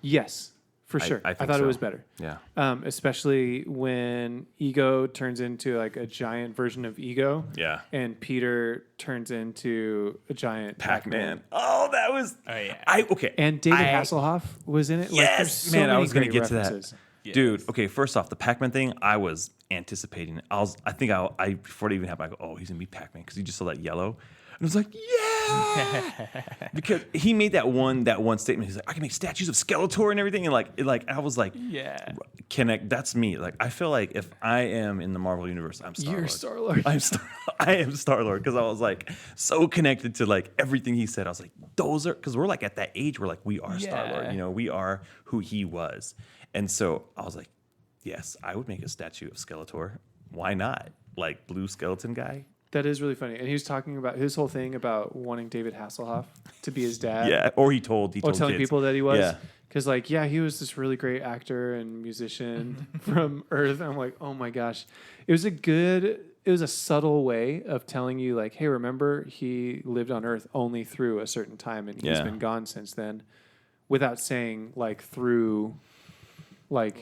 Yes, for sure. I I think thought so. it was better. Yeah. Especially when Ego turns into like a giant version of Ego. Yeah. And Peter turns into a giant Pac-Man. Oh, that was. Oh, yeah. Okay. And David Hasselhoff was in it. Yes, there's so man. I many was gonna great get to references. that, dude. Okay, first off, the Pac-Man thing, I was anticipating it. I think I before it even happened, I go, oh, he's gonna be Pac-Man because you just saw that yellow. And I was like, yeah, because he made that one statement. He's like, I can make statues of Skeletor and everything, and I was like, Yeah. connect. That's me. Like, I feel like if I am in the Marvel universe, I'm Star-Lord. You're Star-Lord. I am Star-Lord because I was like so connected to like everything he said. I was like, those are, because we're like at that age where like we are Star-Lord. Yeah. You know, we are who he was, and so I was like, yes, I would make a statue of Skeletor. Why not? Like blue skeleton guy. That is really funny. And he was talking about his whole thing about wanting David Hasselhoff to be his dad. Yeah, or he told telling kids. people that he was. Yeah. Because, like, yeah, he was this really great actor and musician from Earth. I'm like, oh my gosh. It was a subtle way of telling you, like, hey, remember he lived on Earth only through a certain time and he's Yeah. been gone since then, without saying, like, through, like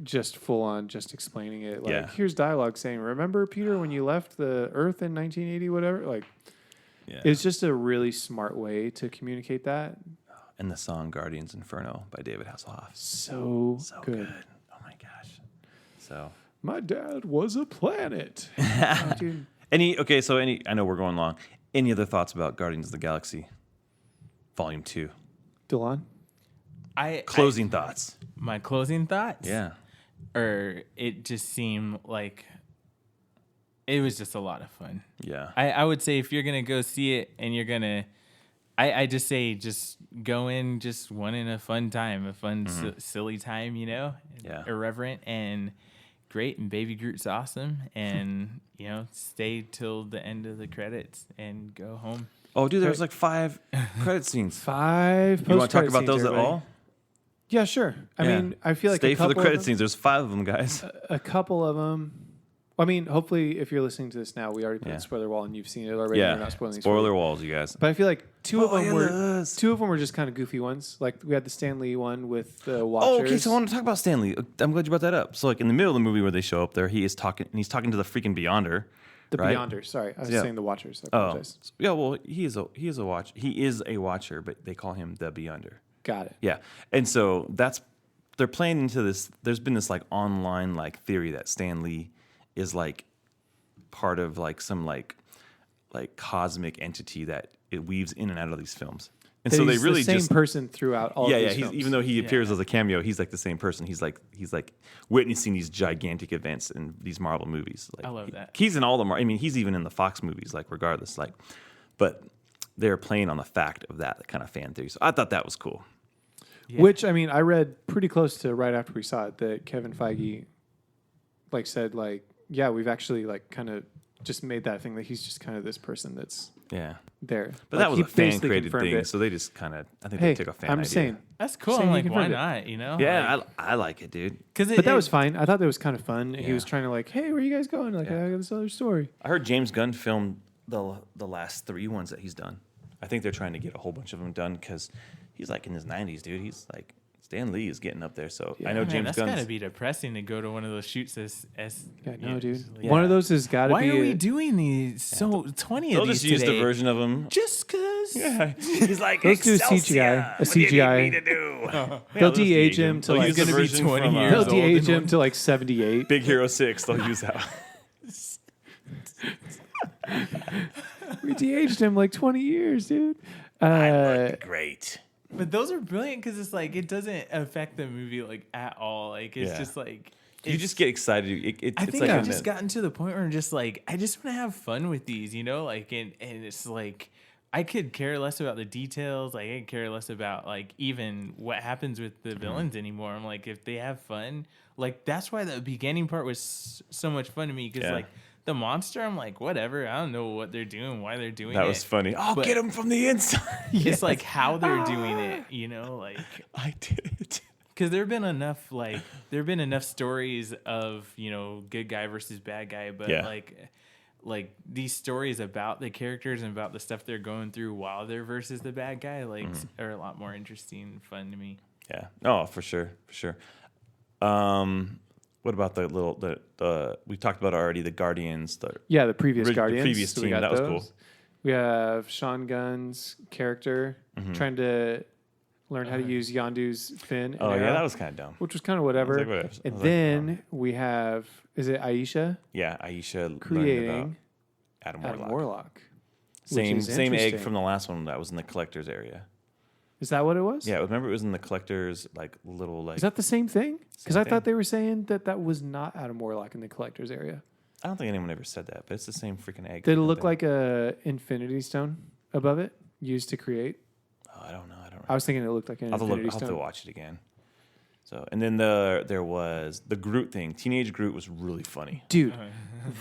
just full on, just explaining it. Like, Yeah. here's dialogue saying, remember, Peter, when you left the Earth in 1980, whatever? Like, Yeah. it's just a really smart way to communicate that. And the song Guardians Inferno by David Hasselhoff. So Good. good. Oh my gosh. So My dad was a planet. Oh, dude. I know we're going long. Any other thoughts about Guardians of the Galaxy Volume 2? Delon? Closing thoughts. My closing thoughts? Yeah. Or it just seemed like it was just a lot of fun. Yeah. I would say if you're going to go see it and you're going to, I just say just go in just wanting a fun time, a fun, silly time, you know? Yeah. Irreverent and great. And Baby Groot's awesome. And, you know, stay till the end of the credits and go home. Oh, dude, there's like 5 credit scenes. 5 You want to talk post-credit about scenes, those at everybody. all? Yeah, sure. I Yeah. mean, I feel like Stay a for the couple credit of them, scenes. There's 5 of them, guys. a couple of them. I mean, hopefully, if you're listening to this now, we already put Yeah. the spoiler wall and you've seen it already. Yeah. We're not spoiling these for Spoiler you. walls, you guys. But I feel like two of Spoilers. them were just kind of goofy ones. Like we had the Stan Lee one with the Watchers. Oh, okay. So I want to talk about Stanley. I'm glad you brought that up. So, like in the middle of the movie where they show up there, he's talking to the freaking Beyonder. The right? Beyonders. Sorry, I was Yeah. saying the Watchers. I Oh, apologize. yeah. Well, he is a watcher, but they call him the Beyonder. Got it. Yeah, and so they're playing into this. There's been this like online like theory that Stan Lee is like part of like some like cosmic entity that it weaves in and out of these films. And That so they he's really the same just person throughout all. yeah, of yeah. these He's, films. even though he appears as a cameo, he's like the same person. He's like witnessing these gigantic events in these Marvel movies. Like, I love that. He's in all the. I mean, he's even in the Fox movies. Like regardless, like, but they're playing on the fact of that kind of fan theory. So I thought that was cool. Yeah. Which, I mean, I read pretty close to right after we saw it that Kevin Feige like said like, yeah, we've actually like kind of just made that thing that he's just kind of this person that's Yeah, there. but Like, that was he a fan basically created confirmed thing. it. So they just kind of. I think Hey, they took a fan I'm idea. saying. That's cool. Saying I'm you like, why confirmed it. not? You know? Yeah, Like, I like it, dude. Cause But that was fine. I thought that was kind of fun. He Yeah. was trying to like, hey, where are you guys going? Like, Yeah. I got this other story. I heard James Gunn filmed the last 3 ones that he's done. I think they're trying to get a whole bunch of them done because he's like in his 90s, dude. He's like Stan Lee is getting up there. So I know Man, James that's Gunn's. gotta be depressing to go to one of those shoots as Yeah, no, yeah, dude. just like- Yeah. One of those has got to Why be. are we doing these? So 20 They'll of these just use today. the version of him. Just cause. Yeah, he's like Let's do a CGI. A CGI. They'll de-age him to They'll like. use the gonna be version 20 from, years They'll old de-age in him one. to like 78. Big Hero 6. They'll use that. We de-aged him like 20 years, dude. Great. But those are brilliant because it's like it doesn't affect the movie like at all. Like it's Yeah. just like You just get excited. I It's think like I've in just the- gotten to the point where I'm just like I just want to have fun with these, you know, like and it's like I could care less about the details. Like I could care less about like even what happens with the villains anymore. I'm like if they have fun, like that's why the beginning part was so much fun to me because Yeah. like The monster, I'm like, whatever. I don't know what they're doing, why they're doing it. That was funny. I'll But get him from the inside. It's like how they're doing it, like I did it. because there've been enough stories of good guy versus bad guy, but Yeah. like these stories about the characters and about the stuff they're going through while they're versus the bad guy are a lot more interesting and fun to me. Yeah. Oh, for sure. What about the we talked about already, the Guardians, the previous the Guardians. previous So we team, got that was those. cool. We have Sean Gunn's character trying to learn how to use Yondu's fin. Oh, and yeah, arrow, that was kind of dumb. which was kind of whatever. I was like, whatever. I And was like, then we have, is it Aisha Yeah, Aisha learned about creating Adam Adam Warlock. Warlock? Same is egg interesting. from the last one that was in the collector's area. Is that what it was? Yeah, remember it was in the collector's little Is that the same thing? Because Same I thought thing. they were saying that was not Adam Warlock in the collector's area. I don't think anyone ever said that, but it's the same freaking egg. Did it I look think. like a infinity stone above it used to create? Oh, I don't know. I was thinking it looked like an I'll have, to infinity look, I'll have to stone. watch it again. So, and then there was the Groot thing. Teenage Groot was really funny. Dude,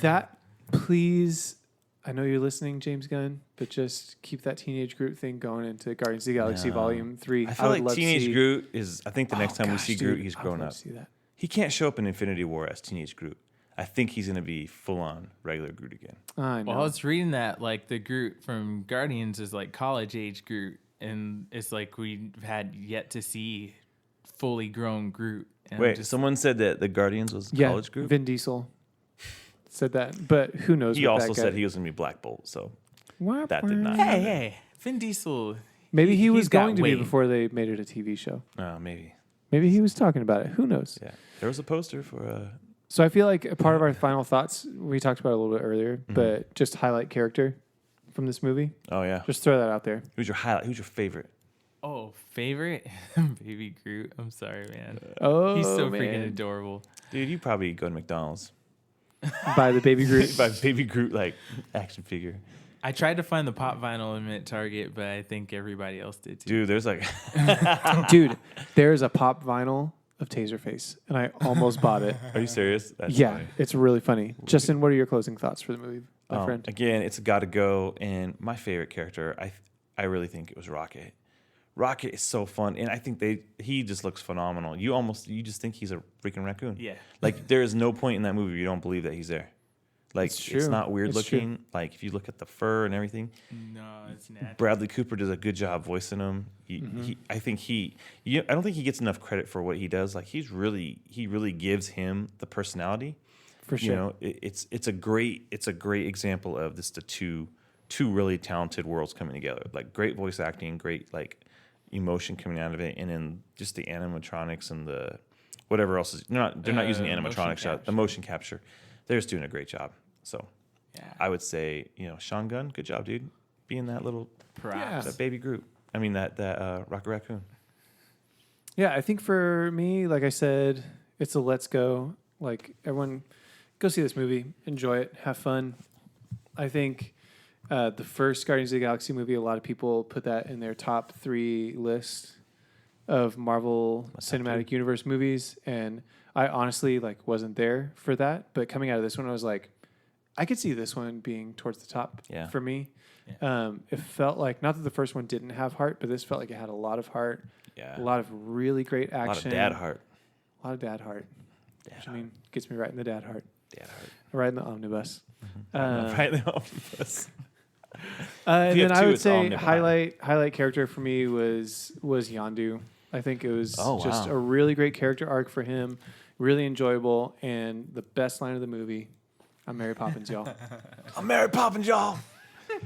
that, please, I know you're listening, James Gunn, but just keep that Teenage Groot thing going into Guardians of the Galaxy No. Volume 3. I feel would like love to Teenage see- Groot is. I think the next Oh, time we gosh, see dude, Groot, he's I would grown love up. to see that. He can't show up in Infinity War as Teenage Groot. I think he's gonna be full on regular Groot again. I know. Well, I was reading that like the Groot from Guardians is like college age Groot, and it's like we've had yet to see fully grown Groot. And I'm Wait, just- someone said that the Guardians was yeah, college Groot. Vin Diesel said that, but who knows? He what also that guy- said he was gonna be Black Bolt. So Wah, that did not wah. hey, Vin Diesel. Maybe he was he's got going to be weight. before they made it a TV show. maybe. Maybe he was talking about it. Who knows? Yeah, there was a poster for. So I feel like a part of our final thoughts, we talked about it a little bit earlier, but just highlight character from this movie. Oh yeah. Just throw that out there. Who's your highlight? Who's your favorite? Oh, favorite baby Groot. I'm sorry, man. Oh, He's so man. freaking adorable. Dude, you probably go to McDonald's. By the baby Groot. By Baby Groot action figure. I tried to find the pop vinyl at Target, but I think everybody else did too. Dude, there's like Dude, there's a pop vinyl of Taserface, and I almost bought it. Are you serious? That's Yeah, funny. it's really funny. Justin, what are your closing thoughts for the movie, my friend? Again, it's got to go. And my favorite character, I really think it was Rocket. Rocket is so fun, and I think he just looks phenomenal. You just think he's a freaking raccoon. Yeah. Like there is no point in that movie where you don't believe that he's there. Like It's it's true. not weird It's true. looking. Like if you look at the fur and everything, No, it's natural. Bradley Cooper does a good job voicing him. I don't think he gets enough credit for what he does. Like he really gives him the personality. For sure. You know, it's a great example of this the two really talented worlds coming together. Like great voice acting, great like emotion coming out of it, and then just the animatronics and the whatever else is they're not using Motion animatronics shot. The capture. motion capture. They're just doing a great job. So Yeah. I would say, Sean Gunn, good job, dude. Being that little Props. that baby Groot. I mean that Rocket Raccoon. Yeah, I think for me, like I said, it's a let's go. Like everyone, go see this movie, enjoy it, have fun. I think the first Guardians of the Galaxy movie, a lot of people put that in their top 3 list of Marvel Cinematic Universe movies, and I honestly wasn't there for that. But coming out of this one, I was like, I could see this one being towards the top for me. Yeah. It felt like, not that the first one didn't have heart, but this felt like it had a lot of heart. Yeah. A lot of really great A lot action. of dad heart. A lot of dad heart. Dad Which, I mean, gets me right in the dad heart. Dad heart. Right in the omnibus. Right in the omnibus. And you then have I two, would it's say omnibus. highlight character for me was Yondu. I think it was Oh, just wow. a really great character arc for him. Really enjoyable. And the best line of the movie, I'm Mary Poppins, y'all. I'm Mary Poppins, y'all.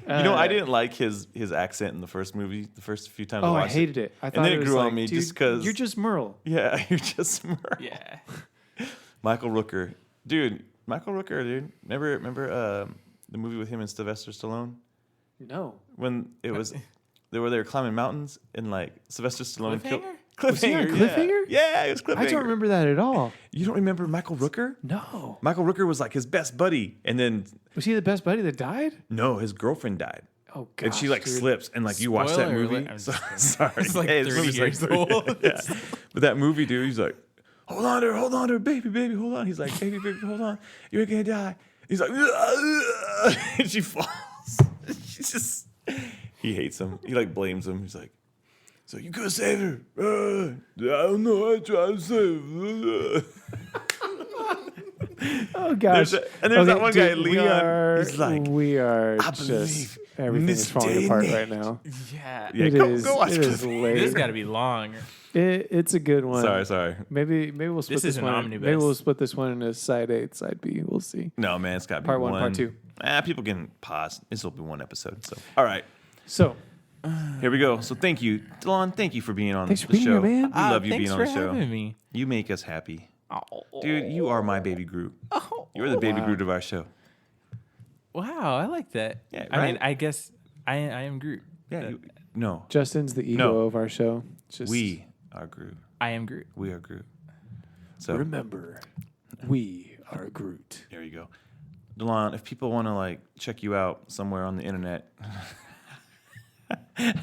I didn't like his accent in the first movie, the first few times I Oh, I watched hated it. I thought then it it was grew on like, me dude, just 'cause- you're just Merle. Yeah, you're just smart. Yeah. Michael Rooker. Dude, Michael Rooker, dude. Remember the movie with him and Sylvester Stallone? No. When it was they were climbing mountains and Sylvester Stallone killed Cliffhanger? Was he on Cliffhanger. Cliffhanger? Yeah, it was Cliffhanger. I don't remember that at all. You don't remember Michael Rooker? No. Michael Rooker was his best buddy, and then Was he the best buddy that died? no, his girlfriend died. Oh, God. And she slips, and you watch that Spoiler movie. alert. I'm So, just kidding. sorry, It's like Hey, this 30 movie's years 30 old. Yeah. But that movie, dude, he's like, hold on to her, baby, hold on. He's like, baby, hold on, you're gonna die. He's like, and she falls. She's just, he hates him. He like blames him. He's like, so you could save her. I don't know. I tried to save her. Oh gosh! There's that one guy, Leon. He's like, we are I just believe everything is this falling day apart and right now. Yeah. Yeah, It go is. watch It is this. late. This has got to be long. It's a good one. Sorry. Maybe we'll split This this is an one. omnibus. Maybe we'll split this one into side A, side B. We'll see. No, man, it's got to be Part one, part two. People can pause. This will be one episode. So, all right. So Here we go. So thank you, Delon. Thank you for being on Thanks for the being show. here, man. We love you Thanks being on for the show. having me. You make us happy. Oh. Dude, you are my baby Groot. You're the baby Wow. Groot of our show. Wow, I like that. Yeah, I mean, right? I guess I am Groot. Yeah. No. Justin's the ego No. of our show. It's just We are Groot. I am Groot. We are Groot. So remember, we are Groot. there you go. Delon, if people want to like check you out somewhere on the internet,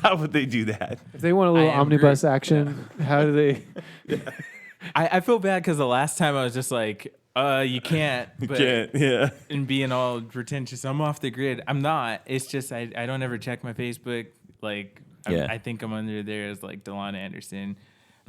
how would they do that? If they want a little I am omnibus Groot. action, how do they? I feel bad because the last time I was just like, you can't. But, Yeah. And being all pretentious. I'm off the grid. I'm not. It's just I don't ever check my Facebook. Like, Yeah. I think I'm under there as like Delon Anderson.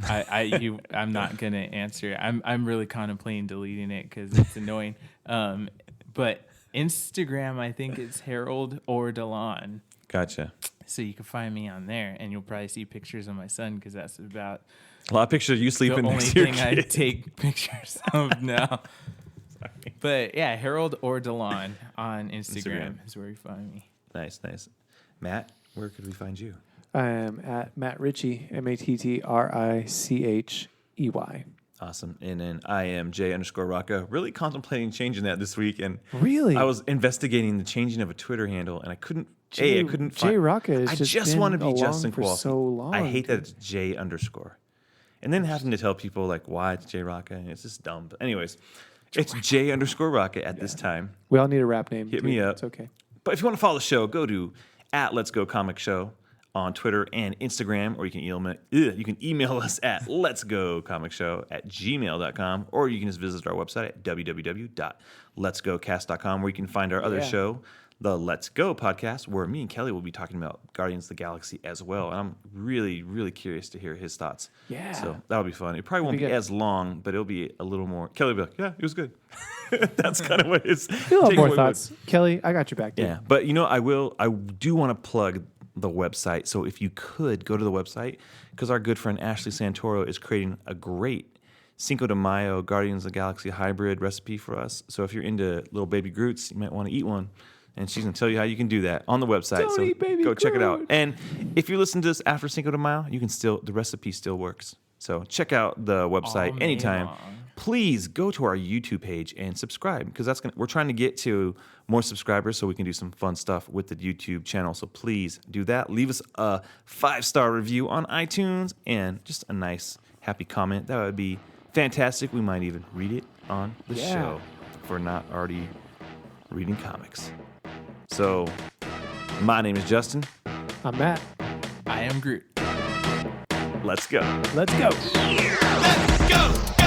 I'm not gonna answer. I'm really contemplating deleting it because it's annoying. But Instagram, I think it's Harold or Delon. Gotcha. So you can find me on there, and you'll probably see pictures of my son because that's about A lot of pictures of you the sleeping only next to your thing I kid. take pictures of now. But yeah, Harold or Delon on Instagram is where you find me. Nice. Matt, where could we find you? I am at Matt Ritchie, MatTrichey. Awesome. And then I am J_Rocca. Really contemplating changing that this week. And Really? I was investigating the changing of a Twitter handle, and I couldn't. I couldn't J find. Rocca has I just just been want to be along Justin for Kowalski. so long. I hate that it's J_. And then having to tell people like why it's J Rocca, and it's just dumb. But anyways, it's J_Rocca at this time. We all need a rap name. Hit too. me up. It's okay. But if you want to follow the show, go to Let's Go Comic Show on Twitter and Instagram, or you can email us at letsgocomicshow@gmail.com, or you can just visit our website at www.letsgocast.com, where you can find our other Yeah. show, the Let's Go podcast, where me and Kelly will be talking about Guardians of the Galaxy as well. And I'm really, really curious to hear his thoughts. Yeah. So that'll be fun. It probably won't be be good. as long, but it'll be a little more. Kelly will be like, yeah, it was good. That's kind of what his We'll have takeaway more was. thoughts. Kelly, I got your back, dude. Yeah, but I do want to plug the website. So if you could go to the website, because our good friend Ashley Santoro is creating a great Cinco de Mayo Guardians of the Galaxy hybrid recipe for us. So if you're into little baby Groots, you might want to eat one. And she's going to tell you how you can do that on the website. Don't so eat baby go check it out. Groot. And if you listen to this after Cinco de Mayo, the recipe still works. So check out the website All May anytime. long. Please go to our YouTube page and subscribe, because we're trying to get to more subscribers so we can do some fun stuff with the YouTube channel. So please do that. Leave us a 5-star review on iTunes and just a nice, happy comment. That would be fantastic. We might even read it on the Yeah. show if we're not already reading comics. So my name is Justin. I'm Matt. I am Groot. Let's go. Let's go. Let's go.